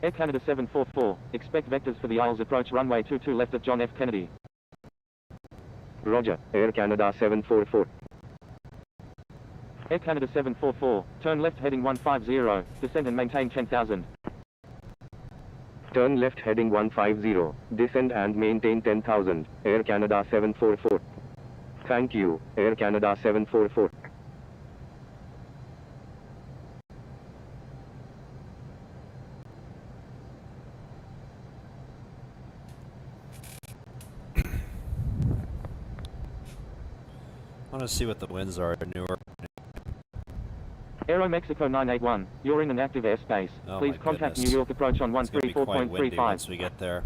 Air Canada 744, expect vectors for the Isles approach runway 22 left at John F. Kennedy. Roger, Air Canada 744. Air Canada 744, turn left heading 150, descend and maintain 10,000. Turn left heading 150, descend and maintain 10,000, Air Canada 744. Thank you, Air Canada 744. I want to see what the winds are at Newark. Aero Mexico 981, you're in an active airspace. Oh Please my contact goodness. New York approach on It's going to be quite windy 134.35. once we get there.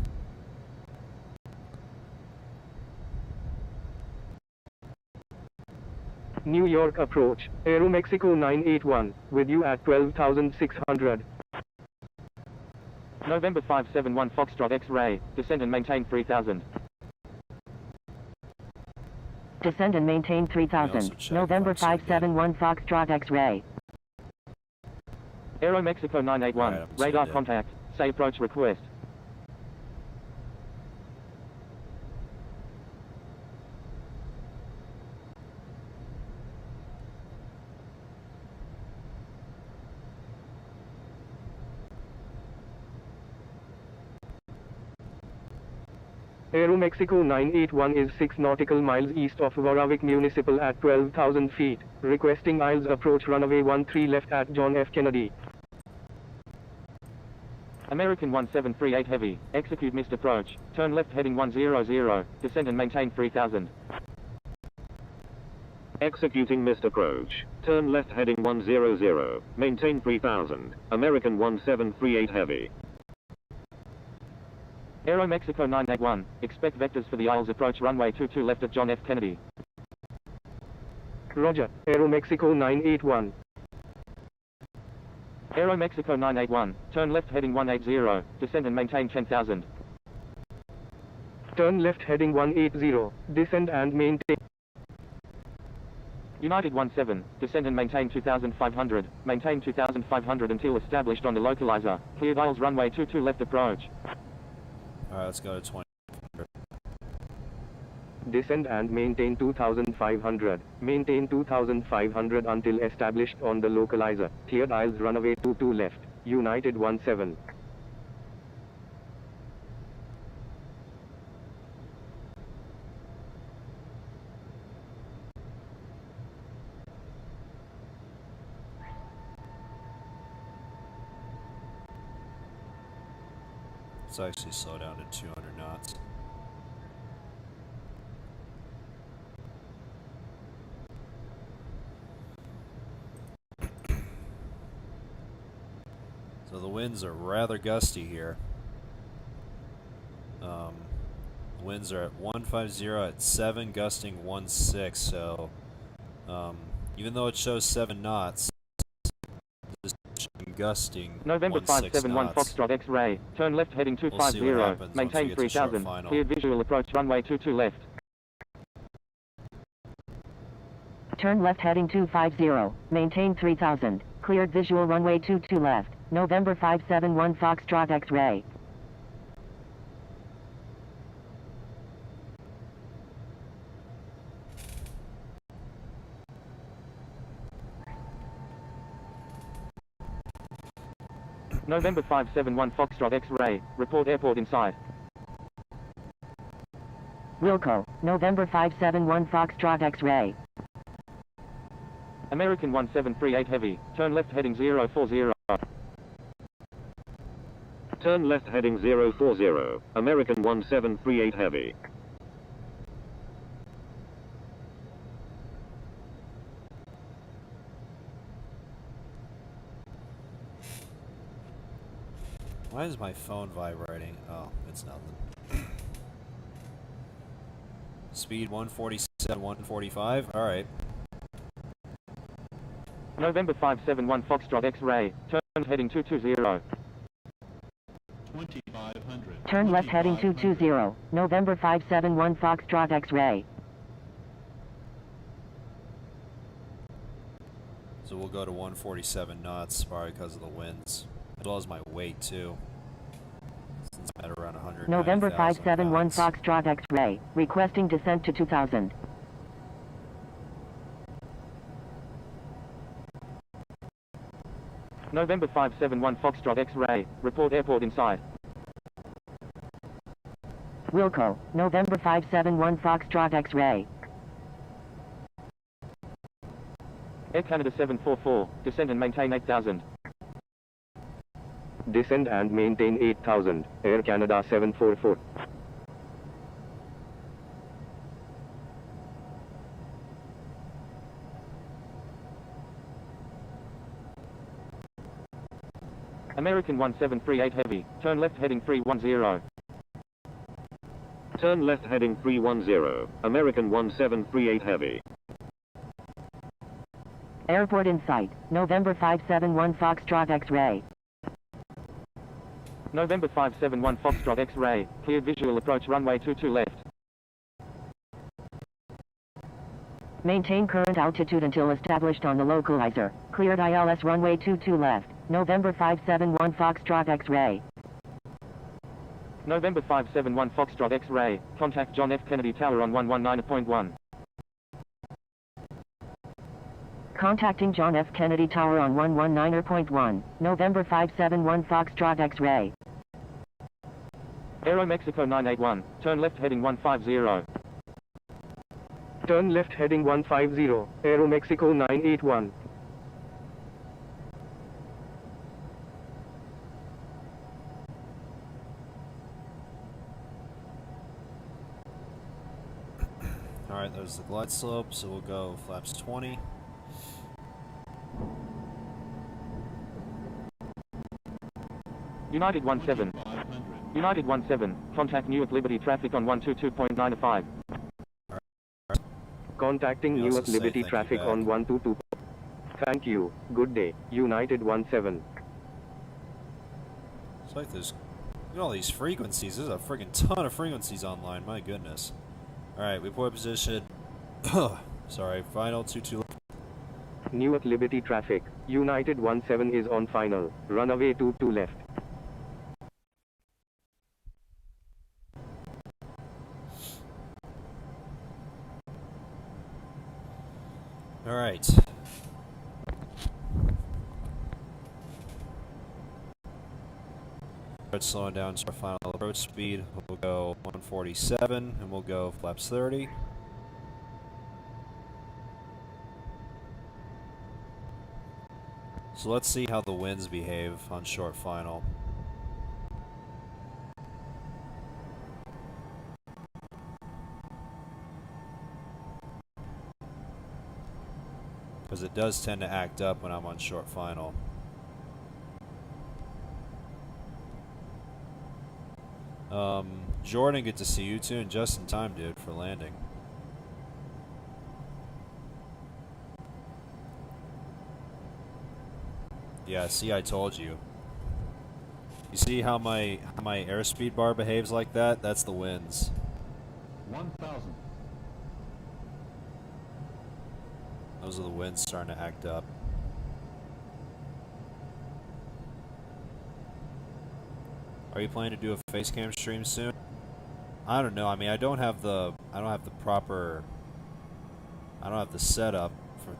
New York approach, Aero Mexico 981, with you at 12,600. November 571 Foxtrot X-ray, descend and maintain 3000. Descend and maintain also 3000. check November if I'm seeing 571 Foxtrot X-ray. Aero Mexico 981, Alright, I'm radar seeing it. contact, say approach request. Aero Mexico 981 is 6 nautical miles east of Warwick Municipal at 12,000 feet, requesting aisles approach runway 13 left at John F. Kennedy. American 1738 Heavy, execute missed approach, turn left heading 100, descend and maintain 3000. Executing missed approach. Turn left heading 100. Maintain 3000. American 1738 Heavy. Aero Mexico 981, expect vectors for the Isles approach runway 22 left at John F. Kennedy. Roger, Aero Mexico 981. Aero Mexico 981, turn left heading 180, descend and maintain 10,000. Turn left heading 180, descend and maintain. United 17, descend and maintain 2500, maintain 2500 until established on the localizer, cleared Isles runway 22 left approach. Alright, let's go to 20. Descend and maintain 2500. Maintain 2500 until established on the localizer. Cleared aisles runway 22 left. United 17. Let's actually slow down to 200 knots. So the winds are rather gusty here. Winds are at 150 at 7, gusting 16. So even though it shows 7 knots, it's gusting November 16 571 knots. Foxtrot X-ray, turn left heading We'll see what 250, happens once we maintain get to short 3000, final. cleared visual approach runway 22 left. Turn left heading 250. Maintain 3000. Cleared visual runway 22 left. November 571 Foxtrot X-ray. November 571 Foxtrot X-ray, report airport in sight. Wilco, November 571 Foxtrot X-ray. American 1738 Heavy, turn left heading 040. Turn left heading 040. American 1738 Heavy. Why is my phone vibrating? Oh, it's nothing. Speed 147, 145. All right. November 571 Foxtrot X-ray, turn heading 220. 2500. Turn left heading 220. November 571 Foxtrot X-ray. So we'll go to 147 knots, probably because of the winds, as well as my weight too. Since I'm at around 100. November 571 Foxtrot X-ray. Requesting descent to 2000. November 571 Foxtrot X-ray. Report airport in sight. Wilco. November 571 Foxtrot X-ray. Air Canada 744. Descend and maintain 8000. Descend and maintain 8000. Air Canada 744. American 1738 Heavy. Turn left heading 310. Turn left heading 310. American 1738 Heavy. Airport in sight. November 571 Foxtrot X-ray. November 571 Foxtrot X-ray. Cleared visual approach runway 22 left. Maintain current altitude until established on the localizer. Cleared ILS runway 22 left. November 571 Foxtrot X-ray. November 571 Foxtrot X-ray. Contact John F. Kennedy Tower on 119.1. Contacting John F. Kennedy Tower on 119.1. November 571 Foxtrot X-ray. Aero Mexico 981. Turn left heading 150. Turn left heading 150. Aero Mexico 981. Alright, there's the glide slope, so we'll go flaps 20. United 17. United 17. Contact Newark Liberty traffic on 122.95. Contacting We also Newark say Liberty thank you traffic back. on 122. Thank you. Good day. United 17. It's like there's, look at all these frequencies. There's a friggin' ton of frequencies online, my goodness. Alright, we port position. Sorry, final 22. Newark Liberty traffic. United 17 is on final. Runway 22 left. Alright. Start slowing down to our final approach speed. We'll go 147 and we'll go flaps 30. So let's see how the winds behave on short final. Because it does tend to act up when I'm on short final. Jordan, good to see you too, and just in time, dude, for landing. Yeah, see, I told you. You see how my airspeed bar behaves like that? That's the winds. 1000. Those are the winds starting to act up. Are you planning to do a face cam stream soon? I don't know. I mean, I don't have the setup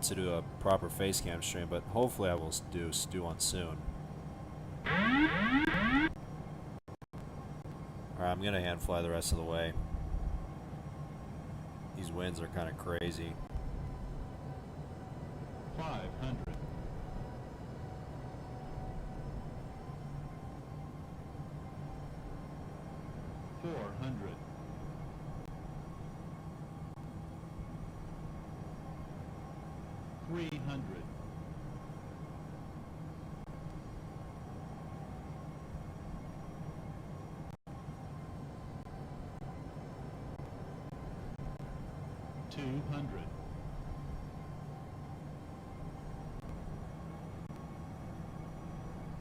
to do a proper face cam stream, but hopefully I will do one soon. Alright, I'm gonna hand fly the rest of the way. These winds are kind of crazy. 500. 400. 300. 200.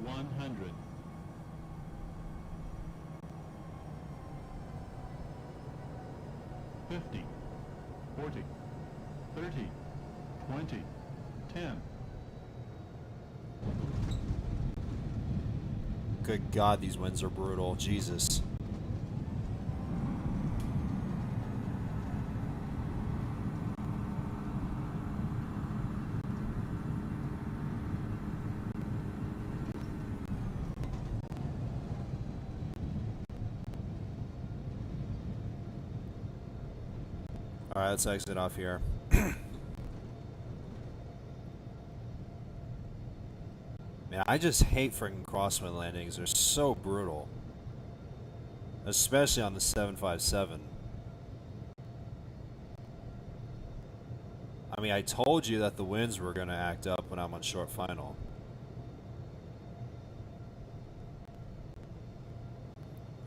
100. 50, 40, 30, 20, 10. Good God, these winds are brutal. Jesus. Alright, let's exit off here. Man, I just hate freaking crosswind landings. They're so brutal. Especially on the 757. I mean, I told you that the winds were going to act up when I'm on short final.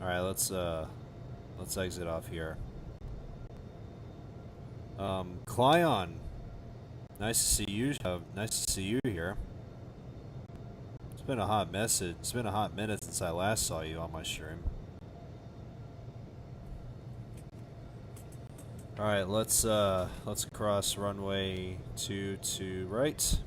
Alright, let's exit off here. Clyon. Nice to see you. Nice to see you here. It's been a hot message. It's been a hot minute since I last saw you on my stream. All right, let's cross runway 22 right.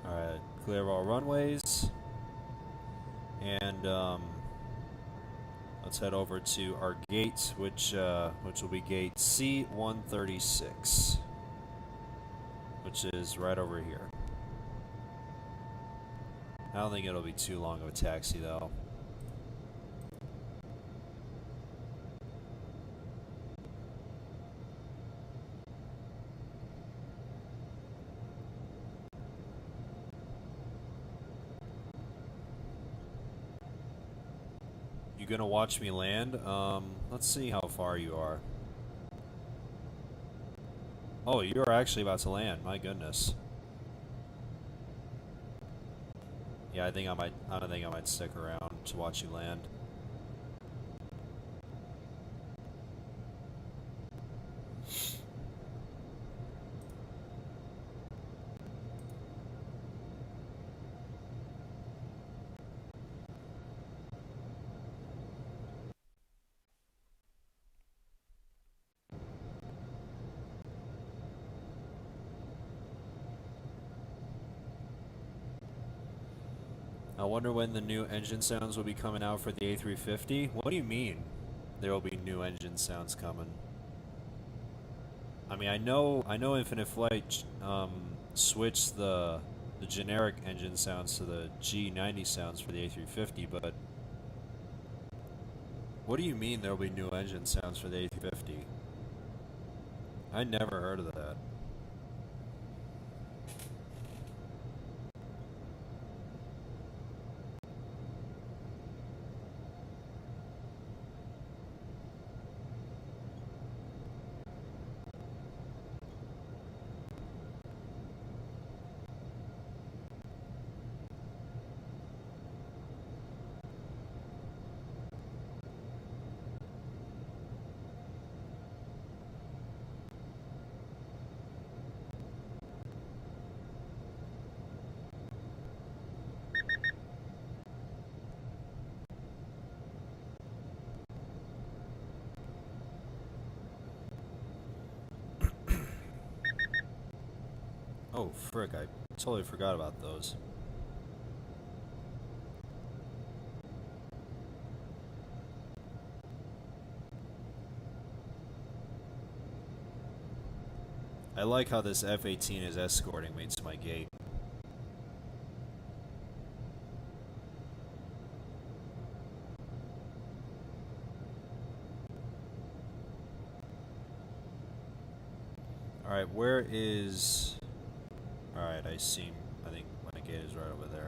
Alright, clear all runways. And let's head over to our gate, which will be gate C-136, which is right over here. I don't think it'll be too long of a taxi, though. You gonna watch me land? Let's see how far you are. Oh, you're actually about to land. My goodness. Yeah, I think I might. I don't think I might stick around to watch you land. I wonder when the new engine sounds will be coming out for the A350. What do you mean there will be new engine sounds coming? I mean, I know Infinite Flight switched the generic engine sounds to the G90 sounds for the A350, but what do you mean there will be new engine sounds for the A350? I never heard of that. Oh, frick, I totally forgot about those. I like how this F-18 is escorting me to my gate. Alright, where is Alright, I think my gate is right over there.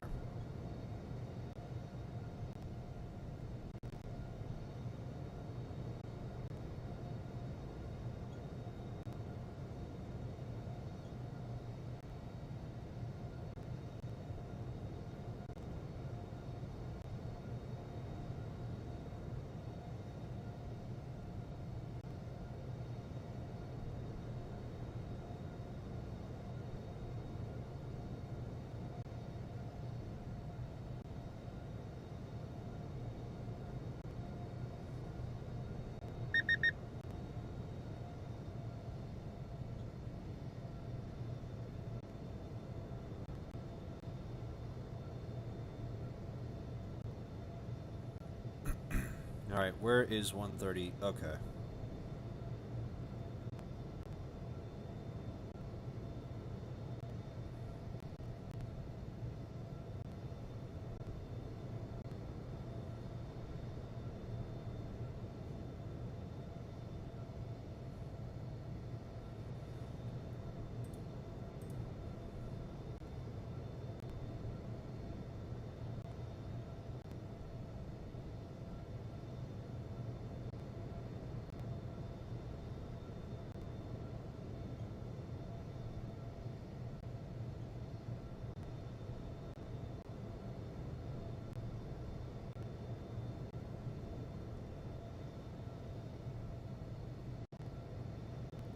Alright, where is 130? Okay.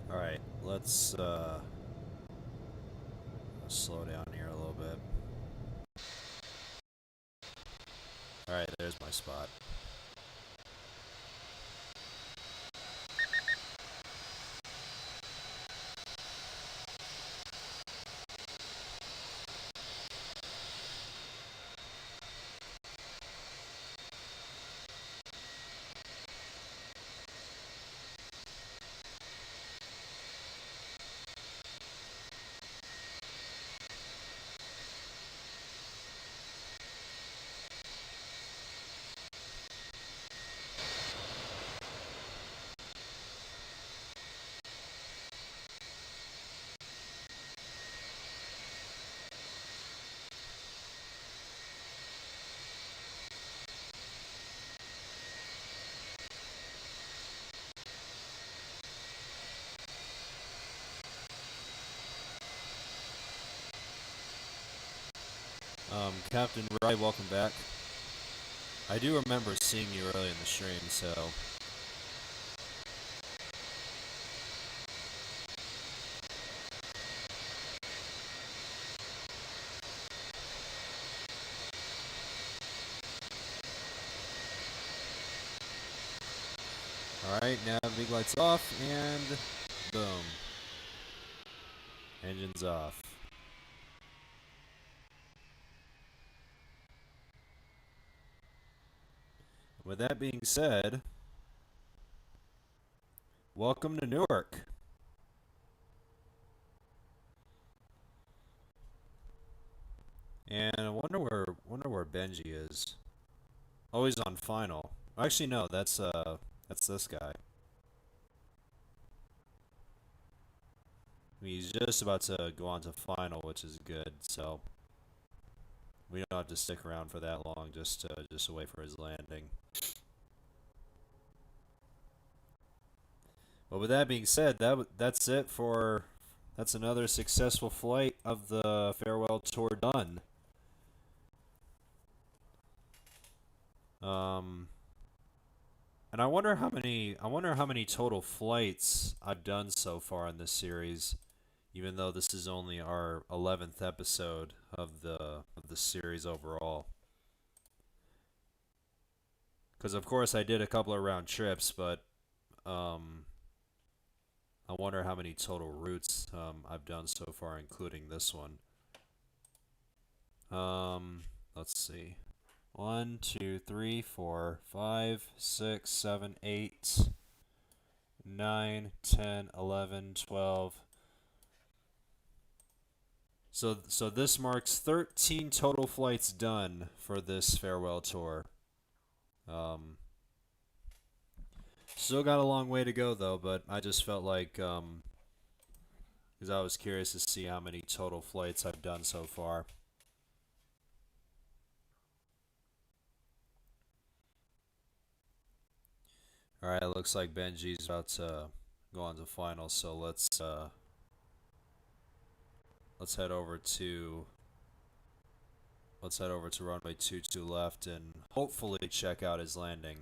Alright, let's slow down here a little bit. Alright, there's my spot. Captain Rye, welcome back. I do remember seeing you early in the stream, so... Alright, now big lights off, and... boom. Engines off. With that being said, welcome to Newark. And I wonder where Benji is. Oh, he's on final. Actually, no, that's this guy. He's just about to go on to final, which is good. So we don't have to stick around for that long. Just to wait for his landing. But with that being said, that's it for that's another successful flight of the farewell tour done. And I wonder how many total flights I've done so far in this series, even though this is only our 11th episode of the series overall. Because of course I did a couple of round trips, but I wonder how many total routes I've done so far, including this one. Let's see. 1, 2, 3, 4, 5, 6, 7, 8, 9, 10, 11, 12. So this marks 13 total flights done for this farewell tour. Still got a long way to go though, but I just felt like because I was curious to see how many total flights I've done so far. All right, it looks like Benji's about to go on to finals, so let's head over to runway 22 left and hopefully check out his landing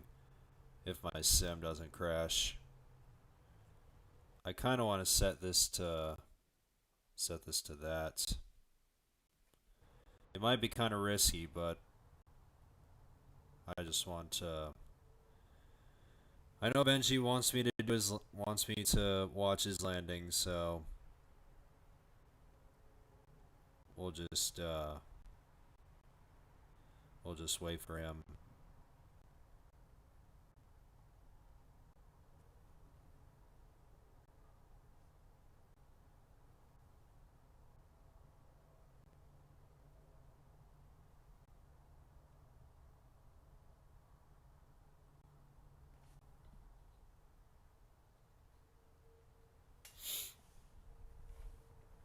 if my sim doesn't crash. I kind of want to set this to that. It might be kind of risky, but I just want to. I know Benji wants me to watch his landing, so we'll just wait for him.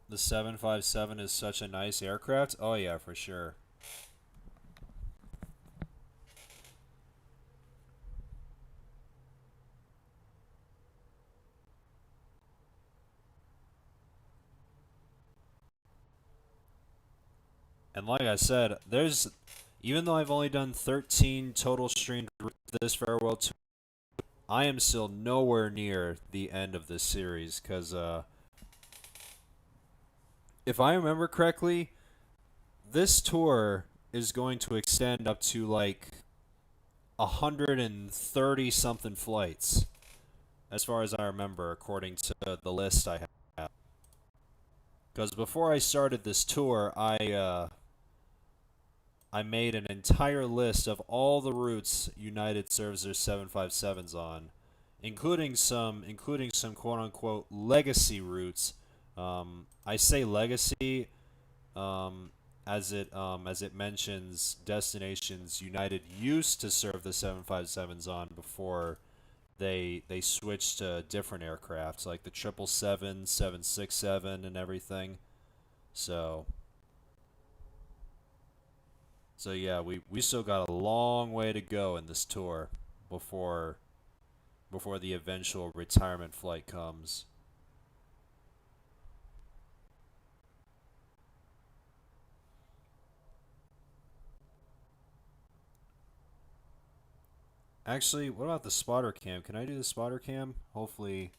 The 757 is such a nice aircraft. Oh yeah, for sure. And like I said, even though I've only done 13 total streamed this farewell tour, I am still nowhere near the end of this series because if I remember correctly, this tour is going to extend up to like 130 something flights, as far as I remember, according to the list I have. Because before I started this tour, I made an entire list of all the routes United serves their 757s on, including some quote unquote legacy routes. I say legacy as it mentions destinations United used to serve the 757s on before they switched to different aircrafts like the 777, 767, and everything. So yeah, we still got a long way to go in this tour before the eventual retirement flight comes. Actually, what about the spotter cam? Can I do the spotter cam? Hopefully.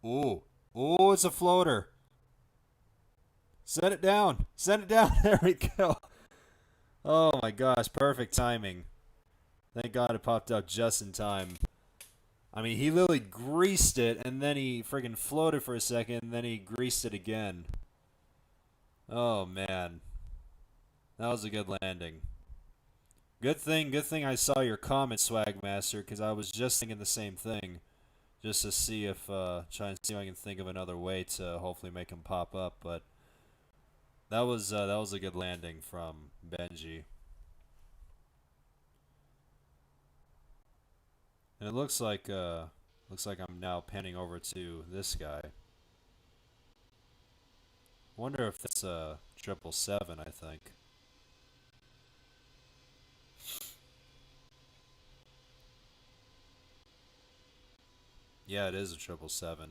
Ooh. Ooh, it's a floater. Set it down. Set it down. There we go. Oh my gosh, perfect timing. Thank God it popped up just in time. I mean, he literally greased it, and then he friggin' floated for a second, and then he greased it again. Oh, man. That was a good landing. Good thing I saw your comment, Swagmaster, because I was just thinking the same thing. Just to see if, try and see if I can think of another way to hopefully make him pop up, but that was a good landing from Benji. And it looks like I'm now panning over to this guy. Wonder if that's a 777, I think. Yeah, it is a 777.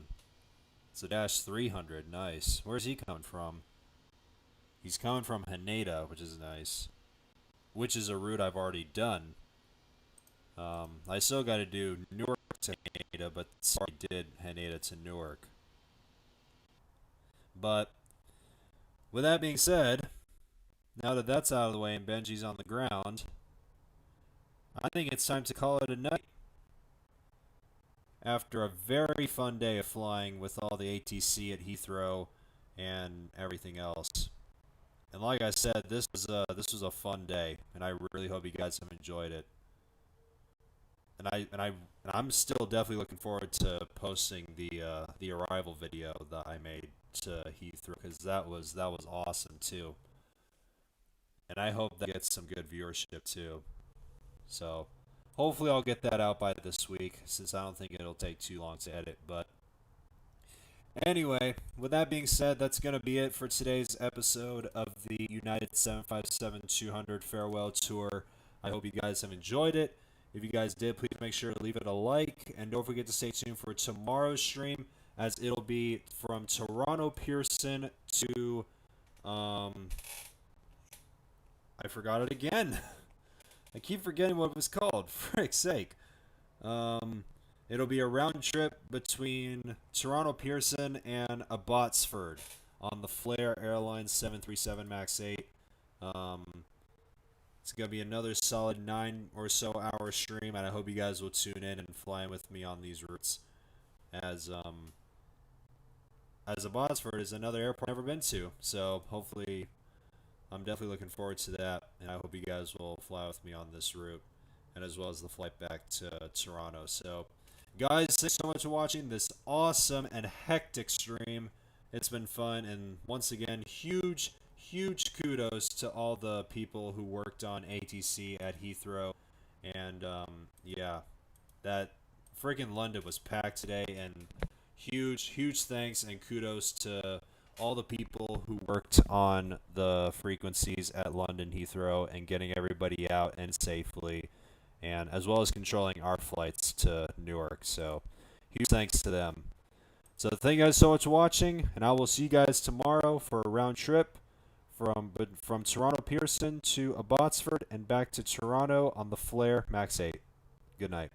It's a Dash 300. Nice. Where's he coming from? He's coming from Haneda, which is nice. Which is a route I've already done. I still got to do Newark to Haneda, but sorry, did Haneda to Newark. But with that being said, now that that's out of the way and Benji's on the ground, I think it's time to call it a night. After a very fun day of flying with all the ATC at Heathrow and everything else. And like I said, this was a fun day, and I really hope you guys have enjoyed it. And I'm still definitely looking forward to posting the arrival video that I made to Heathrow, because that was awesome too. and I hope that gets some good viewership too. So hopefully I'll get that out by this week, since I don't think it'll take too long to edit. But anyway, with that being said, that's going to be it for today's episode of the United 757-200 Farewell Tour. I hope you guys have enjoyed it. If you guys did, please make sure to leave it a like. And don't forget to stay tuned for tomorrow's stream, as it'll be from Toronto Pearson to... I forgot it again. I keep forgetting what it was called. For frick's sake. It'll be a round trip between Toronto Pearson and Abbotsford on the Flair Airlines 737 MAX 8. It's going to be another solid 9 or so hour stream, and I hope you guys will tune in and fly in with me on these routes. As Abbotsford is another airport I've never been to, so hopefully I'm definitely looking forward to that, and I hope you guys will fly with me on this route, and as well as the flight back to Toronto. So, guys, thanks so much for watching this awesome and hectic stream. It's been fun, and once again, huge kudos to all the people who worked on ATC at Heathrow. And yeah, that freaking London was packed today, and huge thanks and kudos to all the people who worked on the frequencies at London Heathrow and getting everybody out and safely, and as well as controlling our flights to Newark. So huge thanks to them. So thank you guys so much for watching, and I will see you guys tomorrow for a round trip from Toronto Pearson to Abbotsford and back to Toronto on the Flair MAX 8. Good night.